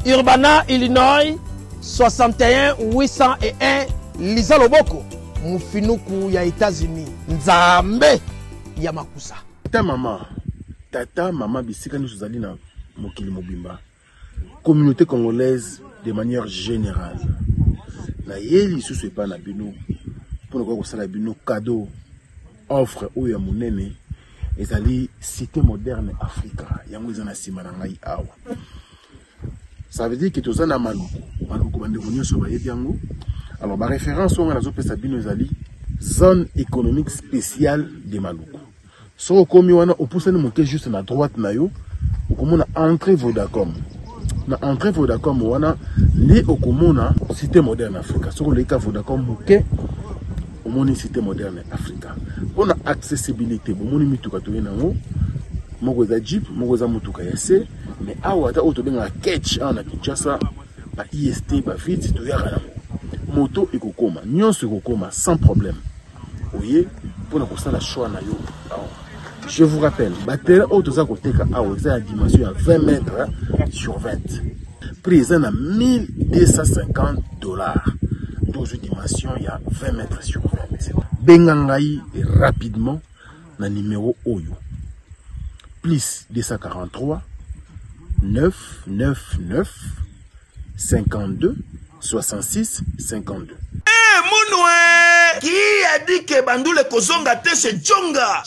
Urbana, Illinois 61 801 Lisa Loboko, mufinuku ya États-Unis. Nzambe ya makusa. Tata mama bisika nous zali na mokili mobimba. Communauté congolaise de manière générale. Na yeli sous pas na bino pour ko sala bino cadeau offre où ya monene ezali cité moderne Africa yango ezana sima na ngai awa. Ça veut dire que tous na maluku bande venu so ba yango. Alors ba référence on a zo pesa bino ezali zone économique spéciale de Maluku. So komi wana opusani moke juste na droite na yo okomona entrée Vodacom. Na entrée Vodacom wana li okomona cité moderne Africa. So le ka Vodacom moke omoni cité moderne Africa. On a accessibilité bomoni mituka to yenango moko za jeep moko za mutuka ya se mais awa ta auto benga catch ana Kinshasa ba IST ba vite to yaka moto ekokoma nyonso ekokoma sans problème. Voyez pour la choix na yo. Je vous rappelle batterie auto za koteka awa za dimension ya 20 mètres sur 20. Prix à 1250 $. 12 dimensions, il y a 20 mètres sur 20. Bengangai rapidement na numéro Oyo. Plus 243 999 52 66 52. Mounoué qui a dit que Bandoule kozonga te chez Djonga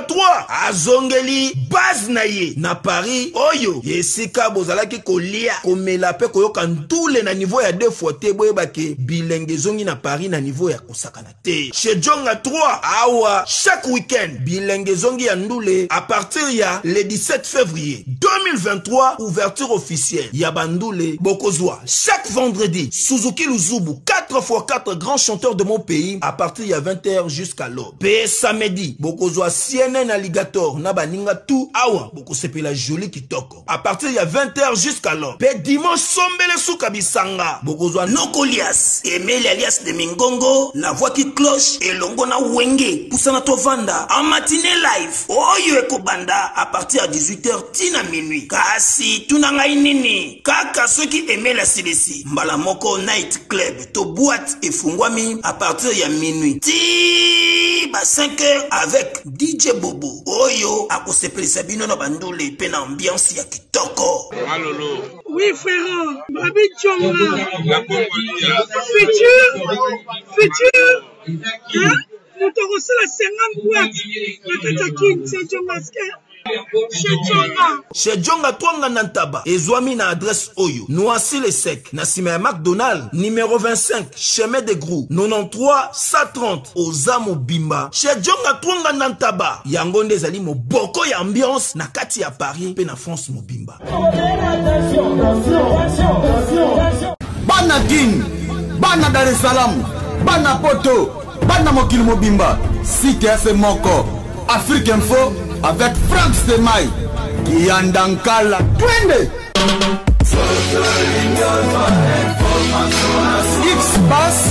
3 azongeli base naye na Paris oyo yesika bozalaki kolia komela pe koyoka ntule na niveau ya 2 fois te boyebake bilenge zongi na Paris na niveau ya kosakana te chez Djonga 3 awa chaque week-end bilenge zongi ya ndule à partir ya le 17 février 2023 ouverture officielle ya Bandoule bokozwa chaque vendredi Suzuki Luzubu 4x4 grands chanteurs de mon pays à partir de 20h jusqu'à l'aube. Pe samedi, bokozwa CNN Alligator na baninga tout awa bokosepe la jolie kitoko. À partir de 20h jusqu'à l'aube. Pe dimanche sombele souka bisanga. Bokozwa Nokolias, Emile alias de Mingongo, la voix qui cloche et longo na wenge poussana tovanda en matinée live. Oyo ekobanda à partir de 18h tina minuit. Kasi tunanga inini. Kaka ceux qui aimaient la CDC. Mbala moko night club to boîte et fungwami à partir de minuit. Ti ba 5h avec DJ Bobo. Oyo akosepeli sabino na bandole pe na ambiance ya kitoko. Malolo. Oui frère, Babi Djonga. Futur. Hein? Nous te reçons la 50 boîtes. La Katakin, c'est Djonga. Chez Djonga Twanga Nantaba, Ezwami na adresse Oyo, Noisy le Sec, Nassime McDonald, numéro 25, chemin de Grou, 93 130, Ozamo Bimba. Chez Djonga Twanga Nantaba, Yangonde Zali mo boko ya ambiance, na kati ya Paris, pe na France mo Bimba. Bana King, Bana Dar es Salaam, Bana Poto, Bana Mokil Mobimba, CTF Moko, Afrique Info, avec Frank Stemai, Yandankala, Twende. X-Bass,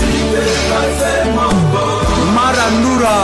Marandura.